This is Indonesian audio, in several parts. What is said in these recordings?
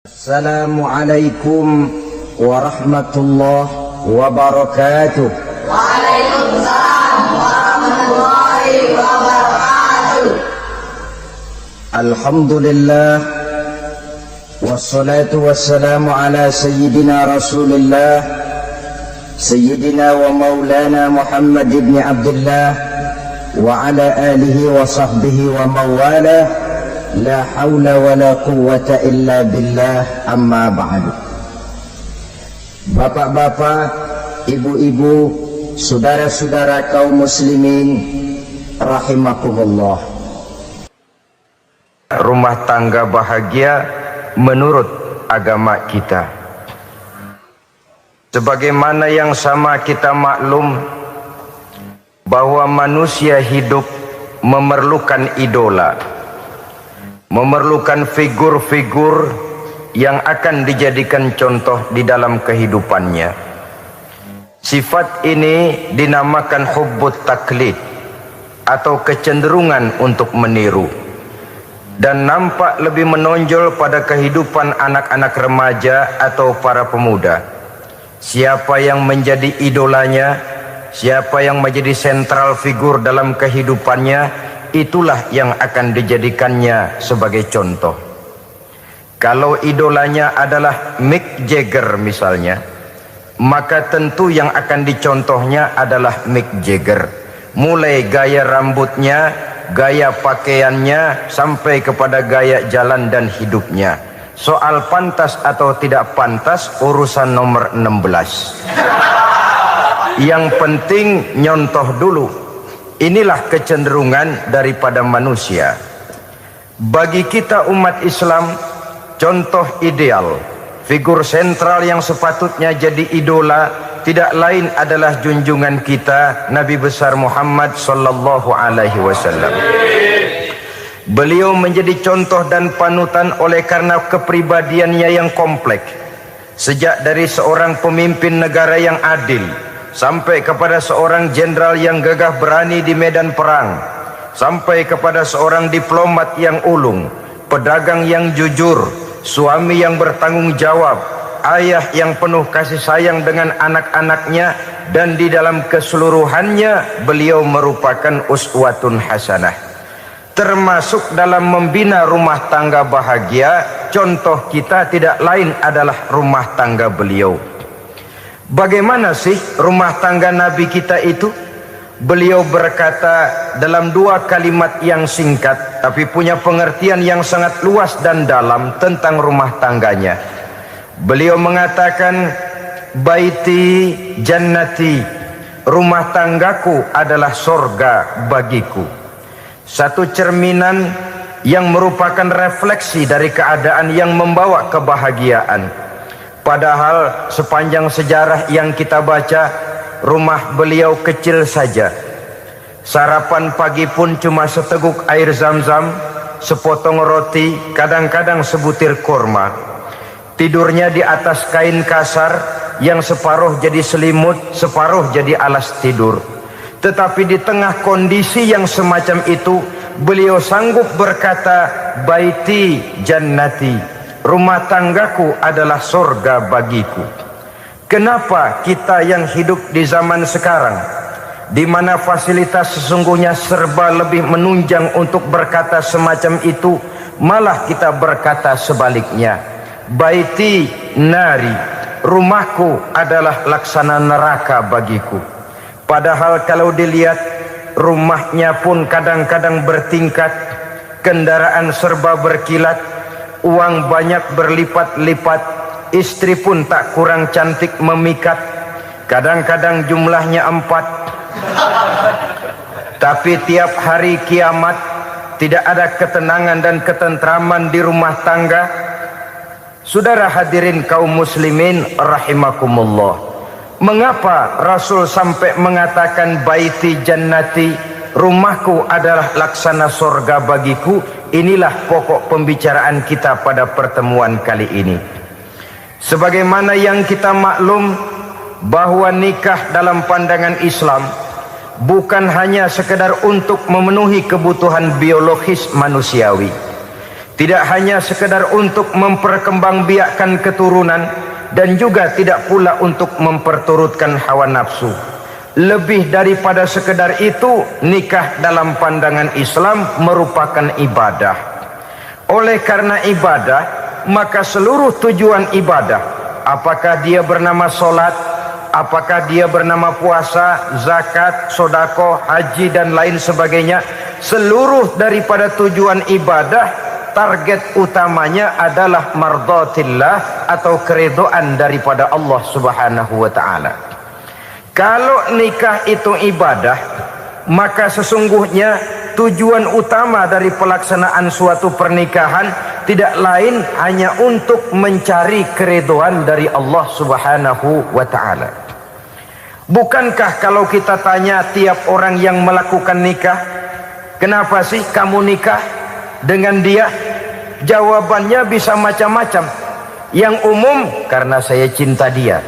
Assalamualaikum warahmatullahi wabarakatuh. Waalaikumsalam warahmatullahi wabarakatuh. Alhamdulillah wassalatu wassalamu ala sayyidina Rasulillah sayyidina wa maulana Muhammad ibn Abdullah wa ala alihi wa sahbihi wa mawala. La hawla wa la quwwata illa billah, amma ba'du. Bapak-bapak, ibu-ibu, saudara-saudara kaum muslimin rahimakumullah. Rumah tangga bahagia menurut agama kita. Sebagaimana yang sama kita maklum bahwa manusia hidup memerlukan idola, memerlukan figur-figur yang akan dijadikan contoh di dalam kehidupannya. Sifat ini dinamakan hubbut taklid atau kecenderungan untuk meniru, dan nampak lebih menonjol pada kehidupan anak-anak remaja atau para pemuda. Siapa yang menjadi idolanya, siapa yang menjadi sentral figur dalam kehidupannya, itulah yang akan dijadikannya sebagai contoh. Kalau idolanya adalah Mick Jagger misalnya, maka tentu yang akan dicontohnya adalah Mick Jagger. Mulai gaya rambutnya, gaya pakaiannya, sampai kepada gaya jalan dan hidupnya. Soal pantas atau tidak pantas urusan nomor 16. Yang penting nyontoh dulu. Inilah kecenderungan daripada manusia. Bagi kita umat Islam, contoh ideal, figur sentral yang sepatutnya jadi idola tidak lain adalah junjungan kita Nabi besar Muhammad sallallahu alaihi wasallam. Beliau menjadi contoh dan panutan oleh karena kepribadiannya yang kompleks. Sejak dari seorang pemimpin negara yang adil, sampai kepada seorang jenderal yang gagah berani di medan perang, sampai kepada seorang diplomat yang ulung, pedagang yang jujur, suami yang bertanggung jawab, ayah yang penuh kasih sayang dengan anak-anaknya, dan di dalam keseluruhannya beliau merupakan uswatun hasanah. Termasuk dalam membina rumah tangga bahagia, contoh kita tidak lain adalah rumah tangga beliau. Bagaimana sih rumah tangga Nabi kita itu? Beliau berkata dalam dua kalimat yang singkat tapi punya pengertian yang sangat luas dan dalam tentang rumah tangganya. Beliau mengatakan, baiti jannati, rumah tanggaku adalah sorga bagiku. Satu cerminan yang merupakan refleksi dari keadaan yang membawa kebahagiaan. Padahal sepanjang sejarah yang kita baca, rumah beliau kecil saja. Sarapan pagi pun cuma seteguk air zam-zam, sepotong roti, kadang-kadang sebutir kurma. Tidurnya di atas kain kasar yang separuh jadi selimut, separuh jadi alas tidur. Tetapi di tengah kondisi yang semacam itu, beliau sanggup berkata, baiti jannati, rumah tanggaku adalah surga bagiku. Kenapa kita yang hidup di zaman sekarang, di mana fasilitas sesungguhnya serba lebih menunjang untuk berkata semacam itu, malah kita berkata sebaliknya, baiti nari, rumahku adalah laksana neraka bagiku. Padahal kalau dilihat, rumahnya pun kadang-kadang bertingkat, kendaraan serba berkilat, uang banyak berlipat-lipat, istri pun tak kurang cantik memikat, kadang-kadang jumlahnya 4. Tapi tiap hari kiamat tidak ada ketenangan dan ketentraman di rumah tangga. Saudara hadirin kaum muslimin rahimakumullah, mengapa Rasul sampai mengatakan baiti jannati, rumahku adalah laksana surga bagiku? Inilah pokok pembicaraan kita pada pertemuan kali ini. Sebagaimana yang kita maklum bahwa nikah dalam pandangan Islam bukan hanya sekedar untuk memenuhi kebutuhan biologis manusiawi, tidak hanya sekedar untuk memperkembangbiakkan keturunan, dan juga tidak pula untuk memperturutkan hawa nafsu. Lebih daripada sekedar itu, nikah dalam pandangan Islam merupakan ibadah. Oleh karena ibadah, maka seluruh tujuan ibadah, apakah dia bernama solat, apakah dia bernama puasa, zakat, sodako, haji dan lain sebagainya, seluruh daripada tujuan ibadah, target utamanya adalah mardhatillah atau keridhaan daripada Allah Subhanahu wa taala. Kalau nikah itu ibadah, maka sesungguhnya tujuan utama dari pelaksanaan suatu pernikahan tidak lain hanya untuk mencari keridhaan dari Allah Subhanahu wa taala. Bukankah kalau kita tanya tiap orang yang melakukan nikah, kenapa sih kamu nikah dengan dia? Jawabannya bisa macam-macam. Yang umum, karena saya cinta dia.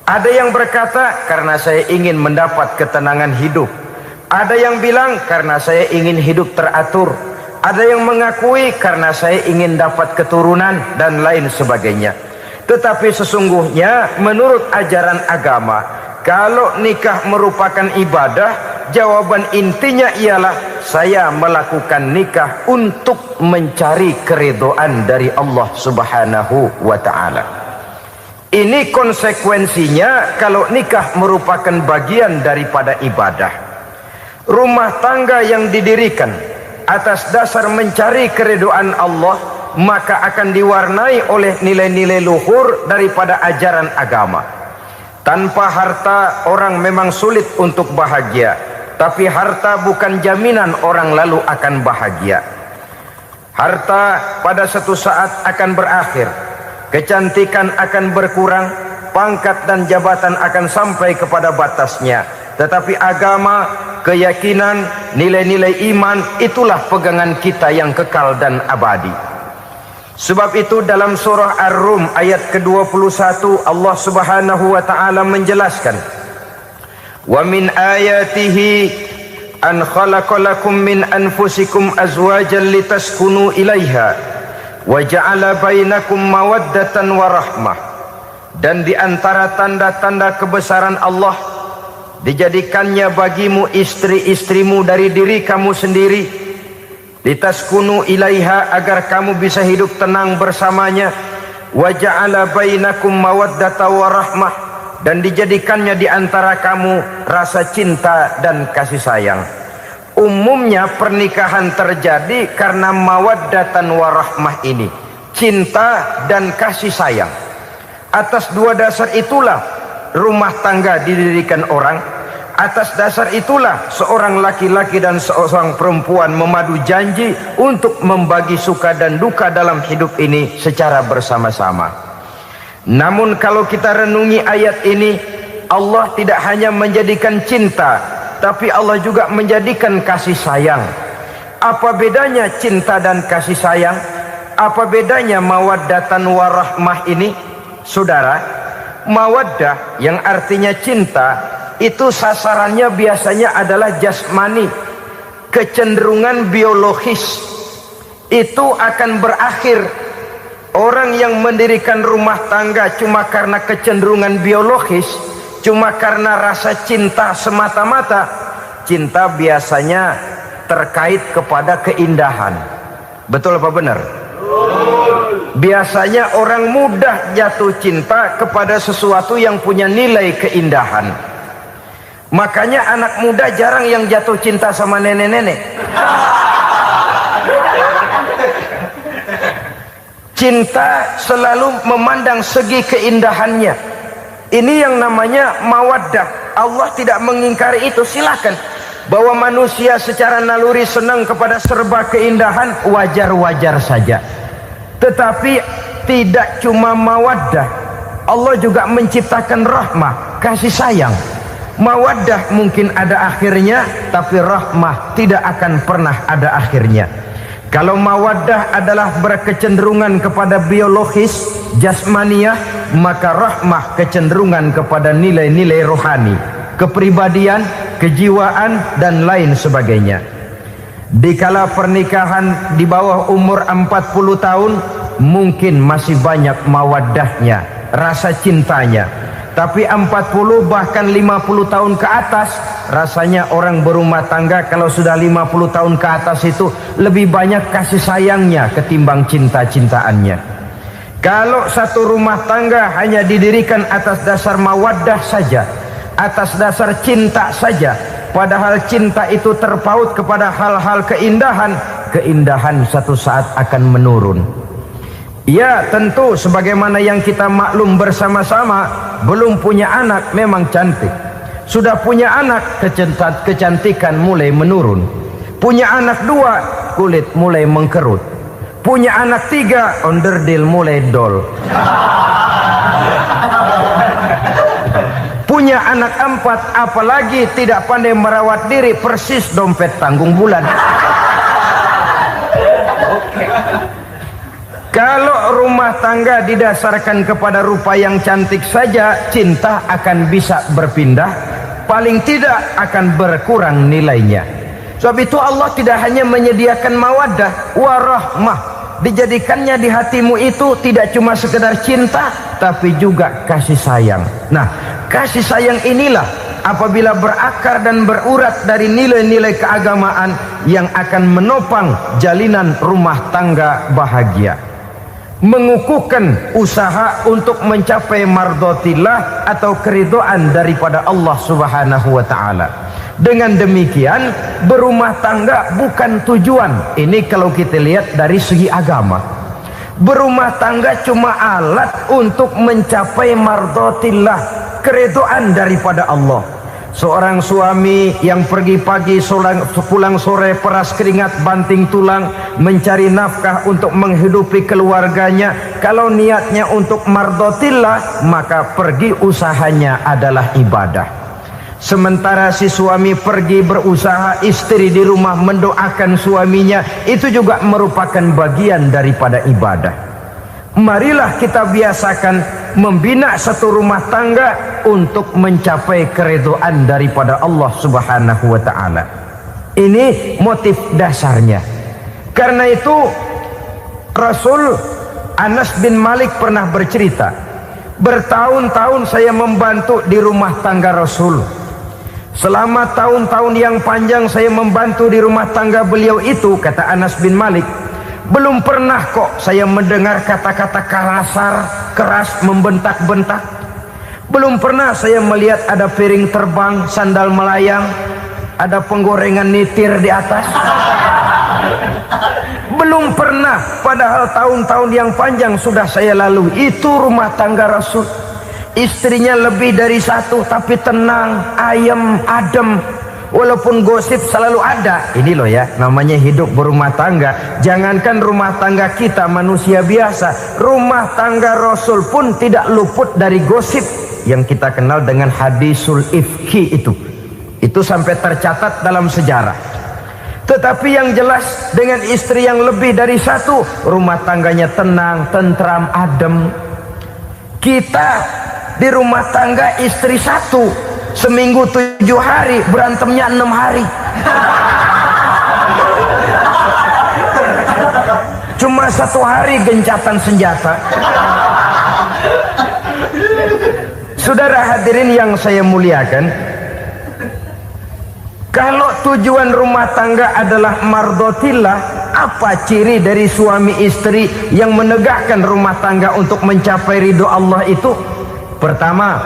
Ada yang berkata, karena saya ingin mendapat ketenangan hidup. Ada yang bilang, karena saya ingin hidup teratur. Ada yang mengakui, karena saya ingin dapat keturunan dan lain sebagainya. Tetapi sesungguhnya menurut ajaran agama, kalau nikah merupakan ibadah, jawaban intinya ialah saya melakukan nikah untuk mencari keridhaan dari Allah Subhanahu wa taala. Ini konsekuensinya kalau nikah merupakan bagian daripada ibadah. Rumah tangga yang didirikan atas dasar mencari keridhaan Allah, maka akan diwarnai oleh nilai-nilai luhur daripada ajaran agama. Tanpa harta orang memang sulit untuk bahagia, tapi harta bukan jaminan orang lalu akan bahagia. Harta pada suatu saat akan berakhir, kecantikan akan berkurang, pangkat dan jabatan akan sampai kepada batasnya. Tetapi agama, keyakinan, nilai-nilai iman, itulah pegangan kita yang kekal dan abadi. Sebab itu dalam surah Ar-Rum ayat ke-21 Allah Subhanahu wa taala menjelaskan, "Wa min ayatihi an khalaqalakum min anfusikum azwajan litaskunu ilaiha wa ja'ala bainakum mawaddatan wa rahmah." Dan di antara tanda-tanda kebesaran Allah, dijadikannya bagimu istri-istrimu dari diri kamu sendiri, litaskunu ilaiha, agar kamu bisa hidup tenang bersamanya, wa ja'ala bainakum mawaddatan wa rahmah, dan dijadikannya di antara kamu rasa cinta dan kasih sayang. Umumnya pernikahan terjadi karena mawaddatan wa rahmah ini, cinta dan kasih sayang. Atas dua dasar itulah rumah tangga didirikan orang. Atas dasar itulah seorang laki-laki dan seorang perempuan memadu janji untuk membagi suka dan duka dalam hidup ini secara bersama-sama. Namun kalau kita renungi ayat ini, Allah tidak hanya menjadikan cinta, tapi Allah juga menjadikan kasih sayang. Apa bedanya cinta dan kasih sayang? Apa bedanya mawaddatan warahmah ini? Saudara, mawaddah yang artinya cinta, itu sasarannya biasanya adalah jasmani, kecenderungan biologis. Itu akan berakhir. Orang yang mendirikan rumah tangga cuma karena kecenderungan biologis, cuma karena rasa cinta semata-mata, cinta biasanya terkait kepada keindahan. Betul apa benar? Biasanya orang mudah jatuh cinta kepada sesuatu yang punya nilai keindahan. Makanya anak muda jarang yang jatuh cinta sama nenek-nenek. Cinta selalu memandang segi keindahannya. Ini yang namanya mawaddah. Allah tidak mengingkari itu, silakan. Bahwa manusia secara naluri senang kepada serba keindahan, wajar-wajar saja. Tetapi tidak cuma mawaddah, Allah juga menciptakan rahmah, kasih sayang. Mawaddah mungkin ada akhirnya, tapi rahmah tidak akan pernah ada akhirnya. Kalau mawaddah adalah berkecenderungan kepada biologis, jasmaniah, maka rahmah kecenderungan kepada nilai-nilai rohani, kepribadian, kejiwaan dan lain sebagainya. Dikala pernikahan di bawah umur 40 tahun mungkin masih banyak mawaddahnya, rasa cintanya. Tapi 40 bahkan 50 tahun ke atas, rasanya orang berumah tangga kalau sudah 50 tahun ke atas itu lebih banyak kasih sayangnya ketimbang cinta-cintaannya. Kalau satu rumah tangga hanya didirikan atas dasar mawaddah saja, atas dasar cinta saja, padahal cinta itu terpaut kepada hal-hal keindahan, keindahan satu saat akan menurun. Ya tentu sebagaimana yang kita maklum bersama-sama, belum punya anak memang cantik. Sudah punya anak, kecantikan mulai menurun. Punya anak 2, kulit mulai mengkerut. Punya anak 3, onderdil mulai dol. Punya anak 4, apalagi tidak pandai merawat diri, persis dompet tanggung bulan. Kalau rumah tangga didasarkan kepada rupa yang cantik saja, cinta akan bisa berpindah, paling tidak akan berkurang nilainya. Sebab itu Allah tidak hanya menyediakan mawaddah warahmah, dijadikannya di hatimu itu tidak cuma sekedar cinta, tapi juga kasih sayang. Nah, kasih sayang inilah apabila berakar dan berurat dari nilai-nilai keagamaan yang akan menopang jalinan rumah tangga bahagia, mengukuhkan usaha untuk mencapai mardhatillah atau keridhaan daripada Allah Subhanahu wa taala. Dengan demikian, berumah tangga bukan tujuan. Ini kalau kita lihat dari segi agama. Berumah tangga cuma alat untuk mencapai mardhatillah, keridhaan daripada Allah. Seorang suami yang pergi pagi pulang sore peras keringat banting tulang mencari nafkah untuk menghidupi keluarganya, kalau niatnya untuk mardhatillah maka pergi usahanya adalah ibadah. Sementara si suami pergi berusaha, istri di rumah mendoakan suaminya, itu juga merupakan bagian daripada ibadah. Marilah kita biasakan membina satu rumah tangga untuk mencapai keridhaan daripada Allah Subhanahu wa taala. Ini motif dasarnya. Karena itu Rasul Anas bin Malik pernah bercerita, bertahun-tahun saya membantu di rumah tangga Rasul. Selama tahun-tahun yang panjang saya membantu di rumah tangga beliau itu, kata Anas bin Malik, belum pernah kok saya mendengar kata-kata kasar, keras, membentak-bentak. Belum pernah saya melihat ada piring terbang, sandal melayang, ada penggorengan nitir di atas. Belum pernah, padahal tahun-tahun yang panjang sudah saya lalui. Itu rumah tangga Rasul. Istrinya lebih dari satu, tapi tenang, ayem, adem. Walaupun gosip selalu ada. Ini loh ya, namanya hidup berumah tangga. Jangankan rumah tangga kita manusia biasa, rumah tangga Rasul pun tidak luput dari gosip yang kita kenal dengan hadisul ifki itu. Itu sampai tercatat dalam sejarah. Tetapi yang jelas, dengan istri yang lebih dari satu, rumah tangganya tenang, tentram, adem. Kita di rumah tangga istri satu, seminggu 7 hari, berantemnya 6 hari. Cuma 1 hari gencatan senjata. Saudara hadirin yang saya muliakan, kalau tujuan rumah tangga adalah mardhatillah, apa ciri dari suami istri yang menegakkan rumah tangga untuk mencapai ridho Allah itu? Pertama,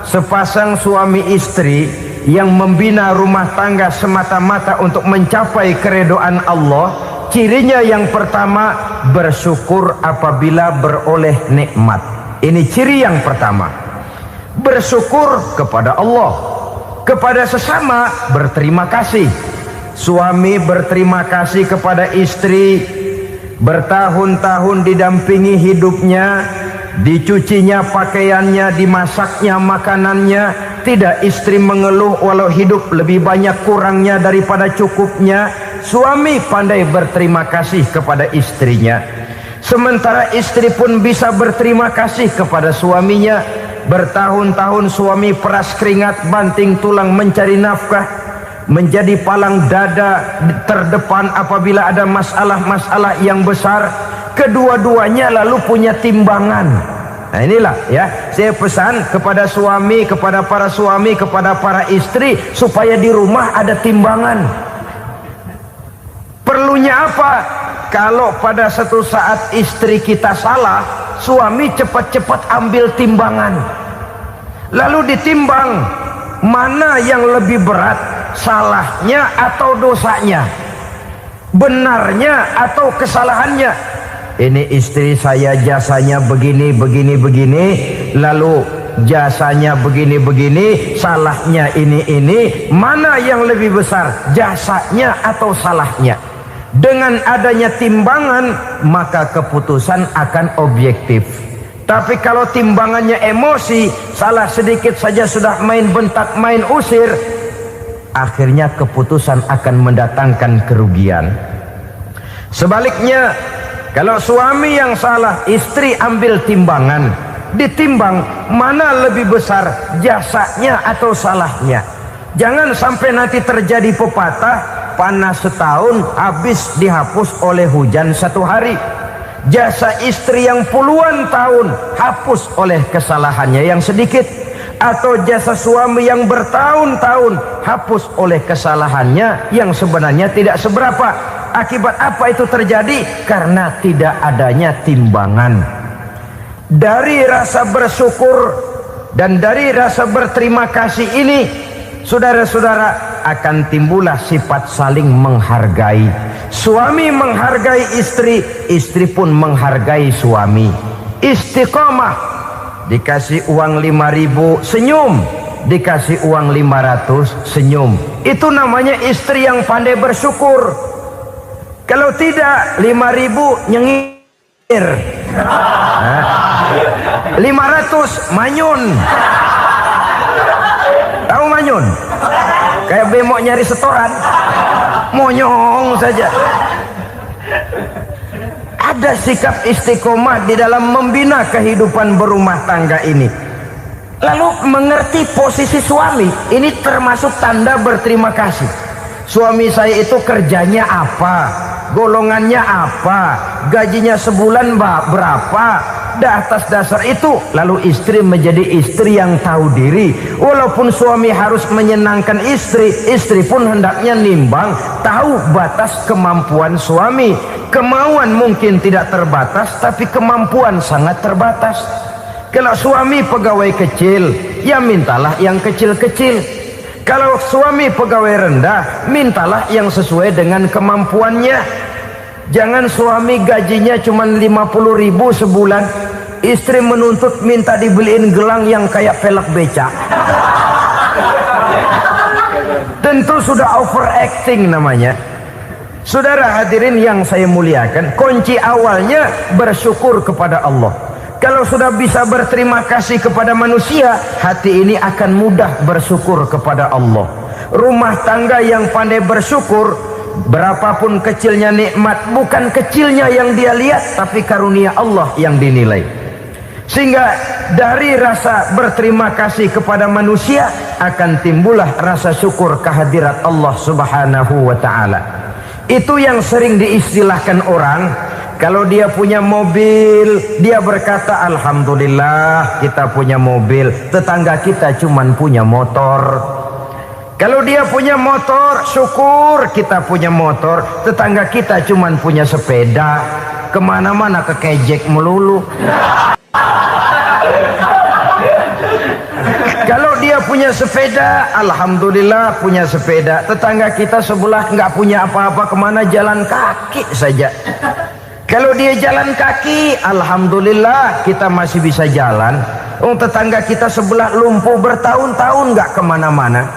sepasang suami istri yang membina rumah tangga semata-mata untuk mencapai keridhaan Allah, cirinya yang pertama, bersyukur apabila beroleh nikmat. Ini ciri yang pertama. Bersyukur kepada Allah, kepada sesama berterima kasih. Suami berterima kasih kepada istri, bertahun-tahun didampingi hidupnya, dicucinya pakaiannya, dimasaknya makanannya. Tidak istri mengeluh walau hidup lebih banyak kurangnya daripada cukupnya. Suami pandai berterima kasih kepada istrinya. Sementara istri pun bisa berterima kasih kepada suaminya. Bertahun-tahun suami peras keringat, banting tulang mencari nafkah. menjadi palang dada terdepan apabila ada masalah-masalah yang besar. Kedua-duanya lalu punya timbangan. Nah inilah ya, saya pesan kepada suami, kepada para suami, kepada para istri, supaya di rumah ada timbangan. Perlunya apa? Kalau pada satu saat istri kita salah, suami cepat-cepat ambil timbangan, lalu ditimbang mana yang lebih berat, salahnya atau dosanya, benarnya atau kesalahannya. Ini istri saya jasanya begini, lalu jasanya begini, salahnya ini, mana yang lebih besar, jasanya atau salahnya? Dengan adanya timbangan, maka keputusan akan objektif. Tapi kalau timbangannya emosi, salah sedikit saja sudah main bentak, main usir, akhirnya keputusan akan mendatangkan kerugian. Sebaliknya, kalau suami yang salah, istri ambil timbangan, ditimbang mana lebih besar, jasanya atau salahnya. Jangan sampai nanti terjadi pepatah, panas setahun habis dihapus oleh hujan satu hari. Jasa istri yang puluhan tahun hapus oleh kesalahannya yang sedikit, atau jasa suami yang bertahun-tahun hapus oleh kesalahannya yang sebenarnya tidak seberapa. Akibat apa itu terjadi? Karena tidak adanya timbangan. Dari rasa bersyukur dan dari rasa berterima kasih ini, saudara-saudara, akan timbullah sifat saling menghargai. Suami menghargai istri, istri pun menghargai suami. Istiqomah, dikasih uang 5.000 senyum, dikasih uang 500 senyum. Itu namanya istri yang pandai bersyukur. Kalau tidak, 5.000 nyengir, 500 manyun. Tahu manyun? Kayak bemok nyari setoran, monyong saja. Ada sikap istiqomah di dalam membina kehidupan berumah tangga ini. Lalu mengerti posisi suami, ini termasuk tanda berterima kasih. Suami saya itu kerjanya apa, golongannya apa, gajinya sebulan berapa. Atas dasar itu, lalu istri menjadi istri yang tahu diri. Walaupun suami harus menyenangkan istri, istri pun hendaknya nimbang, tahu batas kemampuan suami. Kemauan mungkin tidak terbatas, tapi kemampuan sangat terbatas. Kalau suami pegawai kecil, ya mintalah yang kecil-kecil. Kalau suami pegawai rendah, mintalah yang sesuai dengan kemampuannya. Jangan suami gajinya cuma 50.000 sebulan, istri menuntut minta dibeliin gelang yang kayak pelek becak. Tentu sudah overacting namanya. Saudara hadirin yang saya muliakan, kunci awalnya bersyukur kepada Allah. Kalau sudah bisa berterima kasih kepada manusia, hati ini akan mudah bersyukur kepada Allah. Rumah tangga yang pandai bersyukur, berapapun kecilnya nikmat, bukan kecilnya yang dia lihat, tapi karunia Allah yang dinilai. Sehingga dari rasa berterima kasih kepada manusia akan timbullah rasa syukur kehadirat Allah Subhanahu wa ta'ala. Itu yang sering diistilahkan orang, kalau dia punya mobil, dia berkata alhamdulillah kita punya mobil, tetangga kita cuman punya motor. Kalau dia punya motor, syukur kita punya motor, tetangga kita cuman punya sepeda, kemana-mana kekejek melulu. Kalau dia punya sepeda, alhamdulillah punya sepeda, tetangga kita sebelah nggak punya apa-apa, kemana jalan kaki saja. Kalau dia jalan kaki, alhamdulillah kita masih bisa jalan. Tetangga kita sebelah lumpuh bertahun-tahun nggak kemana-mana.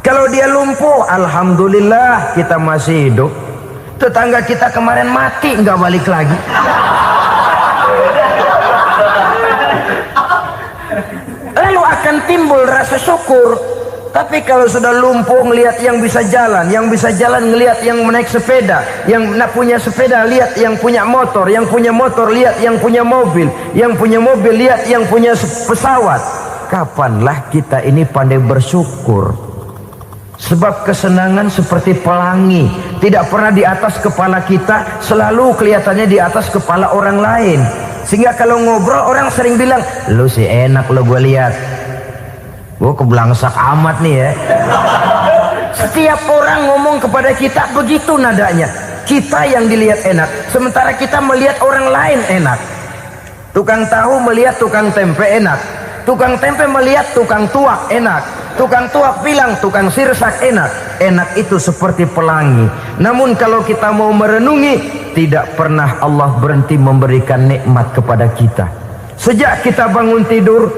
Kalau dia lumpuh, alhamdulillah kita masih hidup. Tetangga kita kemarin mati nggak balik lagi. Lalu akan timbul rasa syukur. Tapi kalau sudah lumpuh ngelihat yang bisa jalan ngelihat yang menaik sepeda, yang punya sepeda lihat yang punya motor lihat yang punya mobil lihat yang punya pesawat. Kapanlah kita ini pandai bersyukur? Sebab kesenangan seperti pelangi, tidak pernah di atas kepala kita, selalu kelihatannya di atas kepala orang lain. Sehingga kalau ngobrol orang sering bilang, lu sih enak lo gue lihat, gue kebelangsak amat nih ya. Setiap orang ngomong kepada kita begitu nadanya. Kita yang dilihat enak, sementara kita melihat orang lain enak. Tukang tahu melihat tukang tempe enak, tukang tempe melihat tukang tuak enak, tukang tuak bilang tukang sirsak enak. Enak itu seperti pelangi. Namun kalau kita mau merenungi, tidak pernah Allah berhenti memberikan nikmat kepada kita. Sejak kita bangun tidur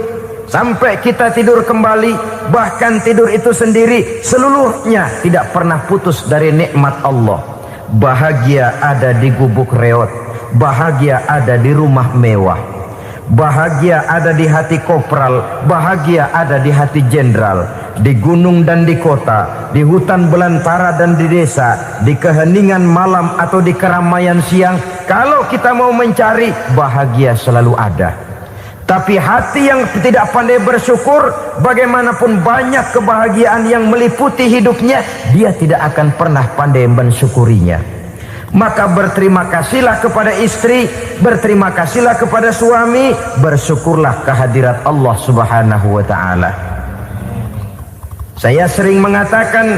sampai kita tidur kembali, bahkan tidur itu sendiri, seluruhnya tidak pernah putus dari nikmat Allah. Bahagia ada di gubuk reot, bahagia ada di rumah mewah, bahagia ada di hati kopral, bahagia ada di hati jenderal, di gunung dan di kota, di hutan belantara dan di desa, di keheningan malam atau di keramaian siang. Kalau kita mau mencari, bahagia selalu ada. Tapi hati yang tidak pandai bersyukur, bagaimanapun banyak kebahagiaan yang meliputi hidupnya, dia tidak akan pernah pandai mensyukurinya. Maka berterima kasihlah kepada istri, berterima kasihlah kepada suami, bersyukurlah kehadirat Allah Subhanahu wa ta'ala. Saya sering mengatakan,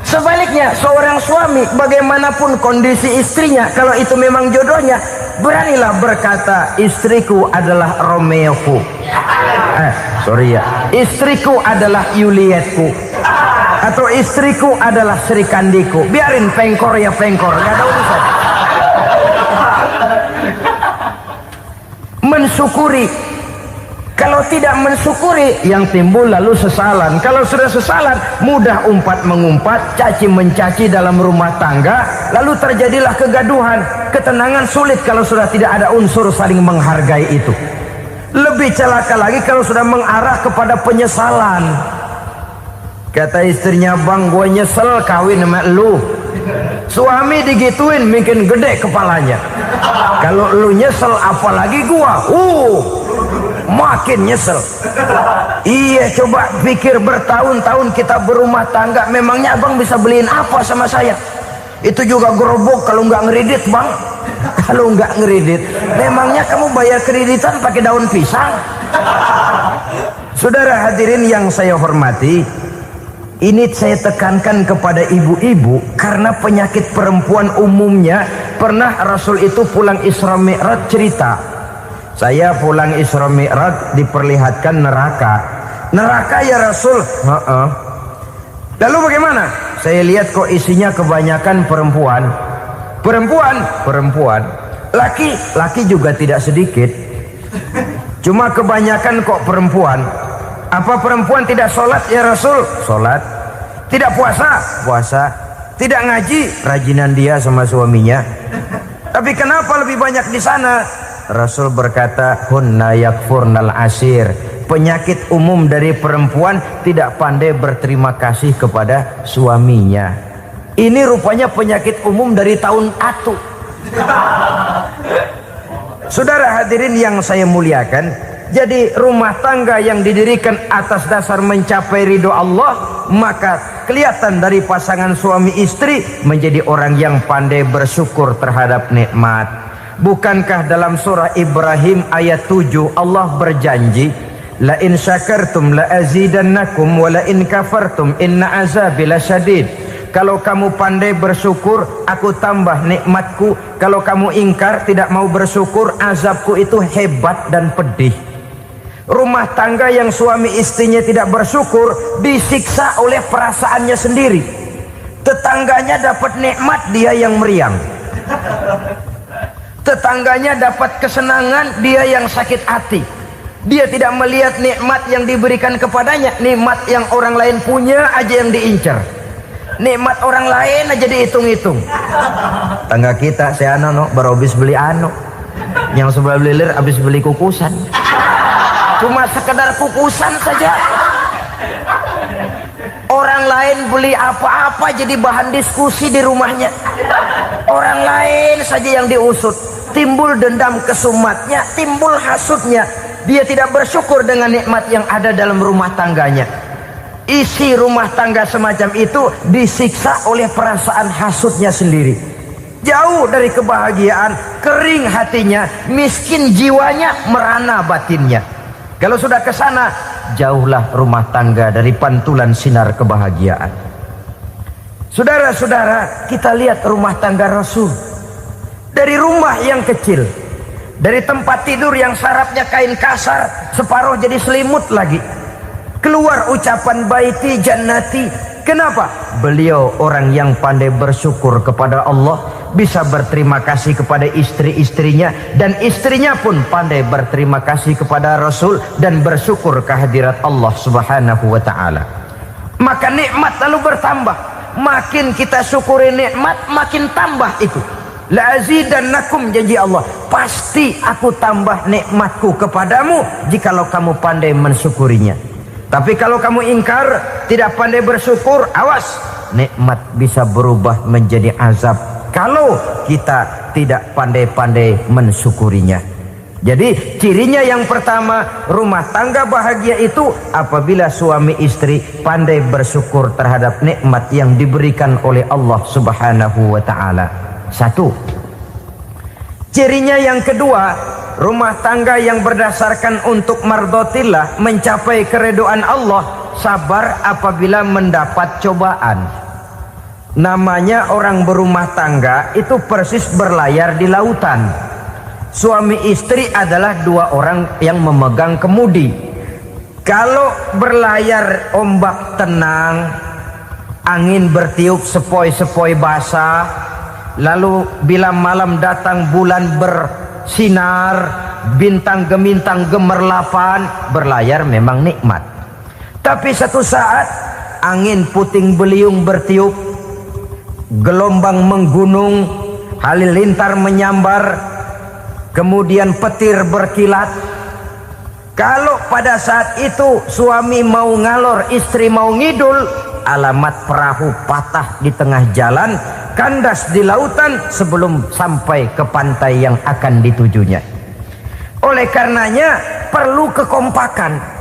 sebaliknya seorang suami bagaimanapun kondisi istrinya, kalau itu memang jodohnya, beranilah berkata, istriku adalah Romeoku, istriku adalah Julietku, atau istriku adalah Sri Kandiku. Biarin pengkor ya pengkor, gak ada urusan. Mensyukuri. Kalau tidak mensyukuri, yang timbul lalu sesalan. Kalau sudah sesalan, mudah umpat mengumpat, caci mencaci dalam rumah tangga, lalu terjadilah kegaduhan. Ketenangan sulit kalau sudah tidak ada unsur saling menghargai itu. Lebih celaka lagi kalau sudah mengarah kepada penyesalan. Kata istrinya, bang gue nyesel kawin sama lu. Suami digituin bikin gede kepalanya. Kalau lu nyesel apalagi gua, makin nyesel. Iya, coba pikir bertahun-tahun kita berumah tangga, memangnya abang bisa beliin apa sama saya? Itu juga gerobok kalau nggak ngeridit bang. Kalau nggak ngeridit, memangnya kamu bayar kreditan pakai daun pisang? Saudara hadirin yang saya hormati, ini saya tekankan kepada ibu-ibu karena penyakit perempuan umumnya. Pernah Rasul itu pulang Isra Mi'raj cerita, saya pulang Isra Mi'raj diperlihatkan neraka. Neraka ya Rasul? Lalu bagaimana? Saya lihat kok isinya kebanyakan perempuan. Perempuan. Laki juga tidak sedikit. Cuma kebanyakan kok perempuan. Apa perempuan tidak sholat ya Rasul? Sholat. Tidak puasa? Puasa. Tidak ngaji? Rajinan dia sama suaminya. Tapi kenapa lebih banyak di sana? Rasul berkata, hunna yakfurnal ashir. Penyakit umum dari perempuan tidak pandai berterima kasih kepada suaminya. Ini rupanya penyakit umum dari tahun atu. Saudara hadirin yang saya muliakan, jadi rumah tangga yang didirikan atas dasar mencapai ridho Allah, maka kelihatan dari pasangan suami istri menjadi orang yang pandai bersyukur terhadap nikmat. Bukankah dalam surah Ibrahim ayat 7 Allah berjanji, la in syakartum la azidannakum wa la in kafartum inna azabi lasyadid. Kalau kamu pandai bersyukur, aku tambah nikmatku. Kalau kamu ingkar, tidak mau bersyukur, azabku itu hebat dan pedih. Rumah tangga yang suami istrinya tidak bersyukur disiksa oleh perasaannya sendiri. Tetangganya dapat nikmat, dia yang meriang. Tetangganya dapat kesenangan, dia yang sakit hati. Dia tidak melihat nikmat yang diberikan kepadanya. Nikmat yang orang lain punya aja yang diincar. Nikmat orang lain aja dihitung-hitung. Tangga kita, saya baru habis beli yang sebelah belilir habis beli kukusan. Cuma sekedar kukusan saja. Orang lain beli apa-apa jadi bahan diskusi di rumahnya. Orang lain saja yang diusut. Timbul dendam kesumatnya, timbul hasutnya. Dia tidak bersyukur dengan nikmat yang ada dalam rumah tangganya. isi rumah tangga semacam itu disiksa oleh perasaan hasutnya sendiri. Jauh dari kebahagiaan, kering hatinya, miskin jiwanya, merana batinnya. Kalau sudah ke sana, jauhlah rumah tangga dari pantulan sinar kebahagiaan. Saudara-saudara, kita lihat rumah tangga Rasul. Dari rumah yang kecil, dari tempat tidur yang sarapnya kain kasar, separuh jadi selimut lagi, keluar ucapan baiti jannati. Kenapa? Beliau orang yang pandai bersyukur kepada Allah, bisa berterima kasih kepada istri-istrinya, dan istrinya pun pandai berterima kasih kepada Rasul dan bersyukur kehadirat Allah Subhanahu wa taala. Maka nikmat lalu bertambah. Makin kita syukuri nikmat, makin tambah itu. La azidannakum, janji Allah, pasti aku tambah nikmatku kepadamu jikalau kamu pandai mensyukurinya. Tapi kalau kamu ingkar, tidak pandai bersyukur, awas, nikmat bisa berubah menjadi azab kalau kita tidak pandai-pandai mensyukurinya. Jadi cirinya yang pertama, rumah tangga bahagia itu apabila suami istri pandai bersyukur terhadap nikmat yang diberikan oleh Allah Subhanahu wa taala. Satu. Cirinya yang kedua, rumah tangga yang berdasarkan untuk mardotillah, mencapai keredoan Allah, sabar apabila mendapat cobaan. Namanya orang berumah tangga itu persis berlayar di lautan. Suami istri adalah dua orang yang memegang kemudi. Kalau berlayar ombak tenang, angin bertiup sepoi-sepoi basah, lalu bila malam datang bulan bersinar, bintang gemintang gemerlapan, berlayar memang nikmat. Tapi satu saat angin puting beliung bertiup, gelombang menggunung, halilintar menyambar, kemudian petir berkilat. Kalau pada saat itu suami mau ngalor, istri mau ngidul, alamat perahu patah di tengah jalan, kandas di lautan sebelum sampai ke pantai yang akan ditujunya. Oleh karenanya perlu kekompakan.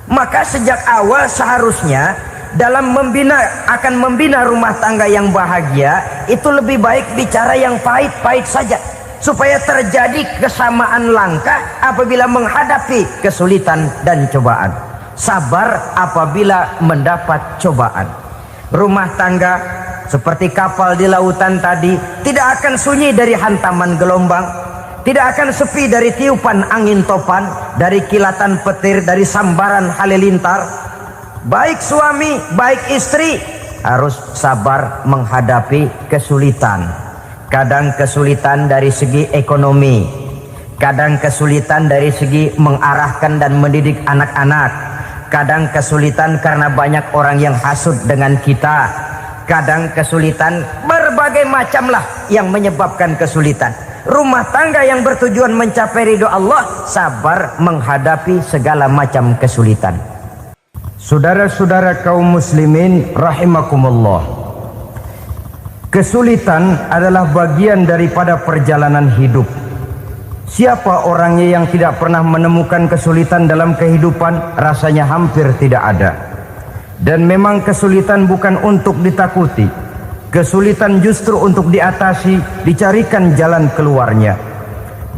Maka sejak awal seharusnya dalam akan membina rumah tangga yang bahagia itu lebih baik bicara yang pahit-pahit saja, supaya terjadi kesamaan langkah apabila menghadapi kesulitan dan cobaan. Sabar apabila mendapat cobaan. Rumah tangga seperti kapal di lautan tadi tidak akan sunyi dari hantaman gelombang, tidak akan sepi dari tiupan angin topan, dari kilatan petir, dari sambaran halilintar. Baik suami, baik istri harus sabar menghadapi kesulitan. Kadang kesulitan dari segi ekonomi, kadang kesulitan dari segi mengarahkan dan mendidik anak-anak, kadang kesulitan karena banyak orang yang hasut dengan kita, kadang kesulitan berbagai macam lah yang menyebabkan kesulitan. Rumah tangga yang bertujuan mencapai ridho Allah, sabar menghadapi segala macam kesulitan. Saudara-saudara kaum muslimin rahimakumullah, kesulitan adalah bagian daripada perjalanan hidup. Siapa orangnya yang tidak pernah menemukan kesulitan dalam kehidupan? Rasanya hampir tidak ada. Dan memang kesulitan bukan untuk ditakuti. Kesulitan justru untuk diatasi, dicarikan jalan keluarnya.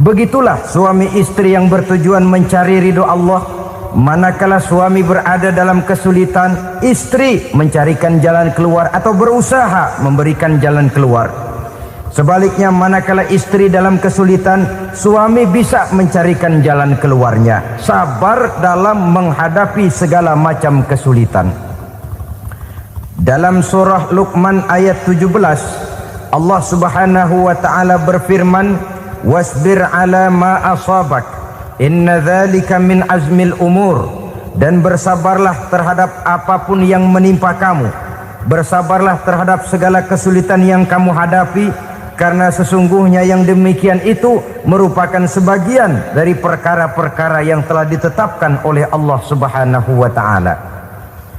Begitulah suami istri yang bertujuan mencari ridho Allah. Manakala suami berada dalam kesulitan, istri mencarikan jalan keluar atau berusaha memberikan jalan keluar. Sebaliknya, manakala istri dalam kesulitan, suami bisa mencarikan jalan keluarnya. Sabar dalam menghadapi segala macam kesulitan. Dalam surah Luqman ayat 17, Allah Subhanahu wa taala berfirman, "Wasbir 'ala ma asabak, inna dzalika min azmil umur." Dan bersabarlah terhadap apapun yang menimpa kamu. Bersabarlah terhadap segala kesulitan yang kamu hadapi, karena sesungguhnya yang demikian itu merupakan sebagian dari perkara-perkara yang telah ditetapkan oleh Allah Subhanahu wa taala.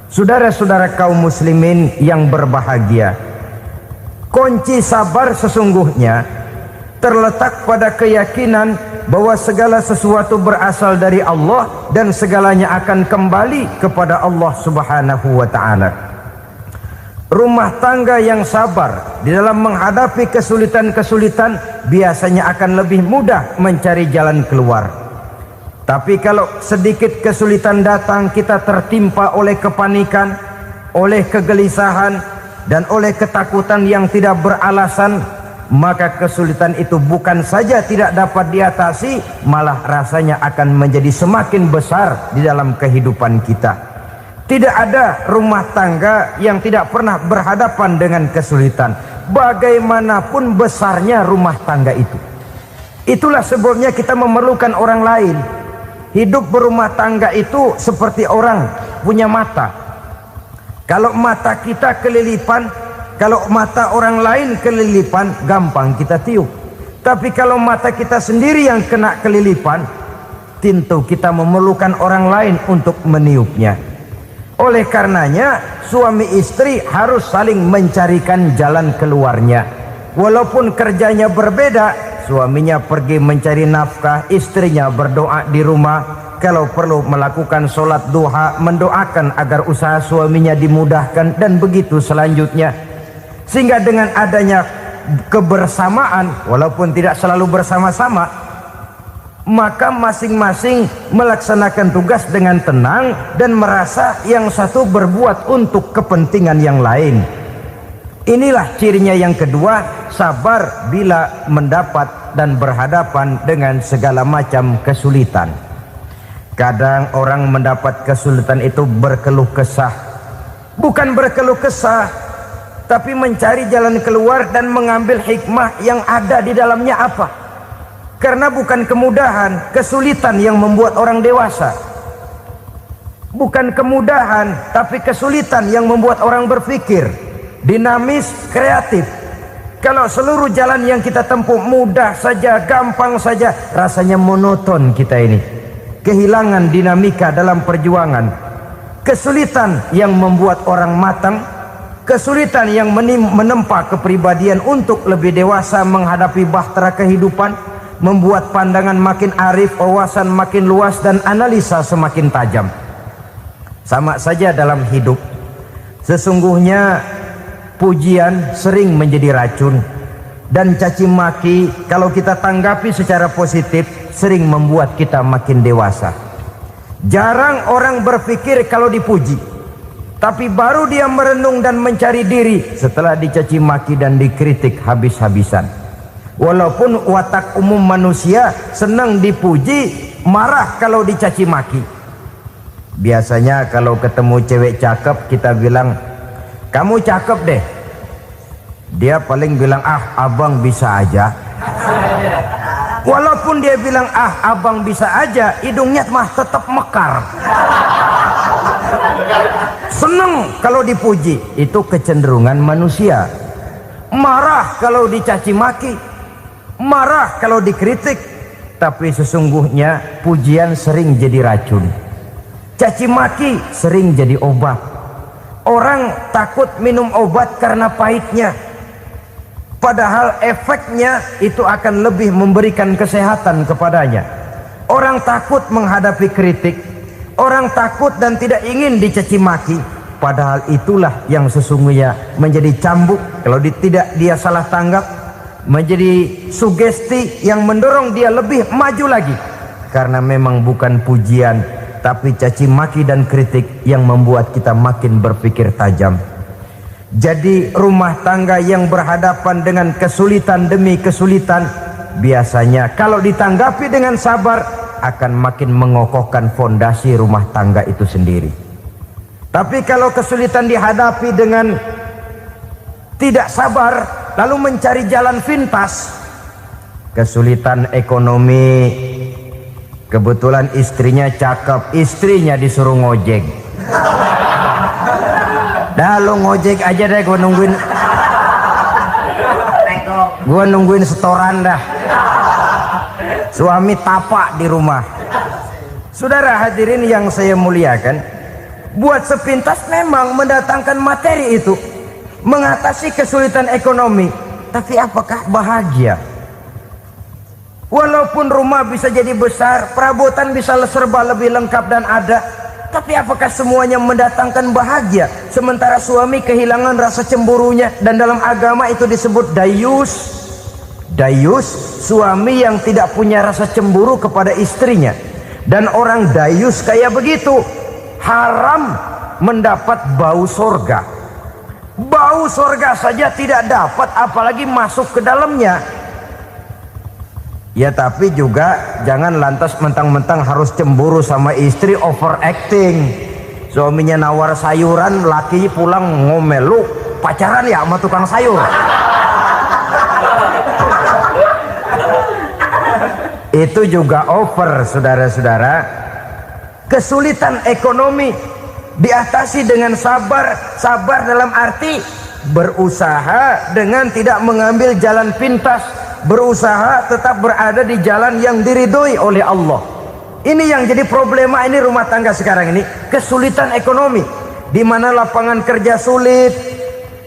Saudara-saudara kaum muslimin yang berbahagia, kunci sabar sesungguhnya terletak pada keyakinan bahwa segala sesuatu berasal dari Allah dan segalanya akan kembali kepada Allah Subhanahu wa ta'ala. Rumah tangga yang sabar di dalam menghadapi kesulitan-kesulitan biasanya akan lebih mudah mencari jalan keluar. Tapi kalau sedikit kesulitan datang, kita tertimpa oleh kepanikan, oleh kegelisahan, dan oleh ketakutan yang tidak beralasan, maka kesulitan itu bukan saja tidak dapat diatasi, malah rasanya akan menjadi semakin besar di dalam kehidupan kita. Tidak ada rumah tangga yang tidak pernah berhadapan dengan kesulitan, bagaimanapun besarnya rumah tangga itu. Itulah sebabnya kita memerlukan orang lain. Hidup berumah tangga itu seperti orang punya mata. Kalau mata kita kelilipan, kalau mata orang lain kelilipan, gampang kita tiup. Tapi kalau mata kita sendiri yang kena kelilipan, tentu kita memerlukan orang lain untuk meniupnya. Oleh karenanya, suami istri harus saling mencarikan jalan keluarnya. Walaupun kerjanya berbeda, suaminya pergi mencari nafkah, istrinya berdoa di rumah. Kalau perlu melakukan sholat duha, mendoakan agar usaha suaminya dimudahkan, dan begitu selanjutnya. Sehingga dengan adanya kebersamaan, walaupun tidak selalu bersama-sama, maka masing-masing melaksanakan tugas dengan tenang dan merasa yang satu berbuat untuk kepentingan yang lain. Inilah cirinya yang kedua, sabar bila mendapat dan berhadapan dengan segala macam kesulitan. Kadang orang mendapat kesulitan itu berkeluh kesah. Bukan berkeluh kesah, tapi mencari jalan keluar dan mengambil hikmah yang ada di dalamnya apa. Karena bukan kemudahan, kesulitan yang membuat orang dewasa. Bukan kemudahan, tapi kesulitan yang membuat orang berpikir, dinamis, kreatif. Kalau seluruh jalan yang kita tempuh mudah saja, gampang saja, rasanya monoton kita ini. Kehilangan dinamika dalam perjuangan. Kesulitan yang membuat orang matang, kesulitan yang menempa kepribadian untuk lebih dewasa menghadapi bahtera kehidupan, membuat pandangan makin arif, wawasan makin luas, dan analisa semakin tajam. Sama saja dalam hidup. Sesungguhnya pujian sering menjadi racun, dan caci maki kalau kita tanggapi secara positif sering membuat kita makin dewasa. Jarang orang berpikir kalau dipuji, tapi baru dia merenung dan mencari diri setelah dicaci maki dan dikritik habis-habisan. Walaupun watak umum manusia senang dipuji, marah kalau dicaci maki. Biasanya kalau ketemu cewek cakep, kita bilang, "Kamu cakep deh." Dia paling bilang, "Ah, abang bisa aja." Walaupun dia bilang, "Ah, abang bisa aja," hidungnya mah tetap mekar. Senang kalau dipuji, itu kecenderungan manusia. Marah kalau dicaci maki, marah kalau dikritik. Tapi sesungguhnya pujian sering jadi racun, caci maki sering jadi obat. Orang takut minum obat karena pahitnya, padahal efeknya itu akan lebih memberikan kesehatan kepadanya. Orang takut menghadapi kritik, orang takut dan tidak ingin dicaci maki, padahal itulah yang sesungguhnya menjadi cambuk kalau tidak dia salah tanggap, menjadi sugesti yang mendorong dia lebih maju lagi. Karena memang bukan pujian, tapi caci maki dan kritik yang membuat kita makin berpikir tajam. Jadi rumah tangga yang berhadapan dengan kesulitan demi kesulitan, biasanya kalau ditanggapi dengan sabar akan makin mengokohkan fondasi rumah tangga itu sendiri. Tapi kalau kesulitan dihadapi dengan tidak sabar, lalu mencari jalan pintas, kesulitan ekonomi, kebetulan istrinya cakep, istrinya disuruh ngojek. Dah lu ngojek aja deh, gua nungguin setoran dah. Suami tapak di rumah. Saudara hadirin yang saya muliakan, buat sepintas memang mendatangkan materi itu, mengatasi kesulitan ekonomi, tapi apakah bahagia? Walaupun rumah bisa jadi besar, perabotan bisa serba lebih lengkap dan ada, tapi apakah semuanya mendatangkan bahagia? Sementara suami kehilangan rasa cemburunya, dan dalam agama itu disebut dayus. Dayus, suami yang tidak punya rasa cemburu kepada istrinya. Dan orang dayus kayak begitu, haram mendapat bau sorga. Bau sorga saja tidak dapat, apalagi masuk ke dalamnya. Ya tapi juga jangan lantas mentang-mentang harus cemburu sama istri, overacting. Suaminya nawar sayuran, laki pulang ngomel, lu pacaran ya sama tukang sayur. Itu juga over, saudara-saudara. Kesulitan ekonomi diatasi dengan sabar. Sabar dalam arti berusaha dengan tidak mengambil jalan pintas, berusaha tetap berada di jalan yang diridhoi oleh Allah. Ini yang jadi problema ini rumah tangga sekarang ini, kesulitan ekonomi, di mana lapangan kerja sulit,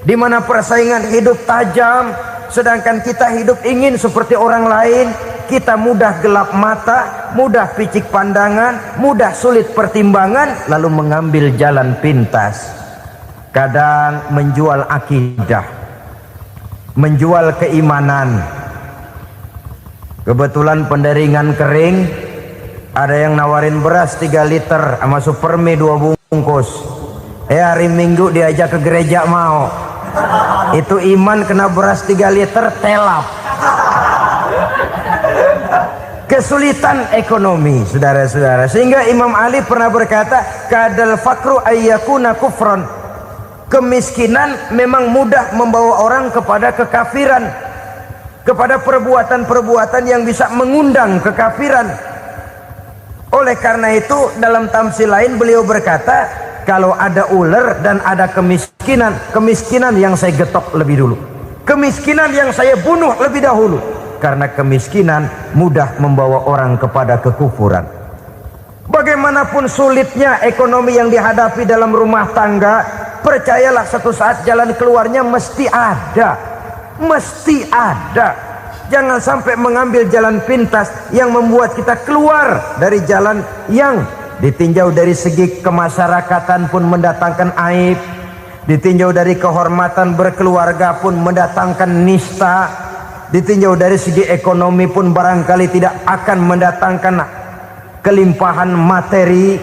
di mana persaingan hidup tajam, sedangkan kita hidup ingin seperti orang lain. Kita mudah gelap mata, mudah picik pandangan, mudah sulit pertimbangan, lalu mengambil jalan pintas. Kadang menjual akidah, menjual keimanan. Kebetulan pendaringan kering, ada yang nawarin beras 3 liter sama supermi 2 bungkus. Hari Minggu diajak ke gereja mau. Itu iman kena beras 3 liter telap. Kesulitan ekonomi, saudara-saudara, sehingga Imam Ali pernah berkata, kadal fakru ayyakuna kufron. Kemiskinan memang mudah membawa orang kepada kekafiran, kepada perbuatan-perbuatan yang bisa mengundang kekafiran. Oleh karena itu dalam tamsil lain beliau berkata, kalau ada ular dan ada kemiskinan, kemiskinan yang saya getok lebih dulu, kemiskinan yang saya bunuh lebih dahulu. Karena kemiskinan mudah membawa orang kepada kekufuran. Bagaimanapun sulitnya ekonomi yang dihadapi dalam rumah tangga, percayalah satu saat jalan keluarnya mesti ada. Mesti ada. Jangan sampai mengambil jalan pintas yang membuat kita keluar dari jalan yang ditinjau dari segi kemasyarakatan pun mendatangkan aib, ditinjau dari kehormatan berkeluarga pun mendatangkan nista, ditinjau dari segi ekonomi pun barangkali tidak akan mendatangkan kelimpahan materi.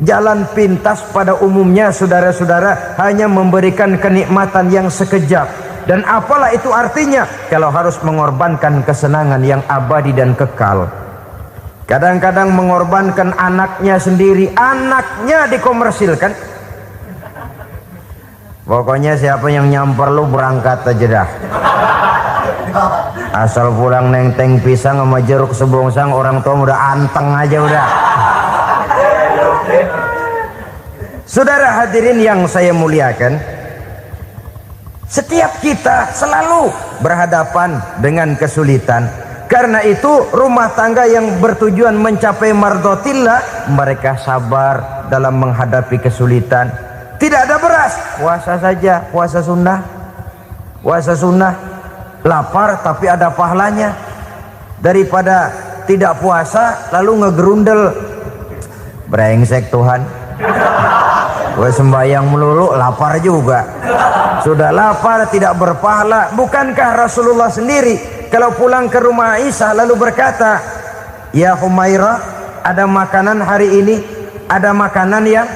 Jalan pintas pada umumnya, saudara-saudara, hanya memberikan kenikmatan yang sekejap. Dan apalah itu artinya kalau harus mengorbankan kesenangan yang abadi dan kekal. Kadang-kadang mengorbankan anaknya sendiri, anaknya dikomersilkan. Pokoknya siapa yang nyamper lu berangkat aja dah. Asal pulang neng-teng pisang sama jeruk sebongsang, orang tua udah anteng aja udah. Saudara hadirin yang saya muliakan, setiap kita selalu berhadapan dengan kesulitan. Karena itu rumah tangga yang bertujuan mencapai mardhatillah, mereka sabar dalam menghadapi kesulitan. Tidak ada beras, puasa saja, puasa sunnah. Puasa sunnah, lapar tapi ada pahalanya, daripada tidak puasa lalu ngegerundel. Brengsek Tuhan, gue sembahyang melulu lapar juga. Sudah lapar tidak berpahala. Bukankah Rasulullah sendiri kalau pulang ke rumah Aisyah lalu berkata, ya Humairah, ada makanan hari ini? Ada makanan yang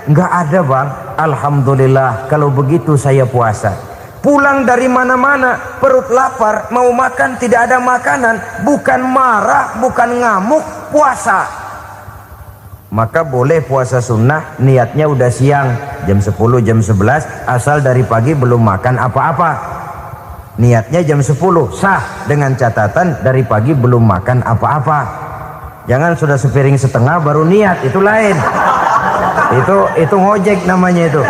enggak ada bang. Alhamdulillah, kalau begitu saya puasa. Pulang dari mana-mana perut lapar, mau makan tidak ada makanan, bukan marah, bukan ngamuk, puasa. Maka boleh puasa sunnah, niatnya udah siang, jam 10, jam 11, asal dari pagi belum makan apa-apa. Niatnya jam 10, sah, dengan catatan dari pagi belum makan apa-apa. Jangan sudah sepiring setengah baru niat, itu lain. Itu ngojek namanya itu.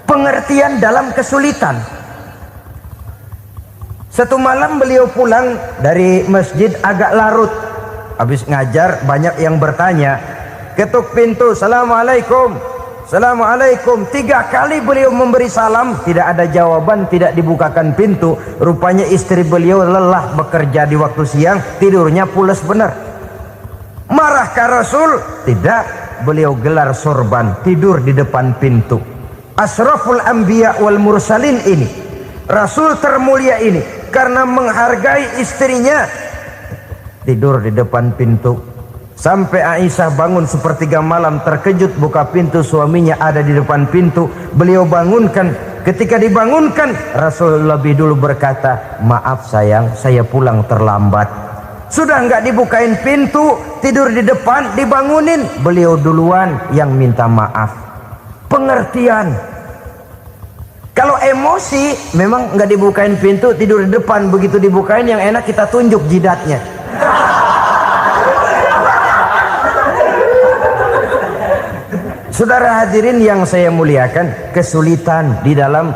Pengertian dalam kesulitan. Satu malam beliau pulang dari masjid agak larut. Habis ngajar banyak yang bertanya. Ketuk pintu, assalamualaikum. Assalamualaikum. 3 kali beliau memberi salam, tidak ada jawaban, tidak dibukakan pintu. Rupanya istri beliau lelah bekerja di waktu siang, tidurnya pules benar. Marahkah Rasul? Tidak. Beliau gelar sorban, tidur di depan pintu. Asraful anbiya wal mursalin ini, Rasul termulia ini, karena menghargai istrinya, tidur di depan pintu. Sampai Aisyah bangun sepertiga malam, terkejut buka pintu, suaminya ada di depan pintu. Beliau bangunkan. Ketika dibangunkan, Rasul lebih dulu berkata, maaf sayang, saya pulang terlambat. Sudah nggak dibukain pintu, tidur di depan, dibangunin, beliau duluan yang minta maaf. Pengertian. Kalau emosi, memang nggak dibukain pintu, tidur di depan, begitu dibukain yang enak kita tunjuk jidatnya. Saudara hadirin yang saya muliakan, kesulitan di dalam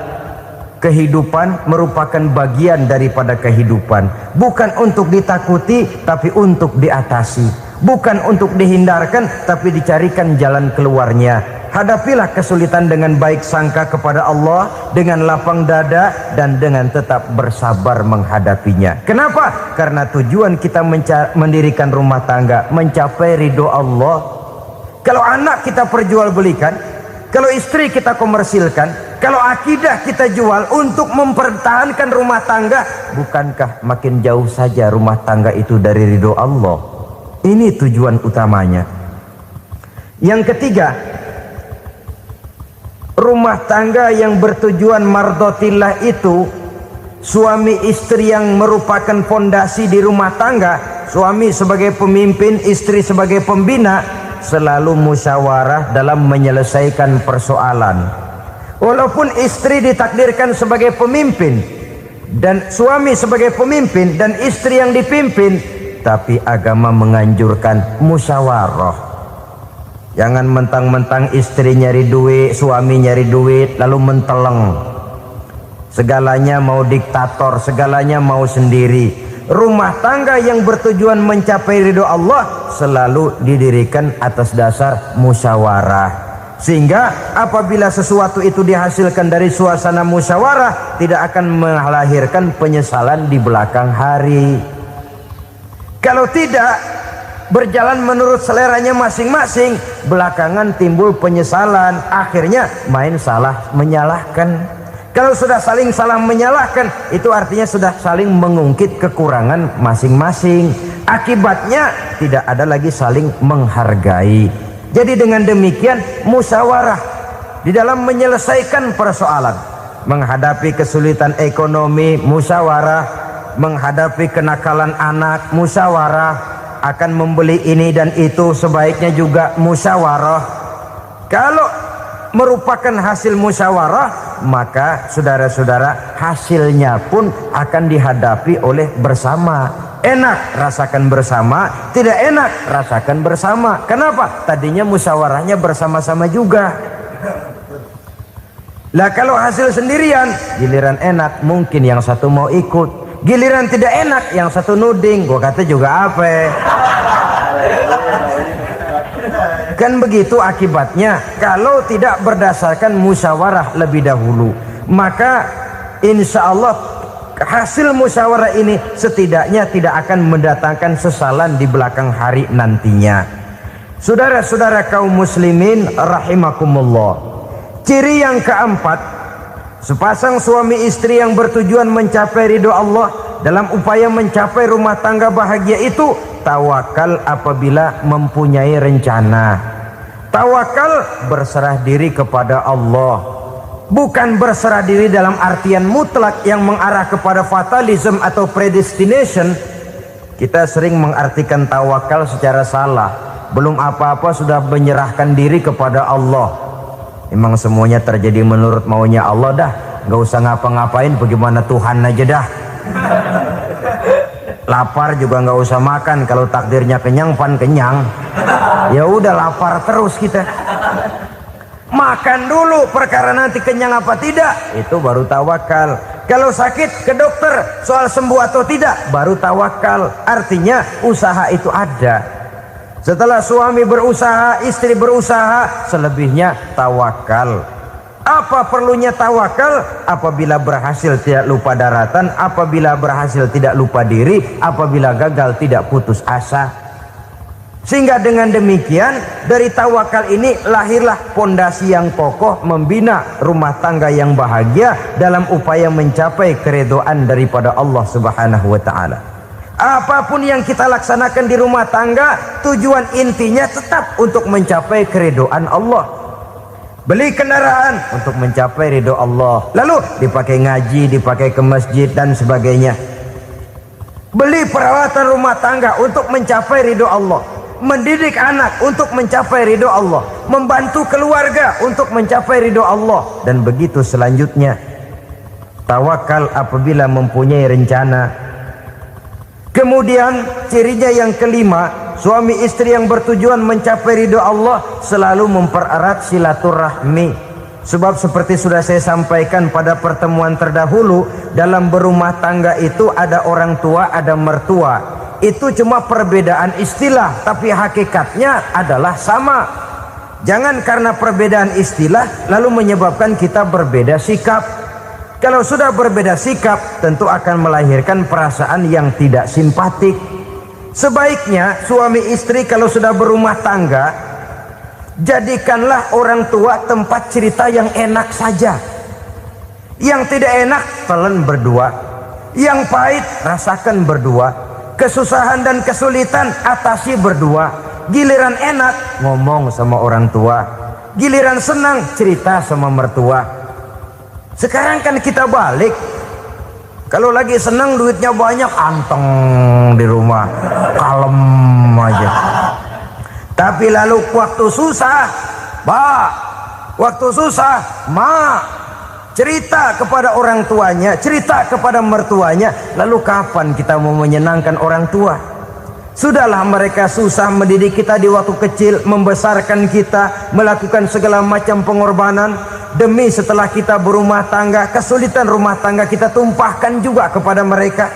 kehidupan merupakan bagian daripada kehidupan. Bukan untuk ditakuti, tapi untuk diatasi. Bukan untuk dihindarkan, tapi dicarikan jalan keluarnya. Hadapilah kesulitan dengan baik sangka kepada Allah, dengan lapang dada, dan dengan tetap bersabar menghadapinya. Kenapa? Karena tujuan kita mendirikan rumah tangga, mencapai ridho Allah. Kalau anak kita perjualbelikan, kalau istri kita komersilkan, kalau akidah kita jual untuk mempertahankan rumah tangga, bukankah makin jauh saja rumah tangga itu dari ridho Allah? Ini tujuan utamanya. Yang ketiga, rumah tangga yang bertujuan mardotillah itu, suami istri yang merupakan fondasi di rumah tangga, suami sebagai pemimpin, istri sebagai pembina, selalu musyawarah dalam menyelesaikan persoalan. Walaupun istri ditakdirkan sebagai pemimpin dan suami sebagai pemimpin dan istri yang dipimpin, tapi agama menganjurkan musyawarah. Jangan mentang-mentang istri nyari duit, suami nyari duit, lalu menteleng. Segalanya mau diktator, segalanya mau sendiri. Rumah tangga yang bertujuan mencapai ridho Allah selalu didirikan atas dasar musyawarah. Sehingga apabila sesuatu itu dihasilkan dari suasana musyawarah, tidak akan melahirkan penyesalan di belakang hari. Kalau tidak berjalan menurut seleranya masing-masing, belakangan timbul penyesalan, akhirnya main salah menyalahkan. Kalau sudah saling salah menyalahkan, itu artinya sudah saling mengungkit kekurangan masing-masing. Akibatnya tidak ada lagi saling menghargai. Jadi dengan demikian musyawarah di dalam menyelesaikan persoalan. Menghadapi kesulitan ekonomi, musyawarah. Menghadapi kenakalan anak, musyawarah. Akan membeli ini dan itu, sebaiknya juga musyawarah. Kalau merupakan hasil musyawarah, maka saudara-saudara hasilnya pun akan dihadapi oleh bersama. Enak rasakan bersama, tidak enak rasakan bersama. Kenapa? Tadinya musyawarahnya bersama-sama juga. Lah kalau hasil sendirian, giliran enak mungkin yang satu mau ikut, giliran tidak enak yang satu nuding, gua kata juga apa? Kan begitu akibatnya kalau tidak berdasarkan musyawarah lebih dahulu. Maka insya Allah hasil musyawarah ini setidaknya tidak akan mendatangkan sesalan di belakang hari nantinya. Saudara-saudara kaum muslimin rahimakumullah, ciri yang keempat, sepasang suami istri yang bertujuan mencapai ridho Allah dalam upaya mencapai rumah tangga bahagia itu tawakal apabila mempunyai rencana. Tawakal berserah diri kepada Allah. Bukan berserah diri dalam artian mutlak yang mengarah kepada fatalism atau predestination. Kita sering mengartikan tawakal secara salah. Belum apa-apa sudah menyerahkan diri kepada Allah. Memang semuanya terjadi menurut maunya Allah dah. Gak usah ngapa-ngapain, bagaimana Tuhan aja dah. Lapar juga nggak usah makan, kalau takdirnya kenyang pan kenyang. Ya udah lapar terus kita. Makan dulu, perkara nanti kenyang apa tidak itu baru tawakal. Kalau sakit ke dokter, soal sembuh atau tidak baru tawakal. Artinya usaha itu ada. Setelah suami berusaha, istri berusaha, selebihnya tawakal. Apa perlunya tawakal? Apabila berhasil tidak lupa daratan, apabila berhasil tidak lupa diri, apabila gagal tidak putus asa. Sehingga dengan demikian dari tawakal ini lahirlah pondasi yang kokoh membina rumah tangga yang bahagia dalam upaya mencapai keridhaan daripada Allah Subhanahu wa taala. Apapun yang kita laksanakan di rumah tangga, tujuan intinya tetap untuk mencapai keridhaan Allah. Beli kendaraan untuk mencapai ridho Allah, lalu dipakai ngaji, dipakai ke masjid dan sebagainya. Beli peralatan rumah tangga untuk mencapai ridho Allah. Mendidik anak untuk mencapai ridho Allah. Membantu keluarga untuk mencapai ridho Allah. Dan begitu selanjutnya. Tawakal apabila mempunyai rencana. Kemudian cirinya yang kelima, suami istri yang bertujuan mencapai ridho Allah selalu mempererat silaturahmi. Sebab seperti sudah saya sampaikan pada pertemuan terdahulu, dalam berumah tangga itu ada orang tua, ada mertua. Itu cuma perbedaan istilah, tapi hakikatnya adalah sama. Jangan karena perbedaan istilah lalu menyebabkan kita berbeda sikap. Kalau sudah berbeda sikap, tentu akan melahirkan perasaan yang tidak simpatik. Sebaiknya suami istri kalau sudah berumah tangga, jadikanlah orang tua tempat cerita yang enak saja. Yang tidak enak telan berdua, yang pahit rasakan berdua, kesusahan dan kesulitan atasi berdua. Giliran enak ngomong sama orang tua, giliran senang cerita sama mertua. Sekarang kan kita balik, kalau lagi senang duitnya banyak, anteng di rumah, kalem aja. Tapi lalu waktu susah, Pak, waktu susah, Ma, cerita kepada orang tuanya, cerita kepada mertuanya. Lalu kapan kita mau menyenangkan orang tua? Sudahlah mereka susah mendidik kita di waktu kecil, membesarkan kita, melakukan segala macam pengorbanan. Demi setelah kita berumah tangga, kesulitan rumah tangga kita tumpahkan juga kepada mereka.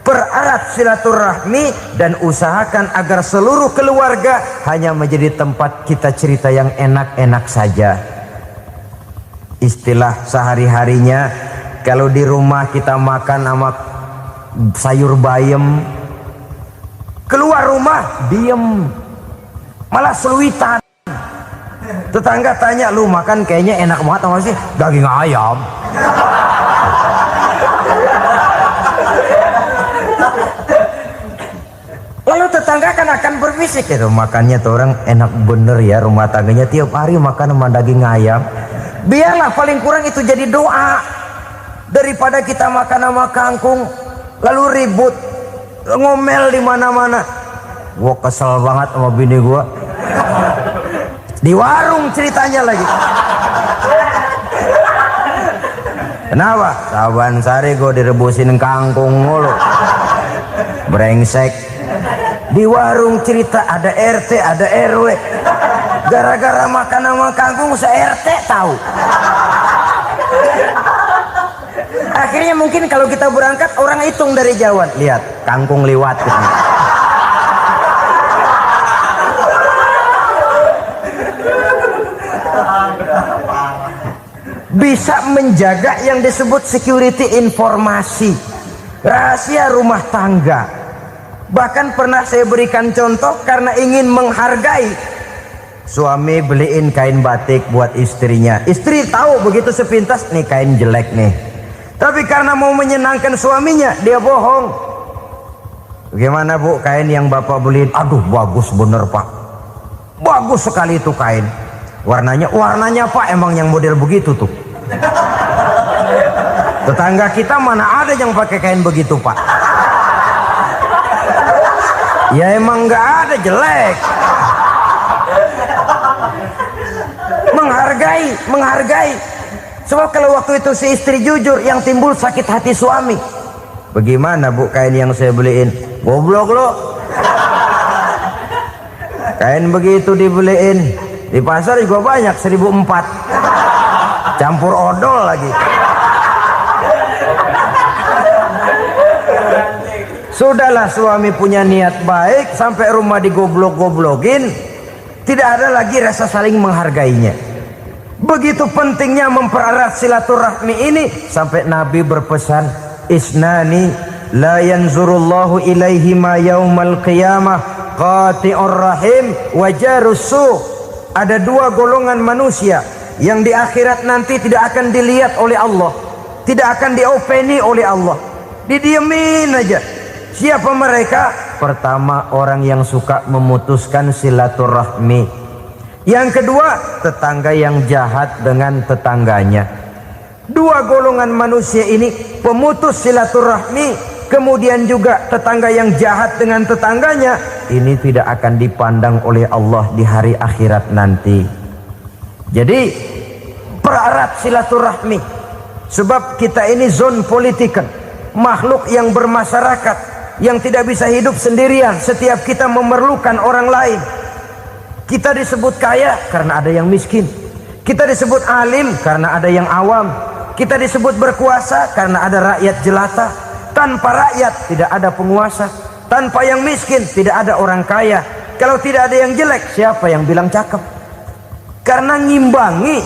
Pererat silaturahmi dan usahakan agar seluruh keluarga hanya menjadi tempat kita cerita yang enak-enak saja. Istilah sehari-harinya, kalau di rumah kita makan sama sayur bayam, keluar rumah diem, malah seluitan. Tetangga tanya, lu makan kayaknya enak banget apa sih? Daging ayam. Lalu tetangga kan akan berbisik, itu makannya tuh orang enak bener ya, rumah tangganya tiap hari makan sama daging ayam. Biarlah paling kurang itu jadi doa, daripada kita makan sama kangkung lalu ribut ngomel di mana-mana. Gua kesel banget sama bini gua. Di warung ceritanya lagi. Kenapa? Saban sari gue direbusin kangkung mulu. Brengsek. Di warung cerita ada RT, ada RW. Gara-gara makan sama kangkung se-RT tahu. Akhirnya mungkin kalau kita berangkat orang hitung dari jauhan. Lihat, kangkung liwat gitu. Bisa menjaga yang disebut security informasi, rahasia rumah tangga. Bahkan pernah saya berikan contoh karena ingin menghargai. Suami beliin kain batik buat istrinya. Istri tahu begitu sepintas, nih kain jelek nih. Tapi karena mau menyenangkan suaminya, dia bohong. Bagaimana Bu, kain yang Bapak beliin? Aduh bagus bener Pak, bagus sekali itu kain. Warnanya Pak emang yang model begitu tuh. Tetangga kita mana ada yang pakai kain begitu Pak? Ya emang nggak ada, jelek. Menghargai. Sebab kalau waktu itu si istri jujur, yang timbul sakit hati suami. Bagaimana Bu kain yang saya beliin? Goblok lo. Kain begitu dibeliin di pasar juga banyak 1.400, campur odol lagi. Sudahlah suami punya niat baik, sampai rumah digoblok-goblokin, tidak ada lagi rasa saling menghargainya. Begitu pentingnya mempererat silaturahmi ini, sampai Nabi berpesan, isnani la yanzurullahu ilaihima yaumal qiyamah qati'ur rahim wa jarus su'. Ada dua golongan manusia yang di akhirat nanti tidak akan dilihat oleh Allah, tidak akan diopeni oleh Allah, didiemin aja. Siapa mereka? Pertama, orang yang suka memutuskan silaturahmi. Yang kedua, tetangga yang jahat dengan tetangganya. Dua golongan manusia ini, pemutus silaturahmi, kemudian juga tetangga yang jahat dengan tetangganya, ini tidak akan dipandang oleh Allah di hari akhirat nanti. Jadi pererat silaturahmi, sebab kita ini zon politikan, makhluk yang bermasyarakat, yang tidak bisa hidup sendirian. Setiap kita memerlukan orang lain. Kita disebut kaya karena ada yang miskin, kita disebut alim karena ada yang awam, kita disebut berkuasa karena ada rakyat jelata. Tanpa rakyat tidak ada penguasa, tanpa yang miskin tidak ada orang kaya. Kalau tidak ada yang jelek, siapa yang bilang cakep? Karena ngimbangi.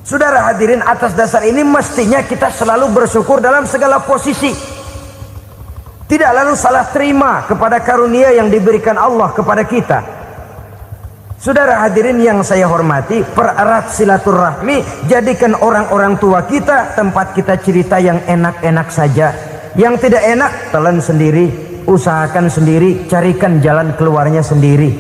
Saudara hadirin, atas dasar ini mestinya kita selalu bersyukur dalam segala posisi, tidak lalu salah terima kepada karunia yang diberikan Allah kepada kita. Saudara hadirin yang saya hormati, pererat silaturahmi, jadikan orang-orang tua kita tempat kita cerita yang enak-enak saja. Yang tidak enak, telan sendiri, usahakan sendiri, carikan jalan keluarnya sendiri.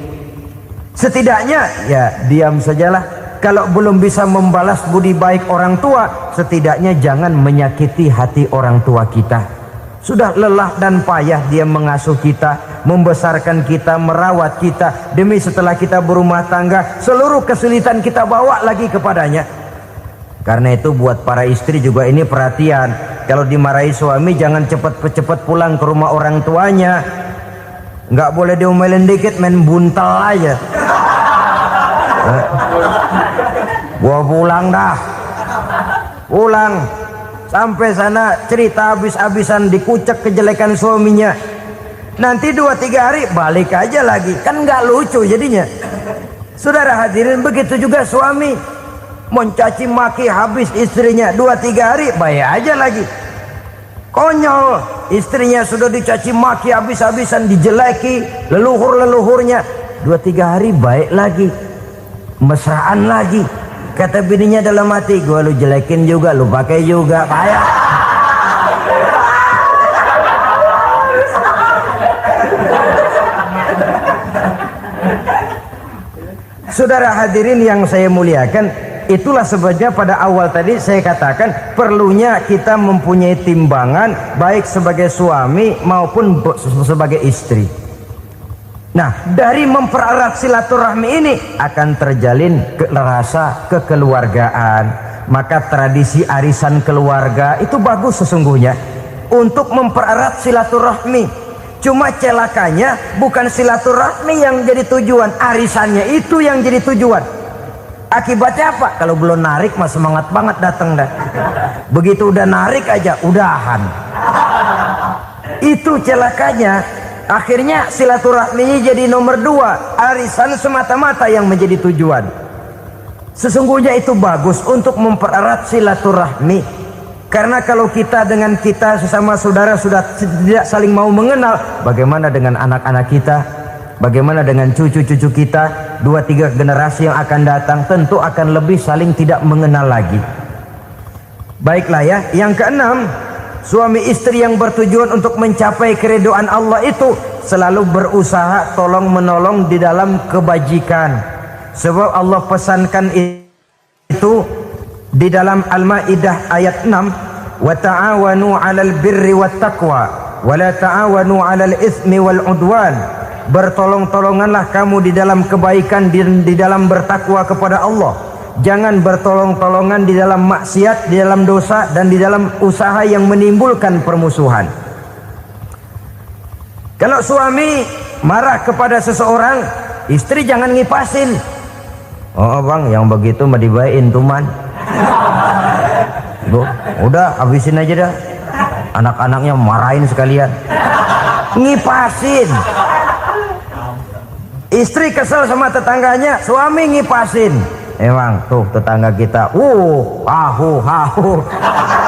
Setidaknya ya diam sajalah. Kalau belum bisa membalas budi baik orang tua, setidaknya jangan menyakiti hati orang tua kita. Sudah lelah dan payah dia mengasuh kita, membesarkan kita, merawat kita, demi setelah kita berumah tangga, seluruh kesulitan kita bawa lagi kepadanya. Karena itu buat para istri juga ini perhatian. Kalau dimarahi suami, jangan cepat-cepat pulang ke rumah orang tuanya. Nggak boleh diomelin dikit, main buntal aja. Gua pulang dah. Pulang. Sampai sana cerita habis-habisan, dikucek kejelekan suaminya. Nanti 2-3 hari balik aja lagi. Kan nggak lucu jadinya. Saudara hadirin, begitu juga suami. Mencaci maki habis istrinya, 2-3 hari baik aja lagi. Konyol, istrinya sudah dicaci maki habis-habisan, dijeleki leluhur-leluhurnya, 2-3 hari baik lagi, mesraan lagi. Kata bininya dalam hati, gua lu jelekin juga, lu pakai juga, payah. Saudara hadirin yang saya muliakan, itulah sebabnya pada awal tadi saya katakan perlunya kita mempunyai timbangan baik sebagai suami maupun sebagai istri. Nah, dari mempererat silaturahmi ini akan terjalin rasa kekeluargaan. Maka tradisi arisan keluarga itu bagus sesungguhnya untuk mempererat silaturahmi. Cuma celakanya bukan silaturahmi yang jadi tujuan, arisannya itu yang jadi tujuan. Akibatnya apa? Kalau belum narik mah semangat banget datang dah. Begitu udah narik aja udahan. Itu celakanya. Akhirnya silaturahminya jadi nomor 2, arisan semata-mata yang menjadi tujuan. Sesungguhnya itu bagus untuk mempererat silaturahmi. Karena kalau kita dengan kita sesama saudara sudah tidak saling mau mengenal, bagaimana dengan anak-anak kita? Bagaimana dengan cucu-cucu kita? 2-3 generasi yang akan datang tentu akan lebih saling tidak mengenal lagi. Baiklah ya, yang keenam, suami istri yang bertujuan untuk mencapai keridhaan Allah itu selalu berusaha tolong menolong di dalam kebajikan. Sebab Allah pesankan itu di dalam Al-Maidah ayat 6, wa ta'awanu 'alal birri wat taqwa wa la ta'awanu 'alal itsmi wal 'udwan. Bertolong-tolonganlah kamu di dalam kebaikan, di dalam bertakwa kepada Allah. Jangan bertolong-tolongan di dalam maksiat, di dalam dosa, dan di dalam usaha yang menimbulkan permusuhan. Kalau suami marah kepada seseorang, istri jangan ngipasin. Oh bang, yang begitu mah dibayain tuman. Udah habisin aja dah. Anak-anaknya marahin sekalian. ngipasin. Istri kesel sama tetangganya, suami ngipasin. Emang tuh tetangga kita, hahu.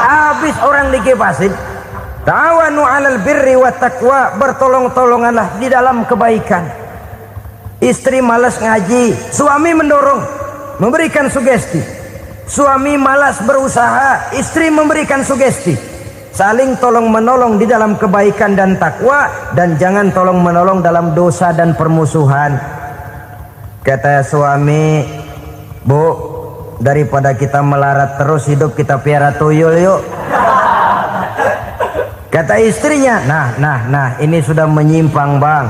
Habis orang dikipasin. Ta'awanu 'alal birri wat taqwa, bertolong-tolonganlah di dalam kebaikan. Istri malas ngaji, suami mendorong, memberikan sugesti. Suami malas berusaha, istri memberikan sugesti. Saling tolong menolong di dalam kebaikan dan takwa, dan jangan tolong menolong dalam dosa dan permusuhan. Kata suami, Bu, daripada kita melarat terus hidup, kita piara tuyul yuk. Kata istrinya, nah ini sudah menyimpang bang,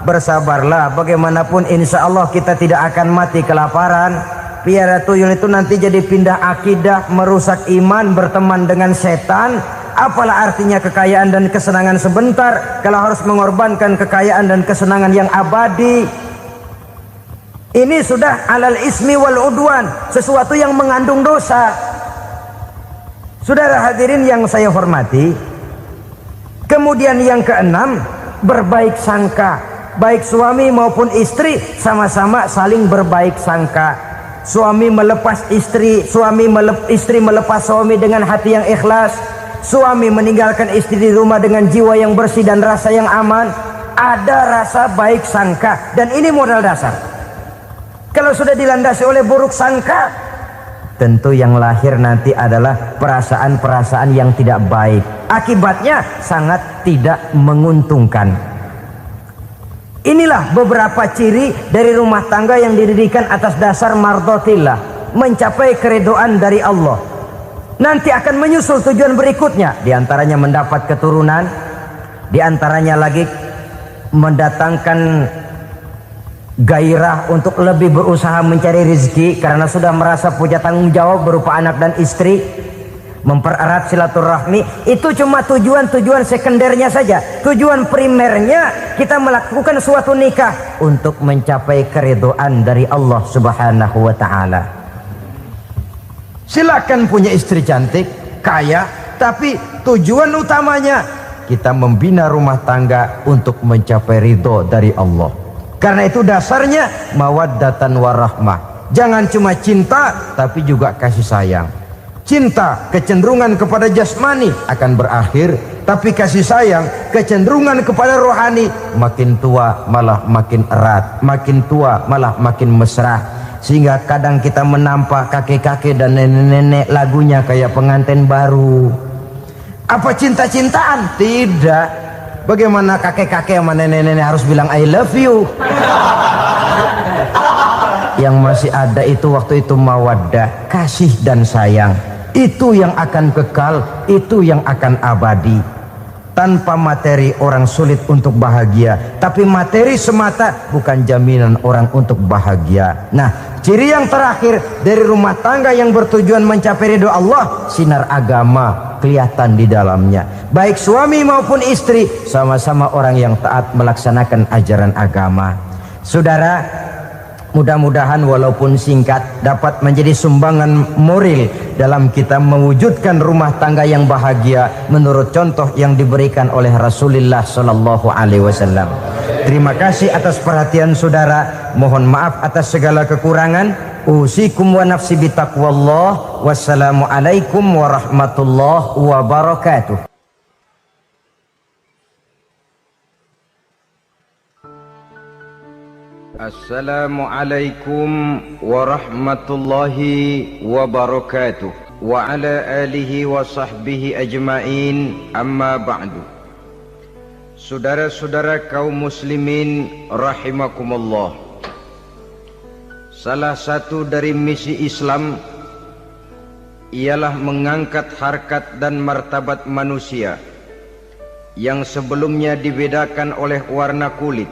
bersabarlah, bagaimanapun insya Allah kita tidak akan mati kelaparan. Piara tuyul itu nanti jadi pindah akidah, merusak iman, berteman dengan setan. Apalah artinya kekayaan dan kesenangan sebentar kalau harus mengorbankan kekayaan dan kesenangan yang abadi. Ini sudah alal ismi wal udwan, sesuatu yang mengandung dosa. Saudara hadirin yang saya hormati, kemudian yang keenam, berbaik sangka. Baik suami maupun istri sama-sama saling berbaik sangka. Suami melepas istri, istri melepas suami dengan hati yang ikhlas. Suami meninggalkan istri di rumah dengan jiwa yang bersih dan rasa yang aman. Ada rasa baik sangka, dan ini modal dasar. Kalau sudah dilandasi oleh buruk sangka, tentu yang lahir nanti adalah perasaan-perasaan yang tidak baik. Akibatnya sangat tidak menguntungkan. Inilah beberapa ciri dari rumah tangga yang didirikan atas dasar mardhatillah, mencapai keridhaan dari Allah. Nanti akan menyusul tujuan berikutnya, diantaranya mendapat keturunan, diantaranya lagi mendatangkan gairah untuk lebih berusaha mencari rezeki karena sudah merasa punya tanggung jawab berupa anak dan istri. Mempererat silaturahmi, itu cuma tujuan-tujuan sekundernya saja. Tujuan primernya kita melakukan suatu nikah untuk mencapai keridhaan dari Allah Subhanahu wa taala. Silakan punya istri cantik, kaya, tapi tujuan utamanya kita membina rumah tangga untuk mencapai ridho dari Allah. Karena itu dasarnya mawaddatan warahmah. Jangan cuma cinta tapi juga kasih sayang. Cinta, kecenderungan kepada jasmani akan berakhir, tapi kasih sayang, kecenderungan kepada rohani, makin tua malah makin erat, makin tua malah makin mesra. Sehingga kadang kita menampak kakek-kakek dan nenek-nenek lagunya kayak pengantin baru. Apa cinta-cintaan? Tidak. Bagaimana kakek-kakek sama nenek-nenek harus bilang I love you? Yang masih ada itu waktu itu mawaddah, kasih dan sayang. Itu yang akan kekal, itu yang akan abadi. Tanpa materi orang sulit untuk bahagia, tapi materi semata bukan jaminan orang untuk bahagia. Nah, ciri yang terakhir dari rumah tangga yang bertujuan mencapai ridho Allah, sinar agama kelihatan di dalamnya. Baik suami maupun istri sama-sama orang yang taat melaksanakan ajaran agama. Saudara, mudah-mudahan walaupun singkat dapat menjadi sumbangan moral dalam kita mewujudkan rumah tangga yang bahagia menurut contoh yang diberikan oleh Rasulullah Sallallahu Alaihi Wasallam. Terima kasih atas perhatian saudara. Mohon maaf atas segala kekurangan. Usikum wa nafsi bitaqwallah. Wassalamualaikum warahmatullahi wabarakatuh. Assalamualaikum warahmatullahi wabarakatuh. Wa ala alihi wa sahbihi ajma'in, amma ba'du. Saudara-saudara kaum muslimin rahimakumullah, salah satu dari misi Islam ialah mengangkat harkat dan martabat manusia yang sebelumnya dibedakan oleh warna kulit,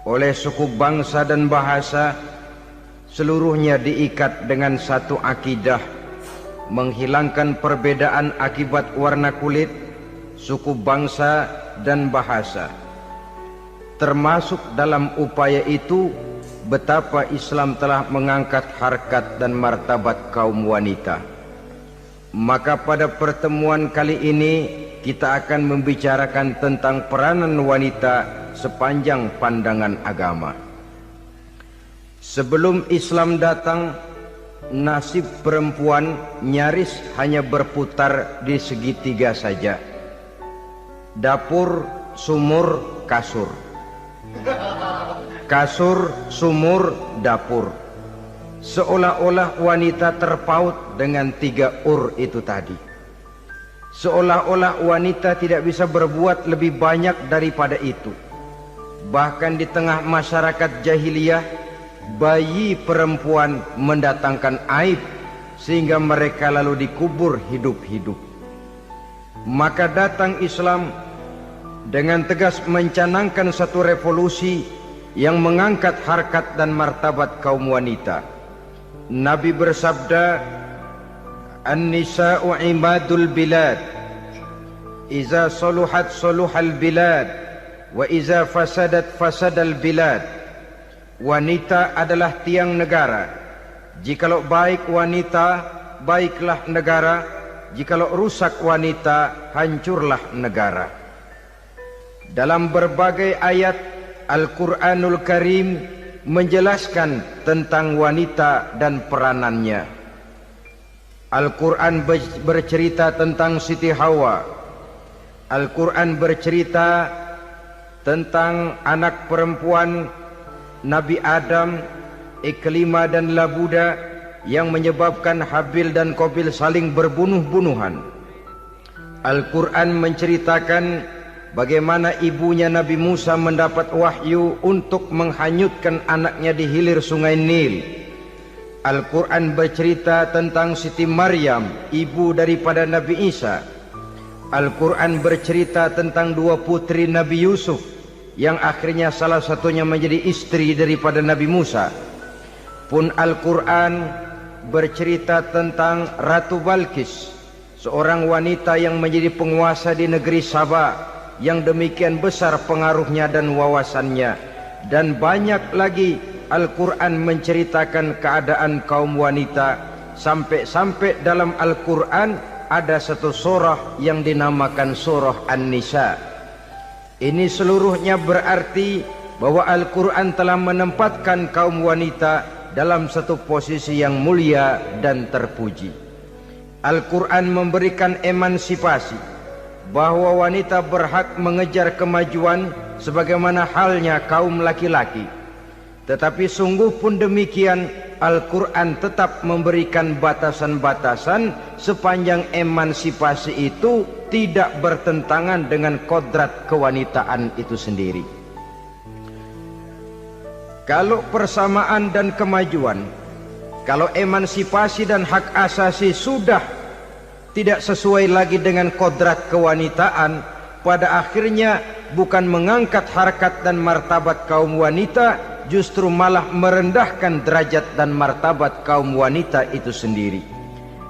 oleh suku bangsa dan bahasa. Seluruhnya diikat dengan satu akidah, menghilangkan perbedaan akibat warna kulit, suku bangsa dan bahasa. Termasuk dalam upaya itu betapa Islam telah mengangkat harkat dan martabat kaum wanita. Maka pada pertemuan kali ini kita akan membicarakan tentang peranan wanita sepanjang pandangan agama. Sebelum Islam datang, nasib perempuan nyaris hanya berputar di segitiga saja. Dapur, sumur, kasur. Kasur, sumur, dapur. Seolah-olah wanita terpaut dengan 3 itu tadi. Seolah-olah wanita tidak bisa berbuat lebih banyak daripada itu. Bahkan di tengah masyarakat jahiliyah, bayi perempuan mendatangkan aib sehingga mereka lalu dikubur hidup-hidup. Maka datang Islam dengan tegas mencanangkan satu revolusi yang mengangkat harkat dan martabat kaum wanita. Nabi bersabda, "An-nisa'u imadul bilad, iza saluhat saluhal bilad, wa iza fasadat fasadal bilad." Wanita adalah tiang negara. Jikalau baik wanita, baiklah negara. Jikalau rusak wanita, hancurlah negara. Dalam berbagai ayat Al-Quranul Karim menjelaskan tentang wanita dan peranannya. Al-Quran bercerita tentang Siti Hawa. Al-Quran bercerita tentang anak perempuan Nabi Adam, Iklimah dan Labuda, yang menyebabkan Habil dan Qabil saling berbunuh-bunuhan. Al-Quran menceritakan bagaimana ibunya Nabi Musa mendapat wahyu untuk menghanyutkan anaknya di hilir sungai Nil. Al-Quran bercerita tentang Siti Maryam, ibu daripada Nabi Isa. Al-Quran bercerita tentang 2 putri Nabi Yusuf, yang akhirnya salah satunya menjadi istri daripada Nabi Musa. Pun Al-Quran bercerita tentang Ratu Balkis, seorang wanita yang menjadi penguasa di negeri Sabah, yang demikian besar pengaruhnya dan wawasannya. Dan banyak lagi Al-Quran menceritakan keadaan kaum wanita, sampai-sampai dalam Al-Quran ada satu surah yang dinamakan surah An-Nisa. Ini seluruhnya berarti bahwa Al-Quran telah menempatkan kaum wanita dalam satu posisi yang mulia dan terpuji. Al-Quran memberikan emansipasi, bahwa wanita berhak mengejar kemajuan sebagaimana halnya kaum laki-laki. Tetapi sungguh pun demikian, Al-Quran tetap memberikan batasan-batasan sepanjang emansipasi itu tidak bertentangan dengan kodrat kewanitaan itu sendiri. Kalau persamaan dan kemajuan, kalau emansipasi dan hak asasi sudah tidak sesuai lagi dengan kodrat kewanitaan, pada akhirnya bukan mengangkat harkat dan martabat kaum wanita, justru malah merendahkan derajat dan martabat kaum wanita itu sendiri.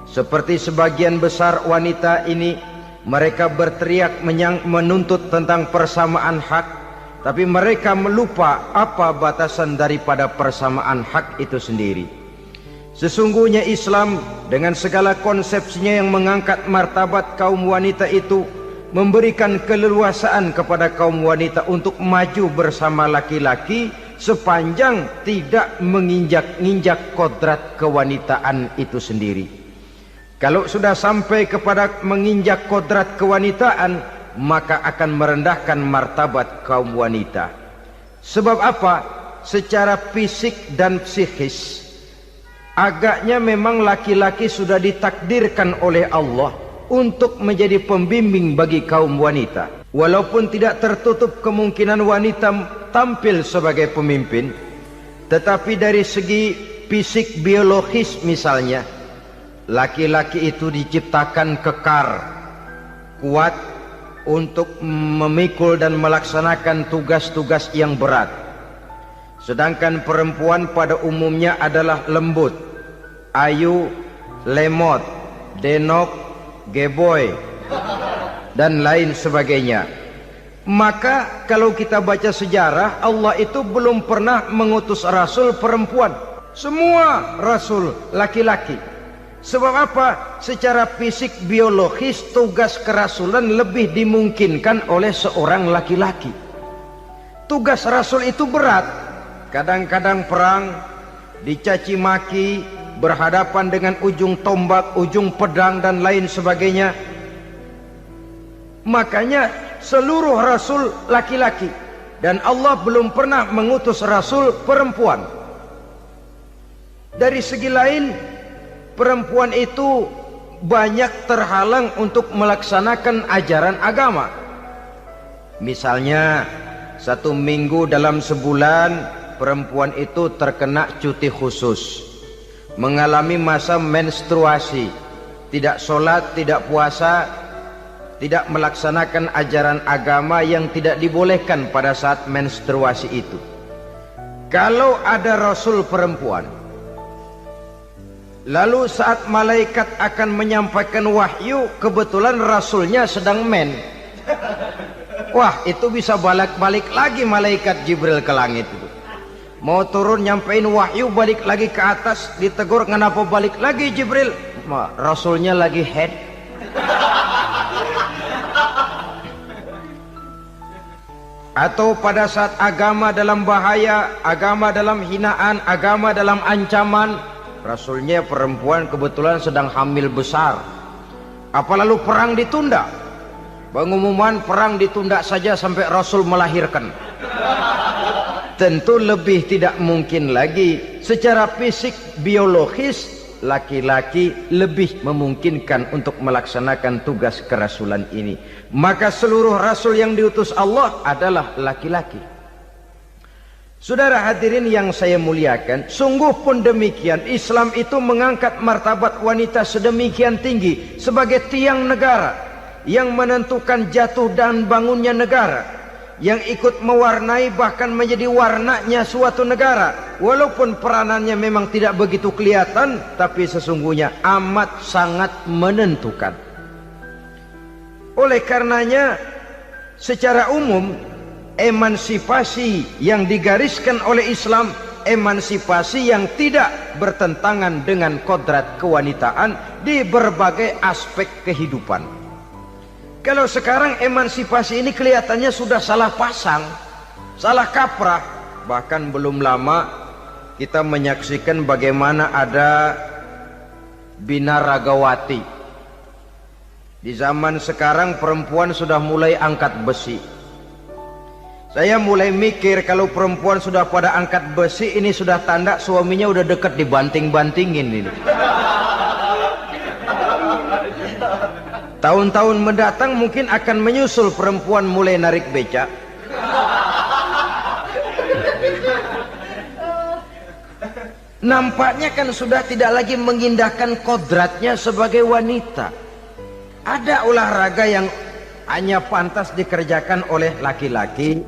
Seperti sebagian besar wanita ini, mereka berteriak menuntut tentang persamaan hak, tapi mereka melupa apa batasan daripada persamaan hak itu sendiri. Sesungguhnya Islam dengan segala konsepsinya yang mengangkat martabat kaum wanita itu, memberikan keleluasaan kepada kaum wanita untuk maju bersama laki-laki sepanjang tidak menginjak-injak kodrat kewanitaan itu sendiri. Kalau sudah sampai kepada menginjak kodrat kewanitaan, maka akan merendahkan martabat kaum wanita. Sebab apa? Secara fisik dan psikis, agaknya memang laki-laki sudah ditakdirkan oleh Allah untuk menjadi pembimbing bagi kaum wanita. Walaupun tidak tertutup kemungkinan wanita tampil sebagai pemimpin, tetapi dari segi fisik biologis misalnya, laki-laki itu diciptakan kekar, kuat untuk memikul dan melaksanakan tugas-tugas yang berat. Sedangkan perempuan pada umumnya adalah lembut, ayu, lemot, denok, geboy, dan lain sebagainya. Maka kalau kita baca sejarah, Allah itu belum pernah mengutus rasul perempuan. Semua rasul laki-laki. Sebab apa? Secara fisik biologis tugas kerasulan lebih dimungkinkan oleh seorang laki-laki. Tugas rasul itu berat. Kadang-kadang perang, dicaci maki, berhadapan dengan ujung tombak, ujung pedang dan lain sebagainya. Makanya seluruh rasul laki-laki, dan Allah belum pernah mengutus rasul perempuan. Dari segi lain, perempuan itu banyak terhalang untuk melaksanakan ajaran agama. Misalnya 1 minggu dalam sebulan perempuan itu terkena cuti khusus, mengalami masa menstruasi, tidak sholat, tidak puasa, tidak melaksanakan ajaran agama yang tidak dibolehkan pada saat menstruasi itu. Kalau ada rasul perempuan, lalu saat malaikat akan menyampaikan wahyu, kebetulan rasulnya sedang wah, itu bisa balik-balik lagi malaikat Jibril ke langit itu. Mau turun nyampein wahyu, balik lagi ke atas, ditegur, kenapa balik lagi Jibril? Rasulnya lagi head. Atau pada saat agama dalam bahaya, agama dalam hinaan, agama dalam ancaman, rasulnya perempuan kebetulan sedang hamil besar. Apa lalu perang ditunda? Pengumuman perang ditunda saja sampai rasul melahirkan. Tentu lebih tidak mungkin lagi. Secara fisik biologis laki-laki lebih memungkinkan untuk melaksanakan tugas kerasulan ini. Maka seluruh rasul yang diutus Allah adalah laki-laki. Saudara hadirin yang saya muliakan, sungguh pun demikian, Islam itu mengangkat martabat wanita sedemikian tinggi sebagai tiang negara yang menentukan jatuh dan bangunnya negara, yang ikut mewarnai bahkan menjadi warnanya suatu negara. Walaupun peranannya memang tidak begitu kelihatan, tapi sesungguhnya amat sangat menentukan. Oleh karenanya secara umum emansipasi yang digariskan oleh Islam, emansipasi yang tidak bertentangan dengan kodrat kewanitaan di berbagai aspek kehidupan. Kalau sekarang emansipasi ini kelihatannya sudah salah pasang, salah kaprah. Bahkan belum lama kita menyaksikan bagaimana ada binaragawati. Di zaman sekarang perempuan sudah mulai angkat besi. Saya mulai mikir kalau perempuan sudah pada angkat besi, ini sudah tanda suaminya udah dekat dibanting-bantingin ini. Tahun-tahun mendatang mungkin akan menyusul perempuan mulai narik becak. Nampaknya kan sudah tidak lagi mengindahkan kodratnya sebagai wanita. Ada olahraga yang hanya pantas dikerjakan oleh laki-laki.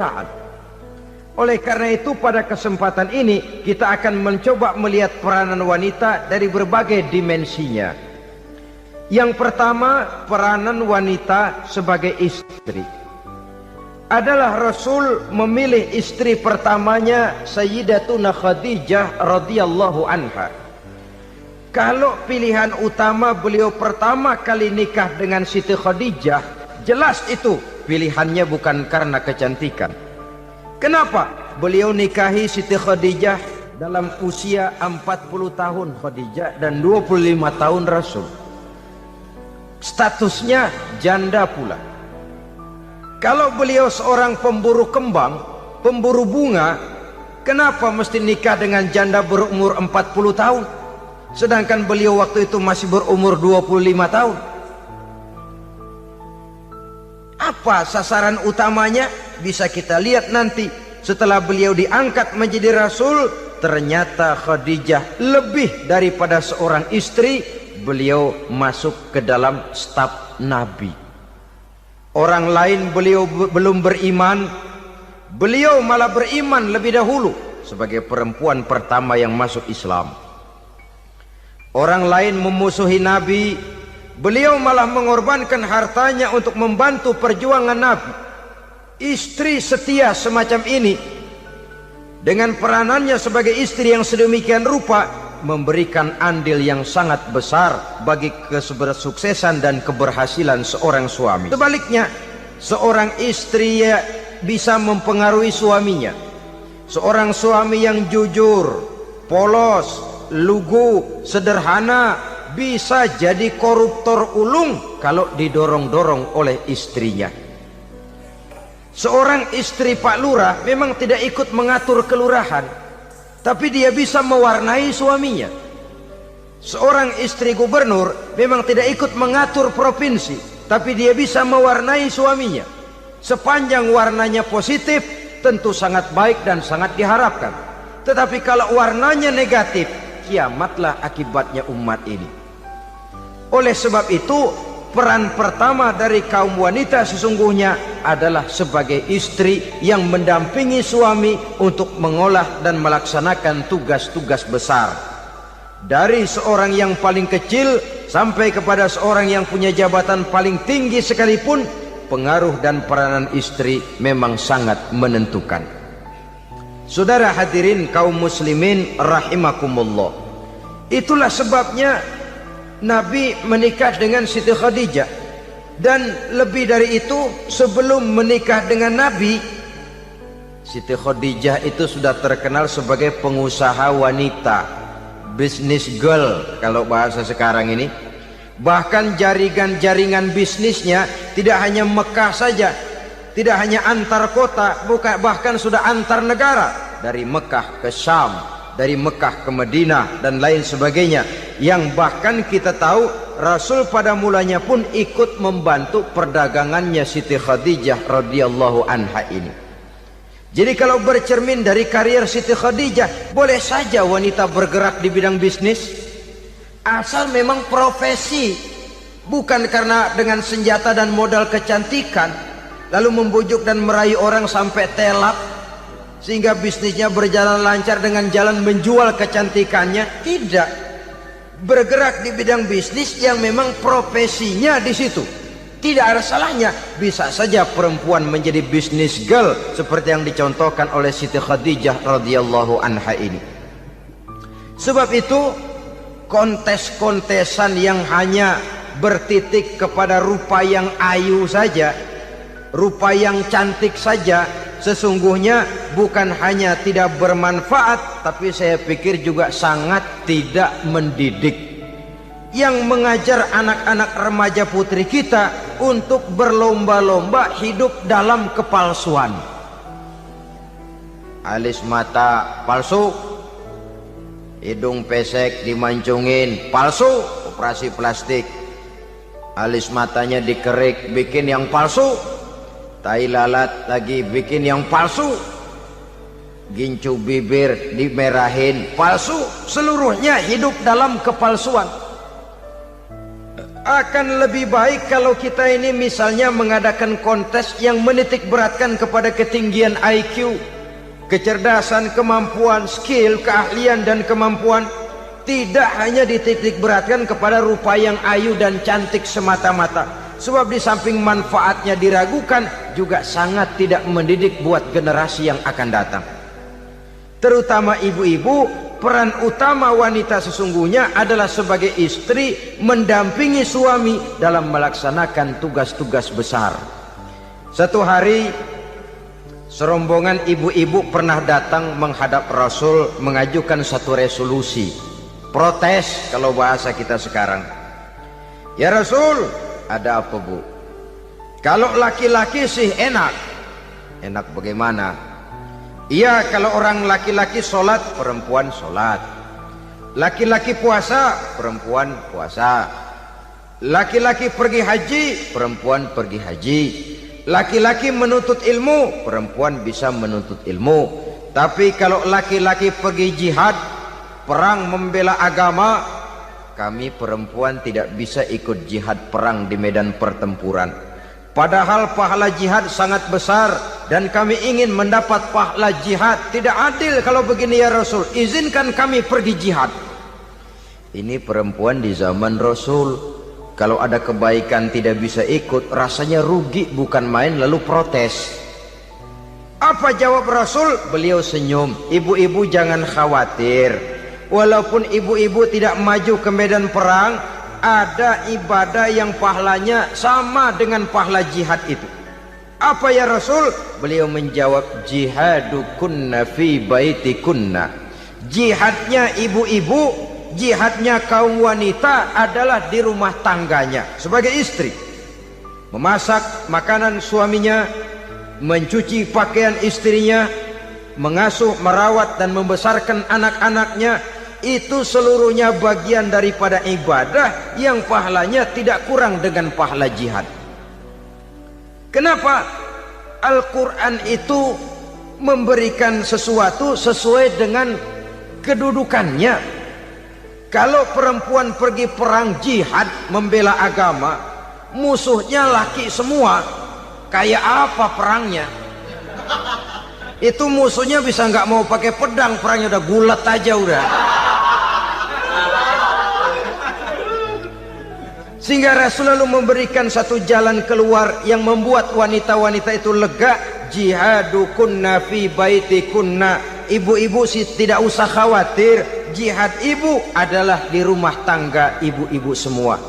Oleh karena itu pada kesempatan ini kita akan mencoba melihat peranan wanita dari berbagai dimensinya. Yang pertama, peranan wanita sebagai istri. Adalah Rasul memilih istri pertamanya Sayyidatuna Khadijah radhiyallahu anha. Kalau pilihan utama beliau pertama kali nikah dengan Siti Khadijah, jelas itu pilihannya bukan karena kecantikan. Kenapa? Beliau nikahi Siti Khadijah dalam usia 40 tahun Khadijah dan 25 tahun Rasul. Statusnya janda pula. Kalau beliau seorang pemburu kembang, pemburu bunga, kenapa mesti nikah dengan janda berumur 40 tahun? Sedangkan beliau waktu itu masih berumur 25 tahun. Apa sasaran utamanya? Bisa kita lihat nanti. Setelah beliau diangkat menjadi Rasul, ternyata Khadijah lebih daripada seorang istri. Beliau masuk ke dalam staf Nabi. Orang lain beliau belum beriman, beliau malah beriman lebih dahulu sebagai perempuan pertama yang masuk Islam. Orang lain memusuhi Nabi, beliau malah mengorbankan hartanya untuk membantu perjuangan Nabi. Istri setia semacam ini dengan peranannya sebagai istri yang sedemikian rupa, memberikan andil yang sangat besar bagi kesuksesan dan keberhasilan seorang suami. Sebaliknya, seorang istri bisa mempengaruhi suaminya. Seorang suami yang jujur, polos, lugu, sederhana bisa jadi koruptor ulung kalau didorong-dorong oleh istrinya. Seorang istri Pak Lurah memang tidak ikut mengatur kelurahan, tapi dia bisa mewarnai suaminya. Seorang istri gubernur memang tidak ikut mengatur provinsi, tapi dia bisa mewarnai suaminya. Sepanjang warnanya positif, tentu sangat baik dan sangat diharapkan. Tetapi kalau warnanya negatif, kiamatlah akibatnya umat ini. Oleh sebab itu, peran pertama dari kaum wanita sesungguhnya adalah sebagai istri yang mendampingi suami untuk mengolah dan melaksanakan tugas-tugas besar. Dari seorang yang paling kecil sampai kepada seorang yang punya jabatan paling tinggi sekalipun, pengaruh dan peranan istri memang sangat menentukan. Saudara hadirin kaum muslimin rahimakumullah. Itulah sebabnya Nabi menikah dengan Siti Khadijah, dan lebih dari itu, sebelum menikah dengan Nabi, Siti Khadijah itu sudah terkenal sebagai pengusaha wanita, business girl kalau bahasa sekarang ini. Bahkan jaringan-jaringan bisnisnya tidak hanya Mekah saja, tidak hanya antar kota, bahkan sudah antar negara, dari Mekah ke Syam, dari Mekah ke Madinah dan lain sebagainya, yang bahkan kita tahu Rasul pada mulanya pun ikut membantu perdagangannya Siti Khadijah radhiyallahu anha ini. Jadi kalau bercermin dari karier Siti Khadijah, boleh saja wanita bergerak di bidang bisnis, asal memang profesi, bukan karena dengan senjata dan modal kecantikan lalu membujuk dan merayu orang sampai telak sehingga bisnisnya berjalan lancar dengan jalan menjual kecantikannya. Tidak, bergerak di bidang bisnis yang memang profesinya di situ. Tidak ada salahnya. Bisa saja perempuan menjadi bisnis girl seperti yang dicontohkan oleh Siti Khadijah radhiyallahu anha ini. Sebab itu, kontes-kontesan yang hanya bertitik kepada rupa yang ayu saja, rupa yang cantik saja, sesungguhnya bukan hanya tidak bermanfaat, tapi saya pikir juga sangat tidak mendidik. Yang mengajar anak-anak remaja putri kita untuk berlomba-lomba hidup dalam kepalsuan. Alis mata palsu, hidung pesek dimancungin palsu, operasi plastik. Alis matanya dikerik, bikin yang palsu. Tai lalat lagi bikin yang palsu. Gincu bibir dimerahin, palsu. Seluruhnya hidup dalam kepalsuan. Akan lebih baik kalau kita ini misalnya mengadakan kontes yang menitik beratkan kepada ketinggian IQ, kecerdasan, kemampuan, skill, keahlian dan kemampuan. Tidak hanya dititik beratkan kepada rupa yang ayu dan cantik semata-mata. Sebab di samping manfaatnya diragukan, juga sangat tidak mendidik buat generasi yang akan datang. Terutama ibu-ibu, peran utama wanita sesungguhnya adalah sebagai istri mendampingi suami dalam melaksanakan tugas-tugas besar. Satu hari, serombongan ibu-ibu pernah datang menghadap Rasul mengajukan satu resolusi, protes kalau bahasa kita sekarang. Ya Rasul, ada apa bu? Kalau laki-laki sih enak. Enak bagaimana? Iya, kalau orang laki-laki sholat, perempuan sholat. Laki-laki puasa, perempuan puasa. Laki-laki pergi haji, perempuan pergi haji. Laki-laki menuntut ilmu, perempuan bisa menuntut ilmu. Tapi kalau laki-laki pergi jihad, perang membela agama, kami perempuan tidak bisa ikut jihad perang di medan pertempuran. Padahal pahala jihad sangat besar dan kami ingin mendapat pahala jihad. Tidak adil kalau begini ya Rasul, izinkan kami pergi jihad. Ini perempuan di zaman Rasul, kalau ada kebaikan tidak bisa ikut, rasanya rugi bukan main, lalu protes. Apa jawab Rasul? Beliau senyum. Ibu-ibu jangan khawatir, walaupun ibu-ibu tidak maju ke medan perang, ada ibadah yang pahalanya sama dengan pahala jihad itu. Apa ya Rasul? Beliau menjawab, jihadukunna fi baitikunna. Jihadnya ibu-ibu, jihadnya kaum wanita adalah di rumah tangganya sebagai istri. Memasak makanan suaminya, mencuci pakaian istrinya, mengasuh, merawat dan membesarkan anak-anaknya, itu seluruhnya bagian daripada ibadah yang pahalanya tidak kurang dengan pahala jihad. Kenapa? Al-Quran itu memberikan sesuatu sesuai dengan kedudukannya. Kalau perempuan pergi perang jihad membela agama, musuhnya laki semua, kayak apa perangnya? Itu musuhnya bisa nggak mau pakai pedang, perangnya udah gulat aja udah. Sehingga Rasul lalu memberikan satu jalan keluar yang membuat wanita-wanita itu lega. Jihadukunna fi baitikunna. Ibu-ibu sih tidak usah khawatir, jihad ibu adalah di rumah tangga ibu-ibu semua.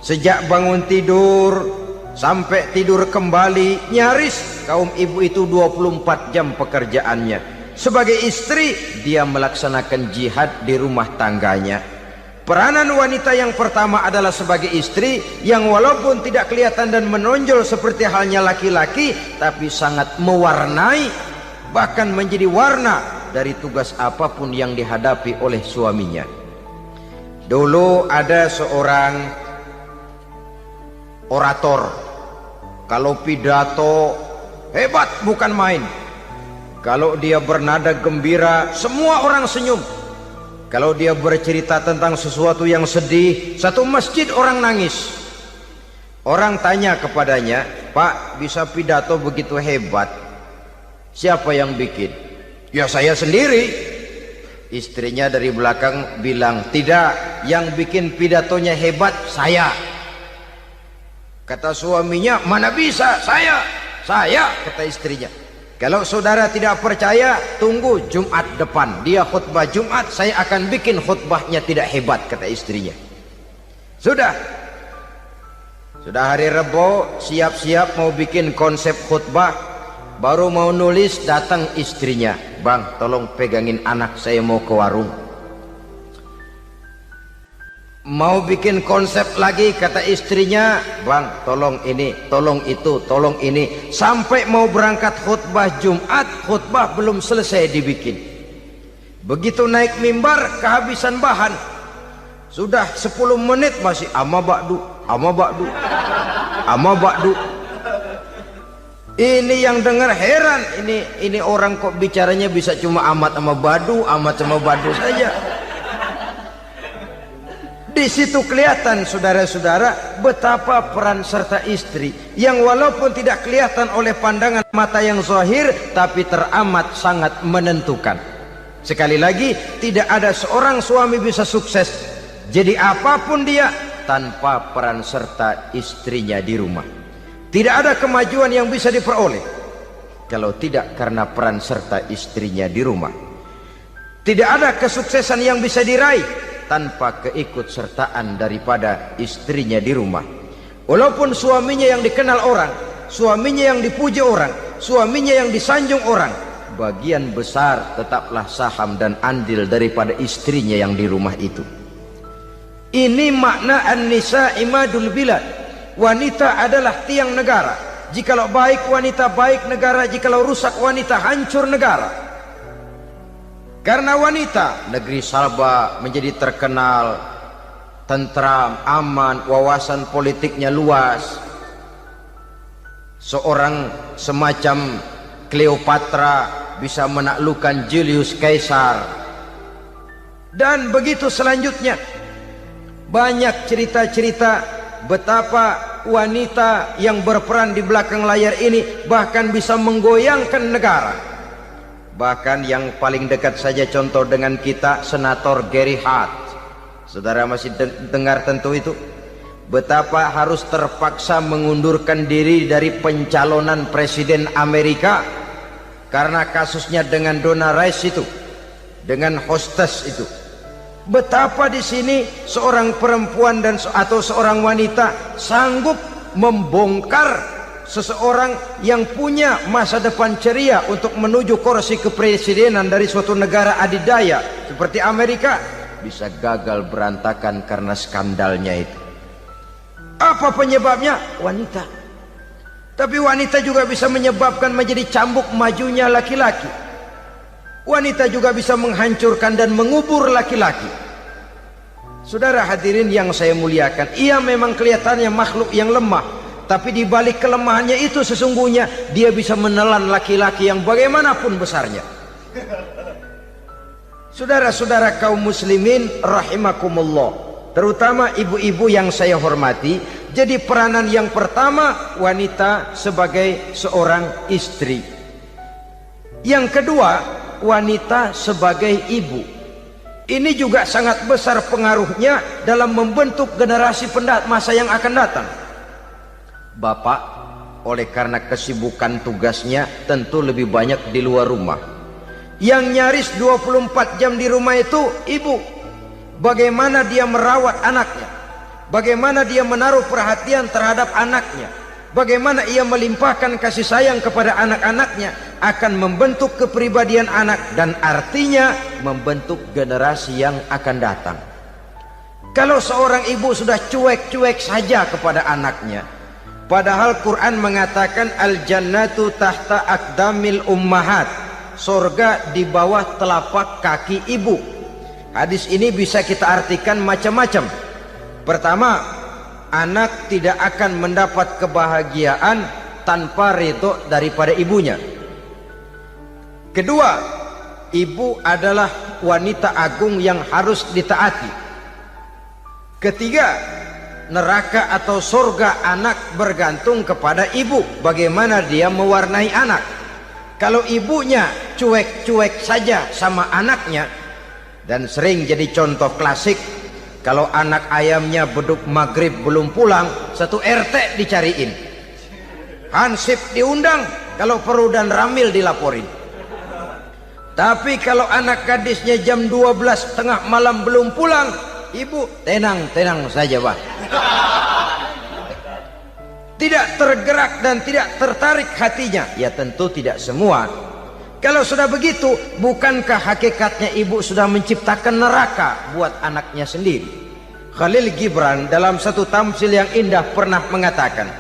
Sejak bangun tidur sampai tidur kembali, nyaris kaum ibu itu 24 jam pekerjaannya. Sebagai istri, dia melaksanakan jihad di rumah tangganya. Peranan wanita yang pertama adalah sebagai istri, yang walaupun tidak kelihatan dan menonjol seperti halnya laki-laki, tapi sangat mewarnai, bahkan menjadi warna dari tugas apapun yang dihadapi oleh suaminya. Dulu ada seorang orator, kalau pidato hebat bukan main. Kalau dia bernada gembira, semua orang senyum. Kalau dia bercerita tentang sesuatu yang sedih, satu masjid orang nangis. Orang tanya kepadanya, Pak, bisa pidato begitu hebat, siapa yang bikin? Ya saya sendiri. Istrinya dari belakang bilang, tidak, yang bikin pidatonya hebat saya. Kata suaminya, mana bisa, saya, kata istrinya. Kalau saudara tidak percaya, tunggu Jumat depan, dia khutbah Jumat, saya akan bikin khutbahnya tidak hebat, kata istrinya. Sudah hari Rebo, siap-siap mau bikin konsep khutbah, baru mau nulis, datang istrinya, Bang, tolong pegangin anak, saya mau ke warung. Mau bikin konsep lagi, kata istrinya, Bang, tolong ini, tolong itu, tolong ini. Sampai mau berangkat khutbah Jumat, khutbah belum selesai dibikin. Begitu naik mimbar, kehabisan bahan. Sudah 10 menit masih ama ba'du. Ini yang dengar heran, ini orang kok bicaranya bisa cuma amat sama badu saja. Di situ kelihatan saudara-saudara betapa peran serta istri yang walaupun tidak kelihatan oleh pandangan mata yang zahir, tapi teramat sangat menentukan. Sekali lagi, tidak ada seorang suami bisa sukses jadi apapun dia tanpa peran serta istrinya di rumah. Tidak ada kemajuan yang bisa diperoleh kalau tidak karena peran serta istrinya di rumah. Tidak ada kesuksesan yang bisa diraih tanpa keikutsertaan daripada istrinya di rumah. Walaupun suaminya yang dikenal orang, suaminya yang dipuji orang, suaminya yang disanjung orang, bagian besar tetaplah saham dan andil daripada istrinya yang di rumah itu. Ini makna an-nisa imadul bilad. Wanita adalah tiang negara. Jikalau baik wanita, baik negara. Jikalau rusak wanita, hancur negara. Karena wanita, negeri Sabah menjadi terkenal, tentram, aman, wawasan politiknya luas. Seorang semacam Cleopatra bisa menaklukkan Julius Caesar. Dan begitu selanjutnya. Banyak cerita-cerita betapa wanita yang berperan di belakang layar ini bahkan bisa menggoyangkan negara. Bahkan yang paling dekat saja contoh dengan kita, Senator Gary Hart. Saudara masih dengar tentu itu. Betapa harus terpaksa mengundurkan diri dari pencalonan presiden Amerika karena kasusnya dengan Donna Rice itu, dengan hostess itu. Betapa di sini seorang perempuan atau seorang wanita sanggup membongkar seseorang yang punya masa depan ceria untuk menuju kursi kepresidenan dari suatu negara adidaya seperti Amerika, bisa gagal berantakan karena skandalnya itu. Apa penyebabnya? Wanita. Tapi wanita juga bisa menyebabkan menjadi cambuk majunya laki-laki. Wanita juga bisa menghancurkan dan mengubur laki-laki. Saudara hadirin yang saya muliakan, ia memang kelihatannya makhluk yang lemah, tapi di balik kelemahannya itu sesungguhnya dia bisa menelan laki-laki yang bagaimanapun besarnya. Saudara-saudara kaum muslimin rahimakumullah, terutama ibu-ibu yang saya hormati, jadi peranan yang pertama wanita sebagai seorang istri. Yang kedua, wanita sebagai ibu. Ini juga sangat besar pengaruhnya dalam membentuk generasi masa yang akan datang. Bapak, oleh karena kesibukan tugasnya, tentu lebih banyak di luar rumah. Yang nyaris 24 jam di rumah itu ibu. Bagaimana dia merawat anaknya, bagaimana dia menaruh perhatian terhadap anaknya, bagaimana ia melimpahkan kasih sayang kepada anak-anaknya, akan membentuk kepribadian anak dan artinya membentuk generasi yang akan datang. Kalau seorang ibu sudah cuek-cuek saja kepada anaknya, padahal Quran mengatakan al-jannatu tahta aqdamil ummahat, surga di bawah telapak kaki ibu. Hadis ini bisa kita artikan macam-macam. Pertama, anak tidak akan mendapat kebahagiaan tanpa ridho daripada ibunya. Kedua, ibu adalah wanita agung yang harus ditaati. Ketiga, neraka atau surga anak bergantung kepada ibu, bagaimana dia mewarnai anak. Kalau ibunya cuek-cuek saja sama anaknya, dan sering jadi contoh klasik, kalau anak ayamnya beduk maghrib belum pulang, satu RT dicariin, hansip diundang, kalau perlu dan ramil dilaporin. Tapi kalau anak gadisnya jam 12 tengah malam belum pulang, ibu tenang-tenang saja Pak, tidak tergerak dan tidak tertarik hatinya. Ya tentu tidak semua. Kalau sudah begitu, bukankah hakikatnya ibu sudah menciptakan neraka buat anaknya sendiri? Khalil Gibran dalam satu tamsil yang indah pernah mengatakan,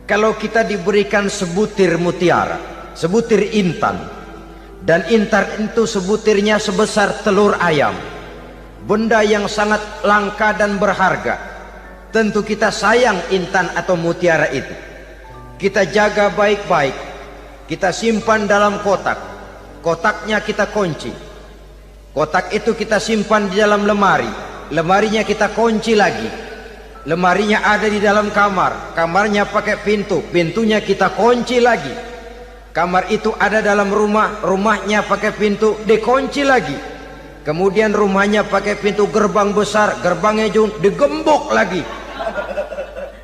kalau kita diberikan sebutir mutiara, sebutir intan, dan intan itu sebutirnya sebesar telur ayam, benda yang sangat langka dan berharga, tentu kita sayang intan atau mutiara itu. Kita jaga baik-baik, kita simpan dalam kotak, kotaknya kita kunci, kotak itu kita simpan di dalam lemari, lemarinya kita kunci lagi, lemarinya ada di dalam kamar, kamarnya pakai pintu, pintunya kita kunci lagi, kamar itu ada dalam rumah, rumahnya pakai pintu, dikunci lagi, kemudian rumahnya pakai pintu gerbang besar, gerbangnya juga digembok lagi.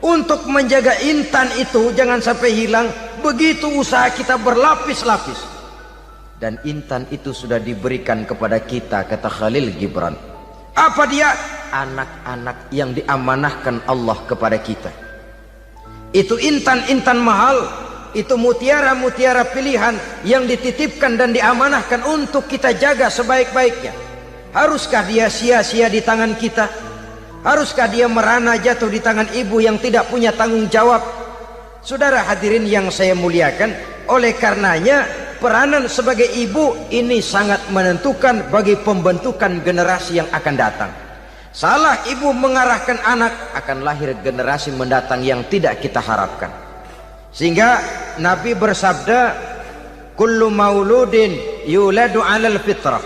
Untuk menjaga intan itu jangan sampai hilang, begitu usaha kita berlapis-lapis. Dan intan itu sudah diberikan kepada kita, kata Khalil Gibran. Apa dia? Anak-anak yang diamanahkan Allah kepada kita. Itu intan-intan mahal, itu mutiara-mutiara pilihan yang dititipkan dan diamanahkan untuk kita jaga sebaik-baiknya. Haruskah dia sia-sia di tangan kita? Haruskah dia merana jatuh di tangan ibu yang tidak punya tanggung jawab? Saudara hadirin yang saya muliakan, oleh karenanya peranan sebagai ibu ini sangat menentukan bagi pembentukan generasi yang akan datang. Salah ibu mengarahkan anak, akan lahir generasi mendatang yang tidak kita harapkan. Sehingga Nabi bersabda, kullu mauludin yuladu 'alal fitrah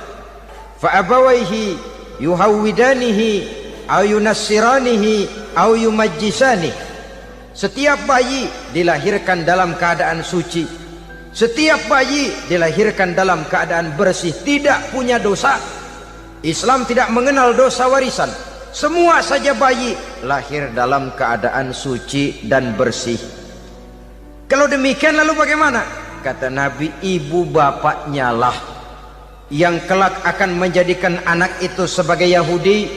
fa abawaihi yuhawwidanihi aw yunassiranihi aw yumajjisanihi. Setiap bayi dilahirkan dalam keadaan suci, setiap bayi dilahirkan dalam keadaan bersih, tidak punya dosa. Islam tidak mengenal dosa warisan. Semua saja bayi lahir dalam keadaan suci dan bersih. Kalau demikian lalu bagaimana? Kata Nabi, ibu bapaknya lah yang kelak akan menjadikan anak itu sebagai Yahudi,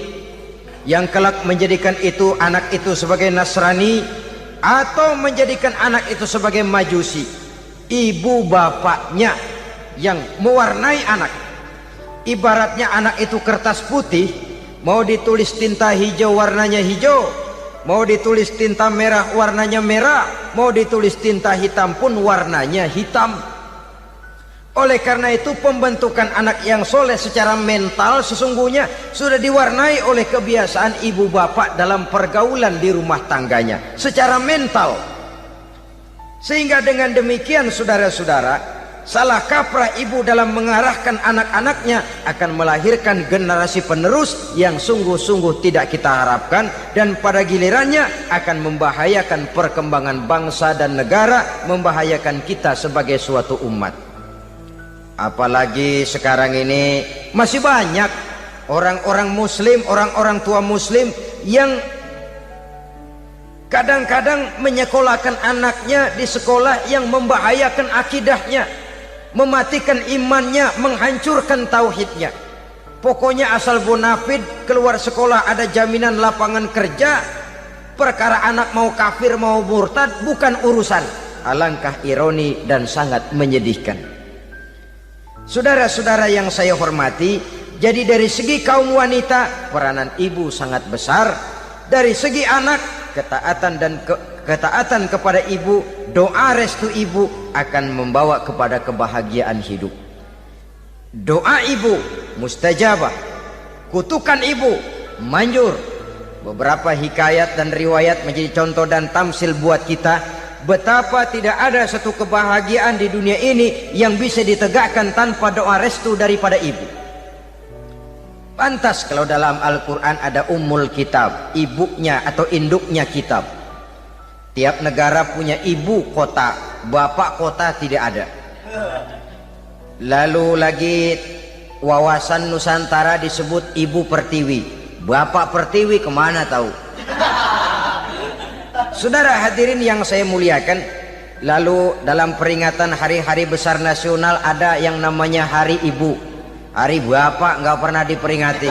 yang kelak menjadikan itu anak itu sebagai Nasrani, atau menjadikan anak itu sebagai Majusi. Ibu bapaknya yang mewarnai anak. Ibaratnya anak itu kertas putih, mau ditulis tinta hijau warnanya hijau, mau ditulis tinta merah warnanya merah, mau ditulis tinta hitam pun warnanya hitam. Oleh karena itu pembentukan anak yang soleh secara mental sesungguhnya sudah diwarnai oleh kebiasaan ibu bapak dalam pergaulan di rumah tangganya secara mental. Sehingga dengan demikian saudara-saudara, salah kaprah ibu dalam mengarahkan anak-anaknya akan melahirkan generasi penerus yang sungguh-sungguh tidak kita harapkan, dan pada gilirannya akan membahayakan perkembangan bangsa dan negara, membahayakan kita sebagai suatu umat. Apalagi sekarang ini masih banyak orang-orang muslim, orang-orang tua muslim yang kadang-kadang menyekolahkan anaknya di sekolah yang membahayakan akidahnya, mematikan imannya, menghancurkan tauhidnya. Pokoknya asal bonafid keluar sekolah ada jaminan lapangan kerja, perkara anak mau kafir mau murtad bukan urusan. Alangkah ironi dan sangat menyedihkan. Saudara-saudara yang saya hormati, jadi dari segi kaum wanita peranan ibu sangat besar. Dari segi anak, ketaatan kepada ibu, doa restu ibu akan membawa kepada kebahagiaan hidup. Doa ibu mustajabah, kutukan ibu manjur. Beberapa hikayat dan riwayat menjadi contoh dan tamsil buat kita betapa tidak ada satu kebahagiaan di dunia ini yang bisa ditegakkan tanpa doa restu daripada ibu. Pantas kalau dalam Al-Quran ada Ummul Kitab, ibunya atau induknya kitab. Tiap negara punya ibu kota, bapak kota tidak ada. Lalu lagi wawasan Nusantara disebut Ibu Pertiwi, Bapak Pertiwi kemana tahu. Saudara hadirin yang saya muliakan, lalu dalam peringatan hari-hari besar nasional ada yang namanya Hari Ibu. Hari bapak nggak pernah diperingati.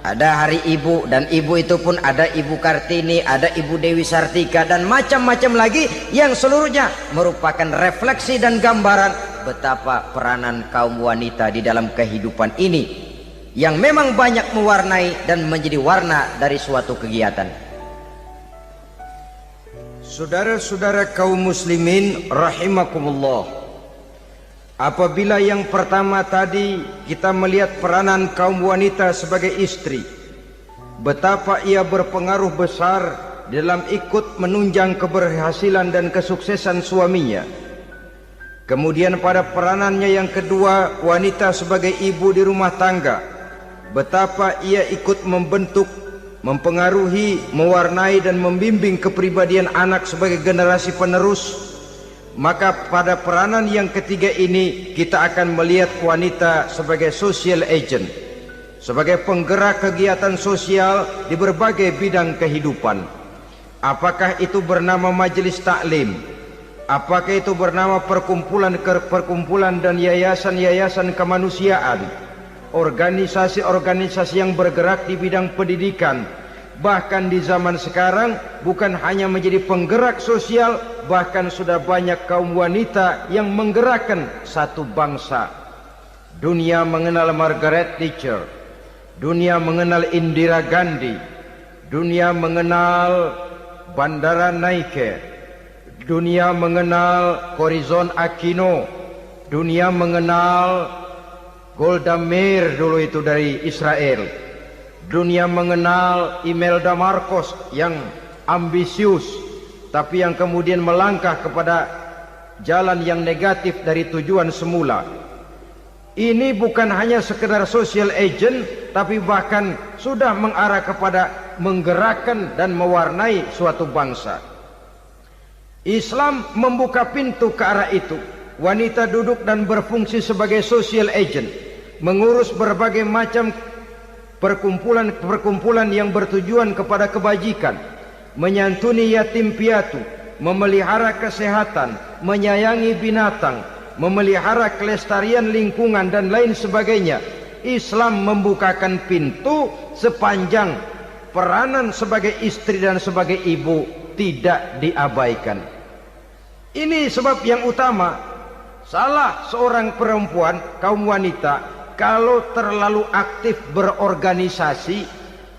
Ada Hari Ibu, dan ibu itu pun ada Ibu Kartini, ada Ibu Dewi Sartika, dan macam-macam lagi yang seluruhnya merupakan refleksi dan gambaran betapa peranan kaum wanita di dalam kehidupan ini yang memang banyak mewarnai dan menjadi warna dari suatu kegiatan. Saudara-saudara kaum muslimin rahimakumullah, apabila yang pertama tadi kita melihat peranan kaum wanita sebagai istri, betapa ia berpengaruh besar dalam ikut menunjang keberhasilan dan kesuksesan suaminya. Kemudian pada peranannya yang kedua, wanita sebagai ibu di rumah tangga, betapa ia ikut membentuk, mempengaruhi, mewarnai dan membimbing kepribadian anak sebagai generasi penerus. Maka pada peranan yang ketiga ini kita akan melihat wanita sebagai social agent, sebagai penggerak kegiatan sosial di berbagai bidang kehidupan. Apakah itu bernama majelis taklim, apakah itu bernama perkumpulan dan yayasan-yayasan kemanusiaan, organisasi-organisasi yang bergerak di bidang pendidikan, bahkan di zaman sekarang bukan hanya menjadi penggerak sosial, bahkan sudah banyak kaum wanita yang menggerakkan satu bangsa. Dunia mengenal Margaret Thatcher, dunia mengenal Indira Gandhi, dunia mengenal Bandara Naike, dunia mengenal Corazon Aquino, dunia mengenal Golda Meir dulu itu dari Israel. Dunia mengenal Imelda Marcos yang ambisius tapi yang kemudian melangkah kepada jalan yang negatif dari tujuan semula. Ini bukan hanya sekedar social agent, tapi bahkan sudah mengarah kepada menggerakkan dan mewarnai suatu bangsa. Islam membuka pintu ke arah itu. Wanita duduk dan berfungsi sebagai social agent, mengurus berbagai macam perkumpulan yang bertujuan kepada kebajikan, menyantuni yatim piatu, memelihara kesehatan, menyayangi binatang, memelihara kelestarian lingkungan dan lain sebagainya. Islam membukakan pintu sepanjang peranan sebagai istri dan sebagai ibu tidak diabaikan. Ini sebab yang utama. Salah seorang perempuan, kaum wanita, kalau terlalu aktif berorganisasi,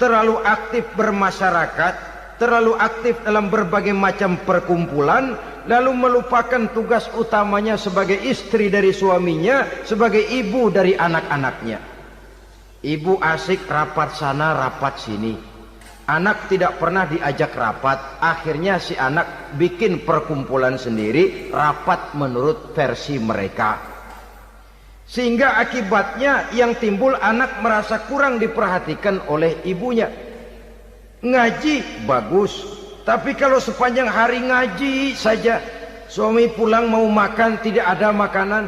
terlalu aktif bermasyarakat, terlalu aktif dalam berbagai macam perkumpulan, lalu melupakan tugas utamanya sebagai istri dari suaminya, sebagai ibu dari anak-anaknya. Ibu asik rapat sana rapat sini, anak tidak pernah diajak rapat, akhirnya si anak bikin perkumpulan sendiri, rapat menurut versi mereka, sehingga akibatnya yang timbul anak merasa kurang diperhatikan oleh ibunya. Ngaji bagus, tapi kalau sepanjang hari ngaji saja, suami pulang mau makan tidak ada makanan,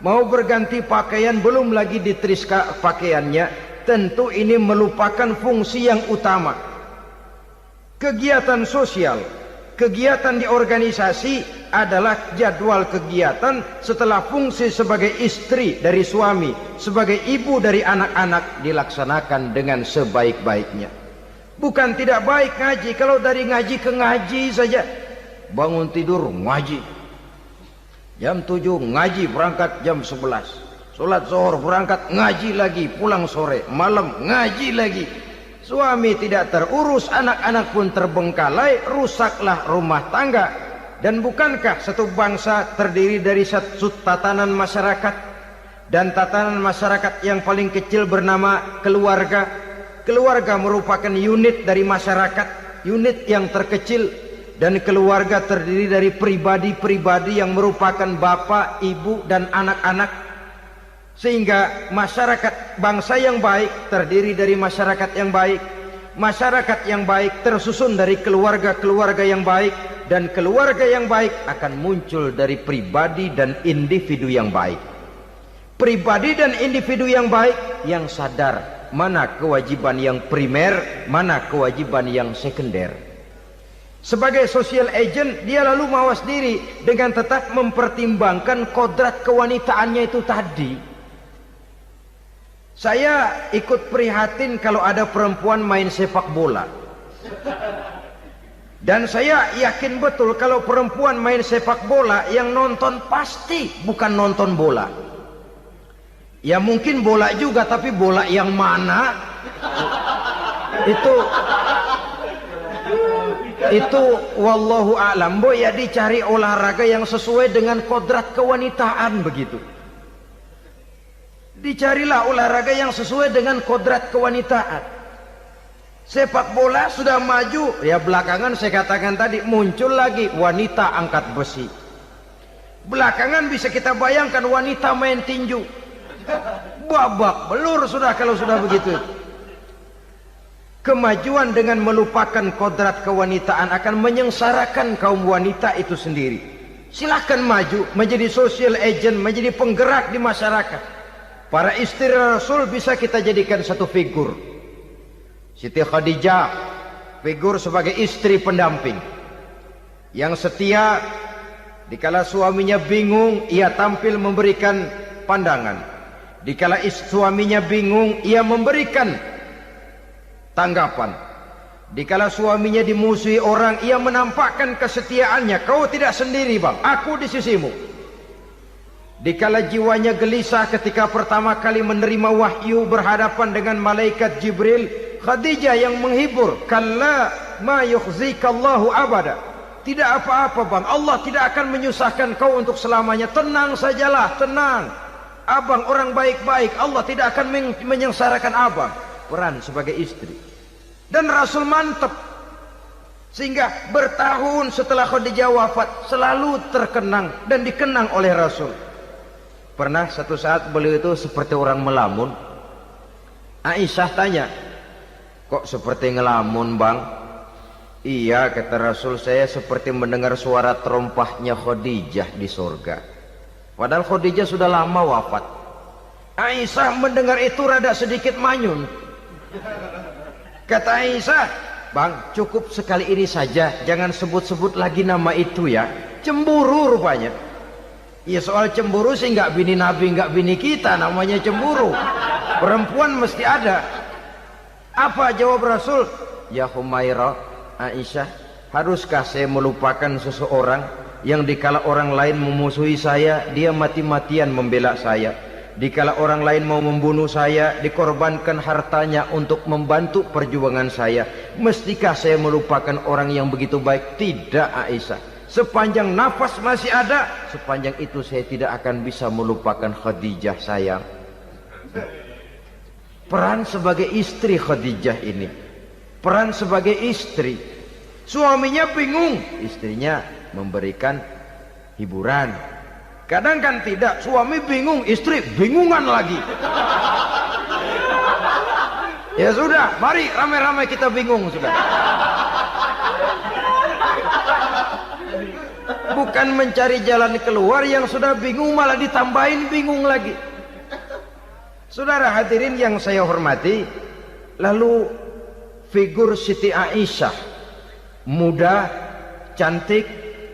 mau berganti pakaian belum lagi ditriska pakaiannya, tentu ini melupakan fungsi yang utama. Kegiatan sosial, kegiatan di organisasi adalah jadwal kegiatan setelah fungsi sebagai istri dari suami, sebagai ibu dari anak-anak dilaksanakan dengan sebaik-baiknya. Bukan tidak baik ngaji, kalau dari ngaji ke ngaji saja. Bangun tidur ngaji, jam 7 ngaji, berangkat jam 11, sholat zuhur berangkat ngaji lagi, pulang sore, malam ngaji lagi. Suami tidak terurus, anak-anak pun terbengkalai, rusaklah rumah tangga. Dan bukankah satu bangsa terdiri dari satu tatanan masyarakat, dan tatanan masyarakat yang paling kecil bernama keluarga. Keluarga merupakan unit dari masyarakat, unit yang terkecil, dan keluarga terdiri dari pribadi-pribadi yang merupakan bapak, ibu, dan anak-anak. Sehingga masyarakat bangsa yang baik terdiri dari masyarakat yang baik. Masyarakat yang baik tersusun dari keluarga-keluarga yang baik, dan keluarga yang baik akan muncul dari pribadi dan individu yang baik. Pribadi dan individu yang baik yang sadar mana kewajiban yang primer, mana kewajiban yang sekunder. Sebagai social agent, dia lalu mawas diri dengan tetap mempertimbangkan kodrat kewanitaannya itu tadi. Saya ikut prihatin kalau ada perempuan main sepak bola. Dan saya yakin betul kalau perempuan main sepak bola, yang nonton pasti bukan nonton bola. Ya mungkin bola juga, tapi bola yang mana? Itu wallahu a'lam. Ya dicari olahraga yang sesuai dengan kodrat kewanitaan begitu. Dicarilah olahraga yang sesuai dengan kodrat kewanitaan. Sepak bola sudah maju, ya belakangan saya katakan tadi muncul lagi wanita angkat besi. Belakangan bisa kita bayangkan wanita main tinju. Babak belur sudah kalau sudah begitu. Kemajuan dengan melupakan kodrat kewanitaan akan menyengsarakan kaum wanita itu sendiri. Silahkan maju menjadi social agent, menjadi penggerak di masyarakat. Para istri Rasul bisa kita jadikan satu figur. Siti Khadijah, figur sebagai istri pendamping yang setia. Dikala suaminya bingung, ia tampil memberikan pandangan. Dikala suaminya bingung, ia memberikan tanggapan. Dikala suaminya dimusuhi orang, ia menampakkan kesetiaannya. Kau tidak sendiri bang, aku di sisimu. Dikala jiwanya gelisah ketika pertama kali menerima wahyu berhadapan dengan malaikat Jibril, Khadijah yang menghibur. Kalla ma yukhzikallahu abada. Tidak apa-apa bang, Allah tidak akan menyusahkan kau untuk selamanya. Tenang sajalah, tenang. Abang orang baik-baik, Allah tidak akan menyengsarakan abang. Peran sebagai istri. Dan Rasul mantap, sehingga bertahun setelah Khadijah wafat selalu terkenang dan dikenang oleh Rasul. Pernah satu saat beliau itu seperti orang melamun. Aisyah tanya, kok seperti ngelamun bang? Iya kata Rasul, saya seperti mendengar suara terompahnya Khadijah di surga. Padahal Khadijah sudah lama wafat. Aisyah mendengar itu rada sedikit manyun. Kata Aisyah, bang cukup sekali ini saja, jangan sebut-sebut lagi nama itu ya. Cemburu rupanya. Ya soal cemburu sih nggak bini Nabi, nggak bini kita, namanya cemburu. Perempuan mesti ada. Apa jawab Rasul? Ya Humairah, Aisyah, haruskah saya melupakan seseorang yang dikala orang lain memusuhi saya, dia mati-matian membela saya. Dikala orang lain mau membunuh saya, dikorbankan hartanya untuk membantu perjuangan saya. Mestikah saya melupakan orang yang begitu baik? Tidak, Aisyah. Sepanjang nafas masih ada, sepanjang itu saya tidak akan bisa melupakan Khadijah sayang. Peran sebagai istri Khadijah ini, peran sebagai istri. Suaminya bingung, istrinya memberikan hiburan. Kadang kan tidak, suami bingung, istri bingungan lagi. Ya sudah, mari ramai-ramai kita bingung sudah. Bukan mencari jalan keluar, yang sudah bingung malah ditambahin bingung lagi. Saudara hadirin yang saya hormati, lalu figur Siti Aisyah, muda, cantik,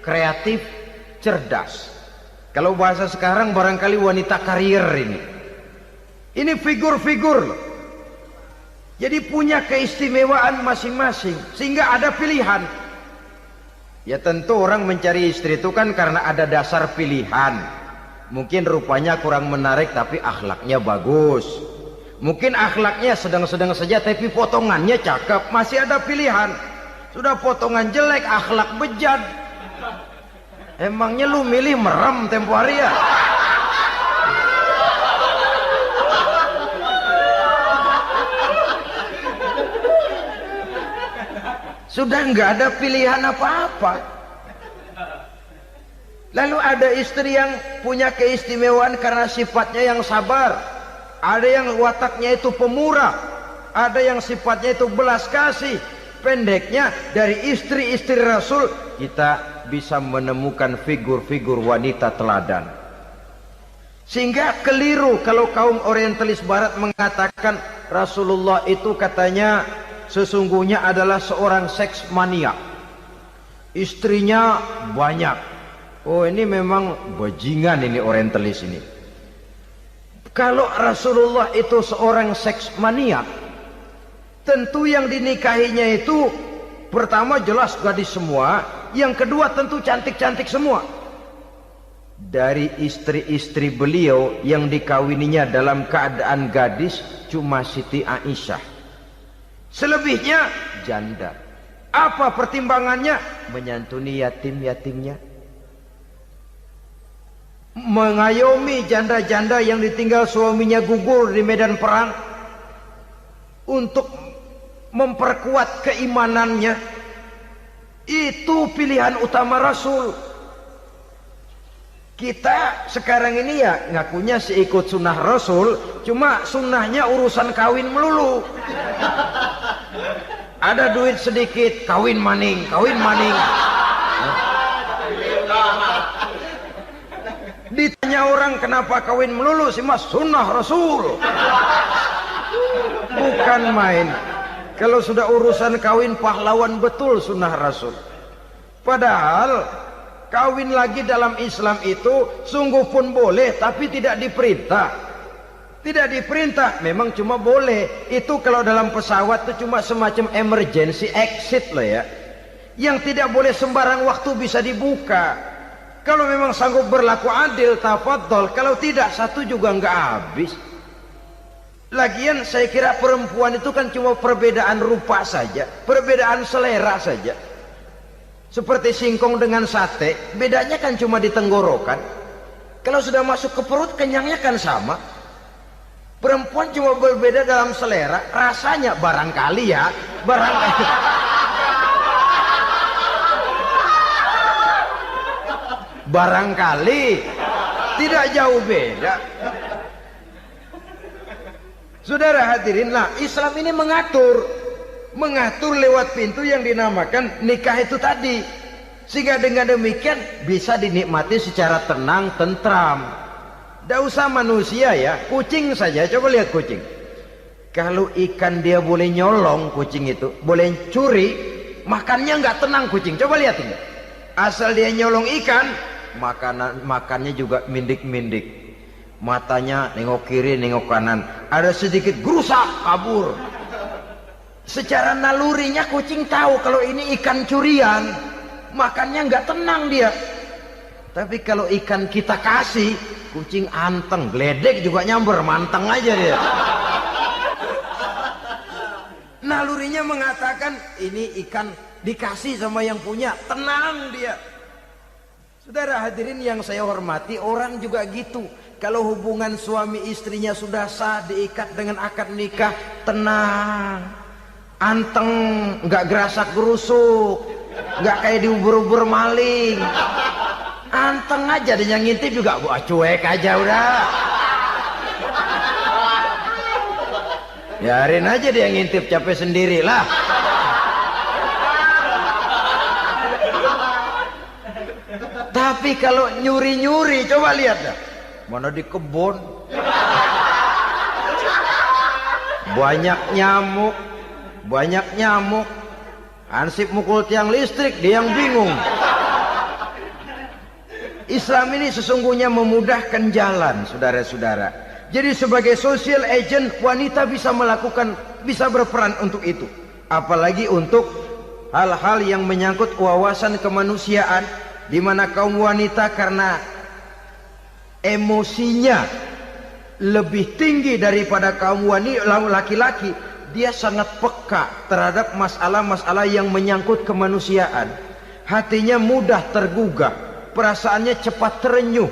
kreatif, cerdas. Kalau bahasa sekarang barangkali wanita karier ini. Ini figur-figur loh. Jadi punya keistimewaan masing-masing, sehingga ada pilihan. Ya tentu orang mencari istri itu kan karena ada dasar pilihan. Mungkin rupanya kurang menarik tapi akhlaknya bagus. Mungkin akhlaknya sedang-sedang saja tapi potongannya cakep, masih ada pilihan. Sudah potongan jelek, akhlak bejat. Emangnya lu milih merem tempo hari ya? Sudah nggak ada pilihan apa-apa. Lalu ada istri yang punya keistimewaan karena sifatnya yang sabar, ada yang wataknya itu pemurah, ada yang sifatnya itu belas kasih. Pendeknya, dari istri-istri Rasul kita bisa menemukan figur-figur wanita teladan. Sehingga keliru kalau kaum orientalis barat mengatakan Rasulullah itu katanya sesungguhnya adalah seorang seks mania, istrinya banyak. Oh ini memang bajingan ini orientalis ini. Kalau Rasulullah itu seorang seks mania, tentu yang dinikahinya itu pertama jelas gadis semua, yang kedua tentu cantik-cantik semua. Dari istri-istri beliau yang dikawininya dalam keadaan gadis cuma Siti Aisyah. Selebihnya janda. Apa pertimbangannya? Menyantuni yatim-yatimnya, mengayomi janda-janda yang ditinggal suaminya gugur di medan perang, untuk memperkuat keimanannya. Itu pilihan utama Rasul. Kita sekarang ini ya ngakunya sih ikut sunnah Rasul, cuma sunnahnya urusan kawin melulu. Ada duit sedikit, kawin maning, kawin maning. Ditanya orang kenapa kawin melulu, sih mas sunnah Rasul. Bukan main. Kalau sudah urusan kawin pahlawan betul sunnah Rasul. Padahal kawin lagi dalam Islam itu sungguh pun boleh, tapi tidak diperintah. Tidak diperintah, memang cuma boleh. Itu kalau dalam pesawat itu cuma semacam emergency exit loh ya. Yang tidak boleh sembarang waktu bisa dibuka. Kalau memang sanggup berlaku adil, tafadhol. Kalau tidak, satu juga nggak habis. Lagian saya kira perempuan itu kan cuma perbedaan rupa saja, perbedaan selera saja. Seperti singkong dengan sate, bedanya kan cuma di tenggorokan. Kalau sudah masuk ke perut, kenyangnya kan sama. Perempuan cuma berbeda dalam selera, rasanya barangkali ya, barangkali. Barangkali tidak jauh beda. Saudara hadirin, lah Islam ini mengatur lewat pintu yang dinamakan nikah itu tadi, sehingga dengan demikian bisa dinikmati secara tenang, tentram. Tidak usah manusia ya, kucing saja, coba lihat kucing. Kalau ikan dia boleh nyolong, kucing itu boleh curi, makannya nggak tenang kucing. Coba lihat ini, asal dia nyolong ikan, makannya juga mindik-mindik, matanya nengok kiri nengok kanan, ada sedikit gerusak kabur. Secara nalurinya kucing tahu kalau ini ikan curian, makannya nggak tenang dia. Tapi kalau ikan kita kasih, kucing anteng, geledek juga nyamber, manteng aja dia. Nalurinya mengatakan ini ikan dikasih sama yang punya, tenang dia. Saudara hadirin yang saya hormati, orang juga gitu. Kalau hubungan suami istrinya sudah sah, diikat dengan akad nikah, tenang, anteng, nggak gerasak gerusuk, nggak kayak diubur-ubur maling, anteng aja. Dan yang ngintip juga buat cuek aja udah. Biarin aja dia ngintip, capek sendiri lah. Tapi kalau nyuri-nyuri, coba lihat dah. Mana di kebun banyak nyamuk, ansip mukul tiang listrik, dia yang bingung. Islam ini sesungguhnya memudahkan jalan, saudara-saudara. Jadi sebagai social agent, wanita bisa berperan untuk itu. Apalagi untuk hal-hal yang menyangkut wawasan kemanusiaan, di mana kaum wanita karena emosinya lebih tinggi daripada kaum laki-laki, dia sangat peka terhadap masalah-masalah yang menyangkut kemanusiaan. Hatinya mudah tergugah, perasaannya cepat terenyuh.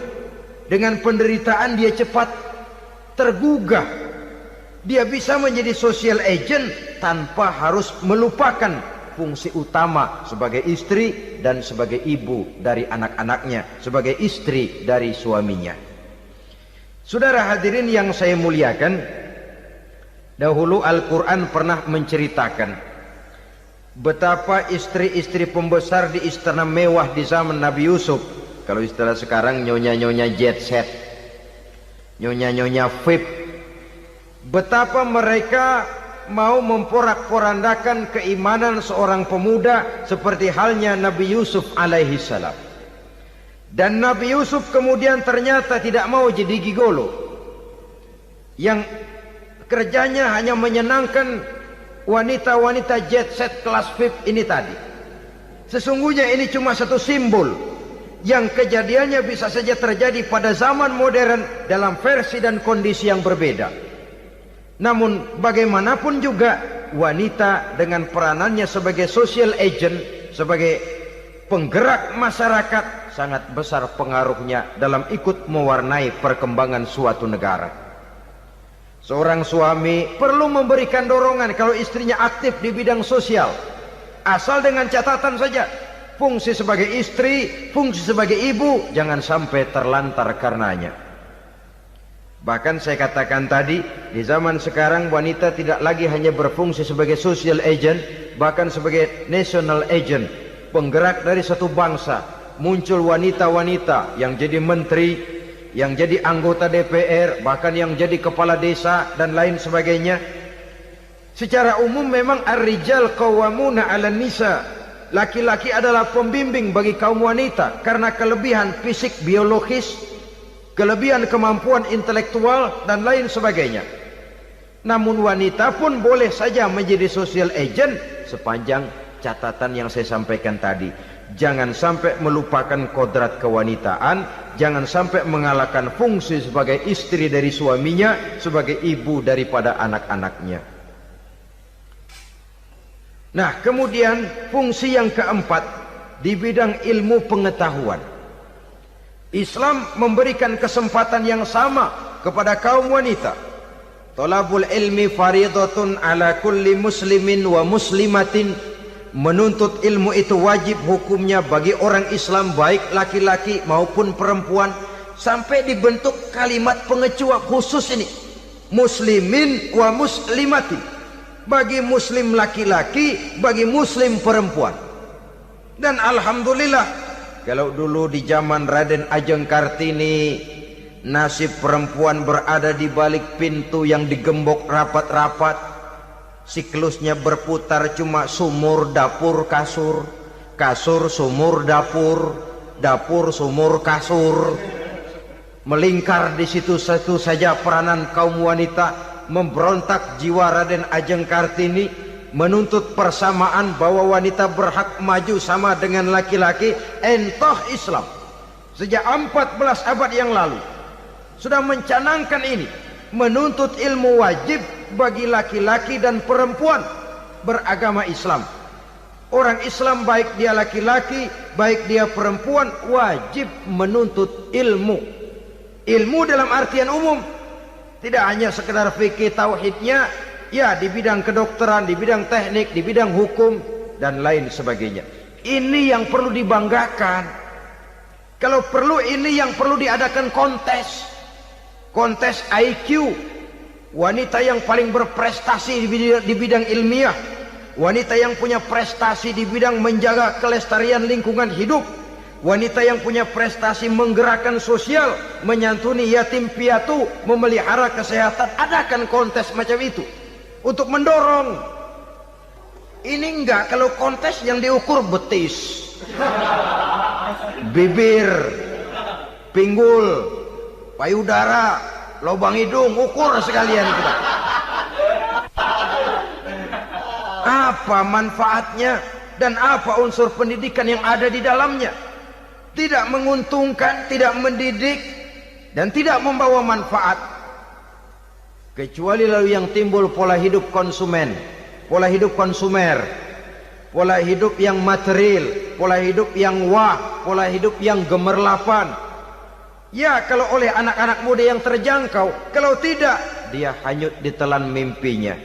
Dengan penderitaan dia cepat tergugah. Dia bisa menjadi social agent tanpa harus melupakan fungsi utama sebagai istri dan sebagai ibu dari anak-anaknya, sebagai istri dari suaminya. Saudara hadirin yang saya muliakan, dahulu Al-Quran pernah menceritakan betapa istri-istri pembesar di istana mewah di zaman Nabi Yusuf, kalau istilah sekarang nyonya-nyonya jet set, nyonya-nyonya VIP, betapa mereka mau memporak-porandakan keimanan seorang pemuda seperti halnya Nabi Yusuf alaihi salam. Dan Nabi Yusuf kemudian ternyata tidak mau jadi gigolo yang kerjanya hanya menyenangkan wanita-wanita jet set kelas VIP ini tadi. Sesungguhnya ini cuma satu simbol yang kejadiannya bisa saja terjadi pada zaman modern dalam versi dan kondisi yang berbeda. Namun bagaimanapun juga, wanita dengan peranannya sebagai social agent, sebagai penggerak masyarakat, sangat besar pengaruhnya dalam ikut mewarnai perkembangan suatu negara. Seorang suami perlu memberikan dorongan kalau istrinya aktif di bidang sosial, asal dengan catatan saja, fungsi sebagai istri, fungsi sebagai ibu jangan sampai terlantar karenanya. Bahkan saya katakan tadi, di zaman sekarang wanita tidak lagi hanya berfungsi sebagai social agent, bahkan sebagai national agent, penggerak dari satu bangsa. Muncul wanita-wanita yang jadi menteri, yang jadi anggota DPR, bahkan yang jadi kepala desa dan lain sebagainya. Secara umum memang ar-rijal qawwamuna 'alan nisa. Laki-laki adalah pembimbing bagi kaum wanita karena kelebihan fisik biologis, kelebihan kemampuan intelektual dan lain sebagainya. Namun wanita pun boleh saja menjadi social agent sepanjang catatan yang saya sampaikan tadi. Jangan sampai melupakan kodrat kewanitaan, jangan sampai mengalahkan fungsi sebagai istri dari suaminya, sebagai ibu daripada anak-anaknya. Nah, kemudian fungsi yang keempat di bidang ilmu pengetahuan. Islam memberikan kesempatan yang sama kepada kaum wanita. Thalabul ilmi faridatun ala kulli muslimin wa muslimatin. Menuntut ilmu itu wajib hukumnya bagi orang Islam, baik laki-laki maupun perempuan. Sampai dibentuk kalimat pengecuali khusus ini, muslimin wa muslimatin, bagi muslim laki-laki, bagi muslim perempuan. Dan alhamdulillah, kalau dulu di zaman Raden Ajeng Kartini, nasib perempuan berada di balik pintu yang digembok rapat-rapat. Siklusnya berputar cuma sumur, dapur, kasur, kasur, sumur, dapur, dapur, sumur, kasur. Melingkar di situ satu saja peranan kaum wanita. Memberontak jiwa Raden Ajeng Kartini, menuntut persamaan bahwa wanita berhak maju sama dengan laki-laki. Entah Islam sejak 14 abad yang lalu sudah mencanangkan ini, menuntut ilmu wajib bagi laki-laki dan perempuan beragama Islam. Orang Islam baik dia laki-laki, baik dia perempuan, wajib menuntut ilmu. Ilmu dalam artian umum, tidak hanya sekedar fikih tauhidnya, ya di bidang kedokteran, di bidang teknik, di bidang hukum dan lain sebagainya. Ini yang perlu dibanggakan. Kalau perlu ini yang perlu diadakan kontes IQ, wanita yang paling berprestasi di bidang ilmiah, wanita yang punya prestasi di bidang menjaga kelestarian lingkungan hidup, wanita yang punya prestasi menggerakkan sosial, menyantuni yatim piatu, memelihara kesehatan. Adakan kontes macam itu untuk mendorong. Ini enggak, kalau kontes yang diukur betis, bibir, pinggul, payudara, lubang hidung, ukur sekalian kita. Apa manfaatnya dan apa unsur pendidikan yang ada di dalamnya? Tidak menguntungkan, tidak mendidik, dan tidak membawa manfaat. Kecuali lalu yang timbul pola hidup konsumen, pola hidup konsumer, pola hidup yang material, pola hidup yang pola hidup yang gemerlapan. Ya, kalau oleh anak-anak muda yang terjangkau, kalau tidak, dia hanyut ditelan mimpinya.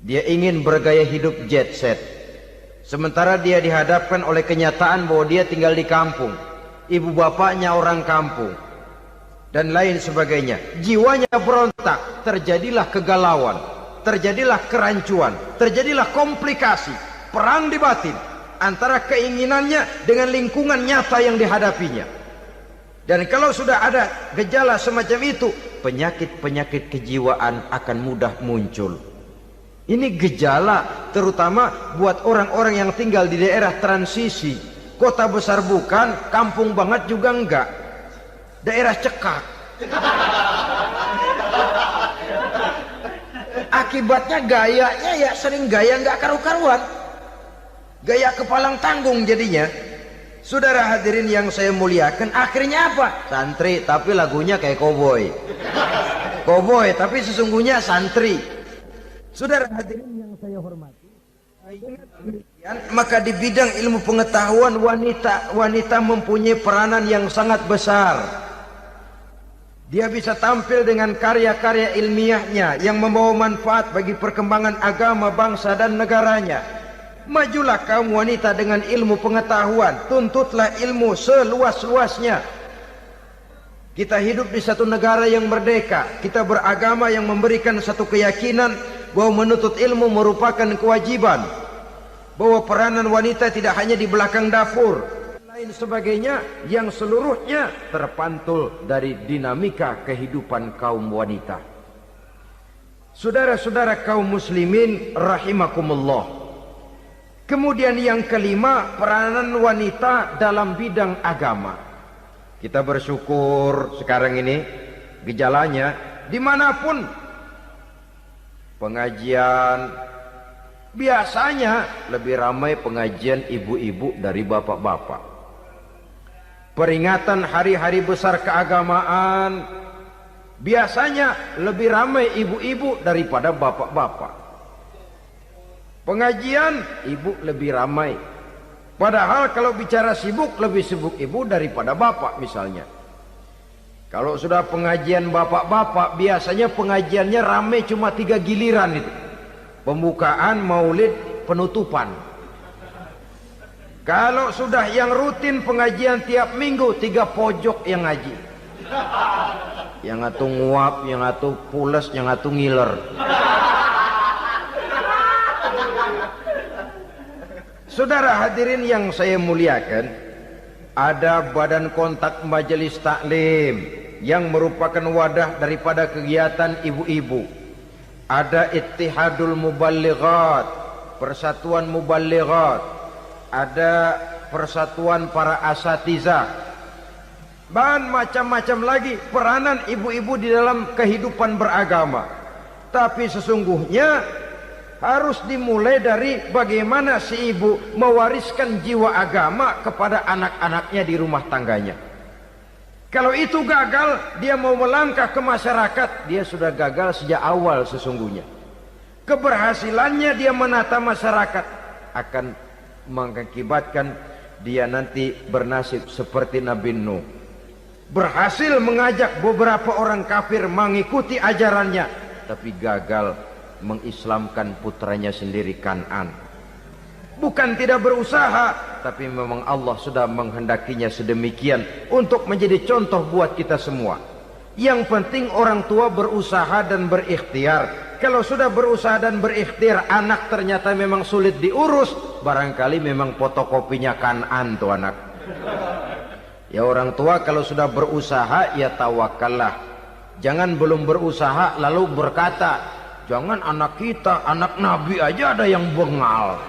Dia ingin bergaya hidup jet set, sementara dia dihadapkan oleh kenyataan bahwa dia tinggal di kampung, ibu bapaknya orang kampung, dan lain sebagainya. Jiwanya berontak, terjadilah kegalauan, terjadilah kerancuan, terjadilah komplikasi, perang di batin antara keinginannya dengan lingkungan nyata yang dihadapinya. Dan kalau sudah ada gejala semacam itu, penyakit-penyakit kejiwaan akan mudah muncul. Ini gejala terutama buat orang-orang yang tinggal di daerah transisi. Kota besar bukan, kampung banget juga enggak, daerah cekak. Akibatnya gayanya ya sering gaya enggak karu-karuan, gaya kepalang tanggung jadinya. Saudara hadirin yang saya muliakan, akhirnya apa? Santri tapi lagunya kayak koboi, koboi tapi sesungguhnya santri. Saudara hadirin yang saya hormati, maka di bidang ilmu pengetahuan wanita mempunyai peranan yang sangat besar. Dia bisa tampil dengan karya-karya ilmiahnya yang membawa manfaat bagi perkembangan agama, bangsa dan negaranya. Majulah kaum wanita dengan ilmu pengetahuan, tuntutlah ilmu seluas-luasnya. Kita hidup di satu negara yang merdeka, kita beragama yang memberikan satu keyakinan bahwa menuntut ilmu merupakan kewajiban, bahwa peranan wanita tidak hanya di belakang dapur, lain sebagainya, yang seluruhnya terpantul dari dinamika kehidupan kaum wanita. Saudara-saudara kaum muslimin rahimakumullah. Kemudian yang kelima, peranan wanita dalam bidang agama. Kita bersyukur sekarang ini gejalanya dimanapun pengajian, biasanya lebih ramai pengajian ibu-ibu dari bapak-bapak. Peringatan hari-hari besar keagamaan, biasanya lebih ramai ibu-ibu daripada bapak-bapak. Pengajian ibu lebih ramai, padahal kalau bicara sibuk, lebih sibuk ibu daripada bapak misalnya. Kalau sudah pengajian bapak-bapak, biasanya pengajiannya ramai cuma 3 giliran itu. Pembukaan, maulid, penutupan. Kalau sudah yang rutin pengajian tiap minggu, 3 pojok yang ngaji. Yang atu nguap, yang atu pules, yang atu ngiler. Saudara hadirin yang saya muliakan, ada badan kontak majelis taklim yang merupakan wadah daripada kegiatan ibu-ibu. Ada Ittihadul Muballighat, Persatuan Muballighat. Ada persatuan para asatiza, dan macam-macam lagi peranan ibu-ibu di dalam kehidupan beragama. Tapi sesungguhnya harus dimulai dari bagaimana si ibu mewariskan jiwa agama kepada anak-anaknya di rumah tangganya. Kalau itu gagal, dia mau melangkah ke masyarakat, dia sudah gagal sejak awal sesungguhnya. Keberhasilannya dia menata masyarakat akan mengakibatkan dia nanti bernasib seperti Nabi Nuh, berhasil mengajak beberapa orang kafir mengikuti ajarannya, tapi gagal mengislamkan putranya sendiri Kan'an. Bukan tidak berusaha, tapi memang Allah sudah menghendakinya sedemikian untuk menjadi contoh buat kita semua. Yang penting orang tua berusaha dan berikhtiar. Kalau sudah berusaha dan berikhtiar, anak ternyata memang sulit diurus, barangkali memang fotokopinya Kan'an tuh anak. Ya orang tua kalau sudah berusaha, ya tawakallah. Jangan belum berusaha lalu berkata, jangan anak kita, anak Nabi aja ada yang bengal.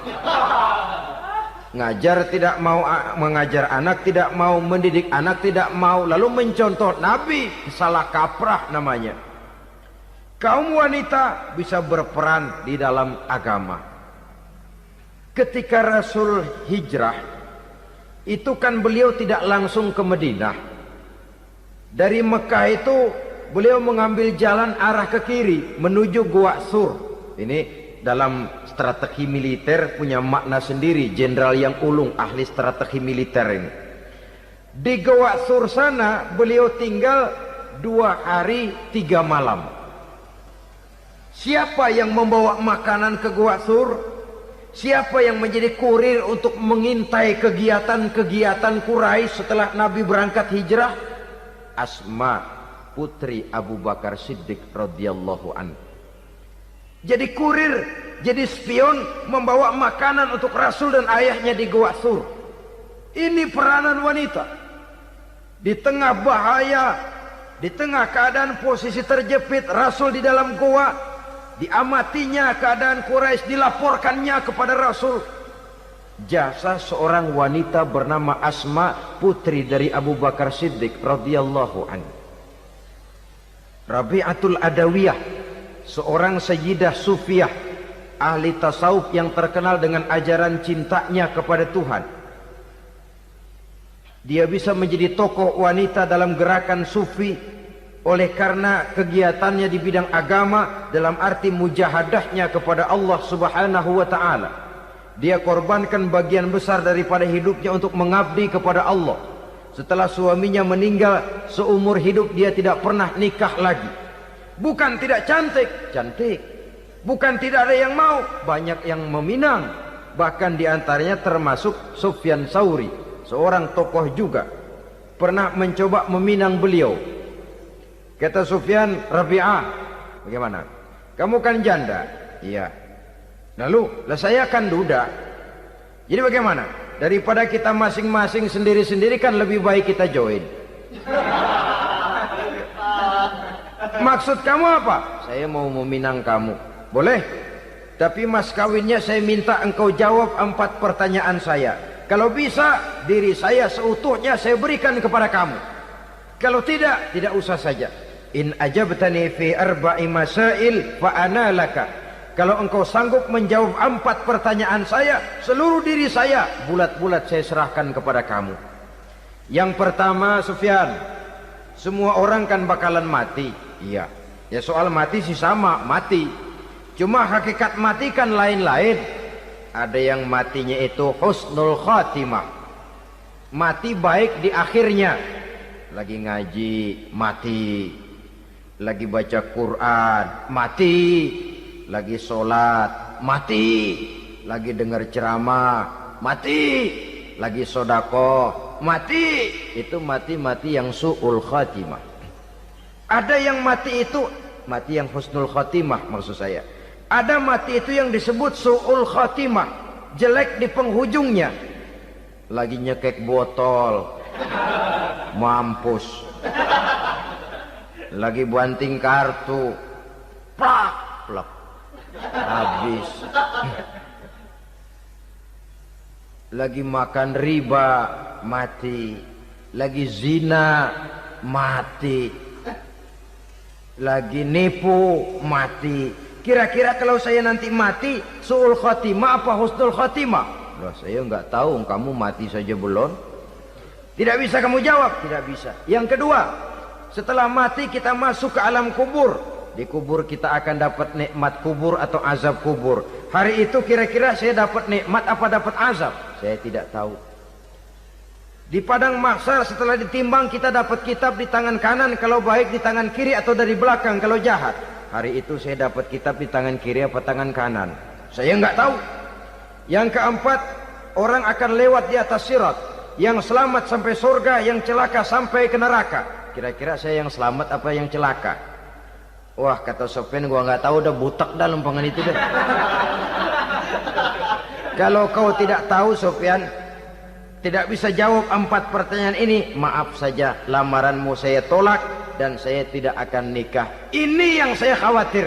Ngajar tidak mau, mengajar anak tidak mau, mendidik anak tidak mau, lalu mencontoh Nabi, salah kaprah namanya. Kaum wanita bisa berperan di dalam agama. Ketika Rasul hijrah, itu kan beliau tidak langsung ke Madinah. Dari Mekah itu beliau mengambil jalan arah ke kiri menuju Gua Sur. Ini dalam strategi militer punya makna sendiri. Jenderal yang ulung, ahli strategi militer ini. Di Gua Sur sana beliau tinggal 2 hari 3 malam. Siapa yang membawa makanan ke Gua Sur? Siapa yang menjadi kurir untuk mengintai kegiatan-kegiatan Quraisy setelah Nabi berangkat hijrah? Asma, putri Abu Bakar Siddiq radhiyallahu anhu. Jadi kurir, jadi spion, membawa makanan untuk Rasul dan ayahnya di Gua Sur. Ini peranan wanita. Di tengah bahaya, di tengah keadaan posisi terjepit, Rasul di dalam gua, diamatinya keadaan Quraisy, dilaporkannya kepada Rasul. Jasa seorang wanita bernama Asma, putri dari Abu Bakar Siddiq radhiyallahu anhu. Rabi'atul Adawiyah, seorang sayyidah sufiyah, ahli tasawuf yang terkenal dengan ajaran cintanya kepada Tuhan. Dia bisa menjadi tokoh wanita dalam gerakan sufi oleh karena kegiatannya di bidang agama, dalam arti mujahadahnya kepada Allah Subhanahu wa ta'ala. Dia korbankan bagian besar daripada hidupnya untuk mengabdi kepada Allah. Setelah suaminya meninggal, seumur hidup dia tidak pernah nikah lagi. Bukan tidak cantik, cantik. Bukan tidak ada yang mau, banyak yang meminang. Bahkan diantaranya termasuk Sufyan Tsauri, seorang tokoh juga, pernah mencoba meminang beliau. Kata Sufyan, Rabi'ah, bagaimana? Kamu kan janda? Iya. Lalu, lah saya kan duda. Jadi bagaimana? Daripada kita masing-masing sendiri-sendiri kan lebih baik kita join. Maksud kamu apa? Saya mau meminang kamu. Boleh? Tapi mas kawinnya saya minta engkau jawab 4 pertanyaan saya. Kalau bisa, diri saya seutuhnya saya berikan kepada kamu. Kalau tidak, tidak usah saja. In ajabtani fi 4 masail fa ana laka. Kalau engkau sanggup menjawab 4 pertanyaan saya, seluruh diri saya bulat-bulat saya serahkan kepada kamu. Yang pertama, Sufyan, semua orang kan bakalan mati. Iya. Ya soal mati sih sama, mati. Cuma hakikat mati kan lain-lain. Ada yang matinya itu husnul khatimah, mati baik di akhirnya. Lagi ngaji, mati. Lagi baca Quran, mati. Lagi sholat, mati. Lagi dengar ceramah, mati. Lagi sodakoh, mati. Itu mati-mati yang su'ul khatimah. Ada yang mati itu mati yang husnul khatimah, maksud saya. Ada mati itu yang disebut su'ul khatimah, jelek di penghujungnya. Lagi nyekek botol, mampus. Lagi banting kartu, plak plak, habis. lagi makan riba mati, lagi zina mati, lagi nipu mati. Kira-kira kalau saya nanti mati su'ul khatimah apa husnul khatimah? Loh, saya nggak tahu, kamu mati saja belum. Tidak bisa kamu jawab, tidak bisa. Yang kedua, setelah mati kita masuk ke alam kubur. Di kubur kita akan dapat nikmat kubur atau azab kubur. Hari itu kira-kira saya dapat nikmat apa dapat azab? Saya tidak tahu. Di padang mahsyar setelah ditimbang kita dapat kitab di tangan kanan kalau baik, di tangan kiri atau dari belakang kalau jahat. Hari itu saya dapat kitab di tangan kiri apa tangan kanan? Saya nggak tahu. Yang keempat, orang akan lewat di atas sirat. Yang selamat sampai surga, yang celaka sampai ke neraka. Kira-kira saya yang selamat apa yang celaka? Wah, kata Sofyan, gua nggak tahu, udah butak dah lempangan itu deh. Kalau kau tidak tahu Sofyan, tidak bisa jawab 4 pertanyaan ini, maaf saja, lamaranmu saya tolak dan saya tidak akan nikah. Ini yang saya khawatir.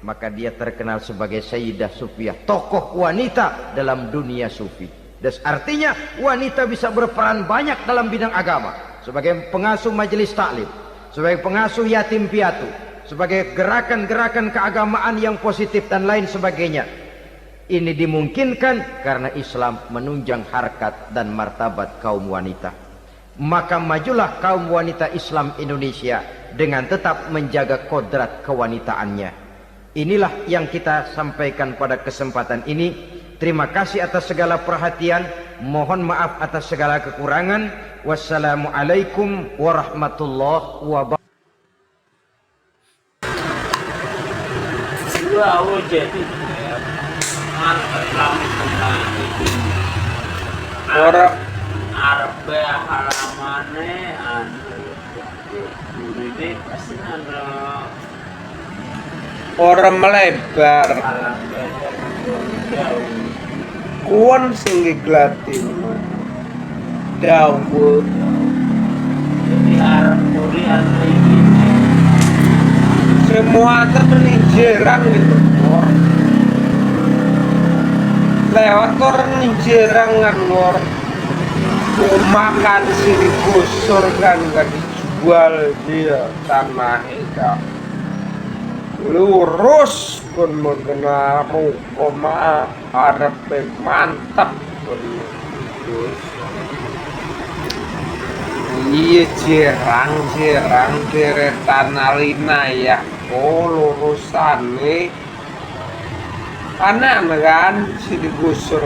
Maka dia terkenal sebagai Sayyidah Sufiyah, tokoh wanita dalam dunia sufi. Dan artinya wanita bisa berperan banyak dalam bidang agama, sebagai pengasuh majelis taklim, sebagai pengasuh yatim piatu, sebagai gerakan-gerakan keagamaan yang positif dan lain sebagainya. Ini dimungkinkan karena Islam menunjang harkat dan martabat kaum wanita. Maka majulah kaum wanita Islam Indonesia dengan tetap menjaga kodrat kewanitaannya. Inilah yang kita sampaikan pada kesempatan ini. Terima kasih atas segala perhatian. Mohon maaf atas segala kekurangan. Wassalamualaikum warahmatullahi wabarakatuh. Orang arbe halamane ini pasti ada orang melebar kuon sing glatin Dawud semua terpeninjeran gitu lewat orang ninjerang ngor makan sih digusur kan gak dijual dia tanah itu lurus pun mengenal koma harap mantap pun iya jerang deretan alina ya lurusan nih anak kan si digusur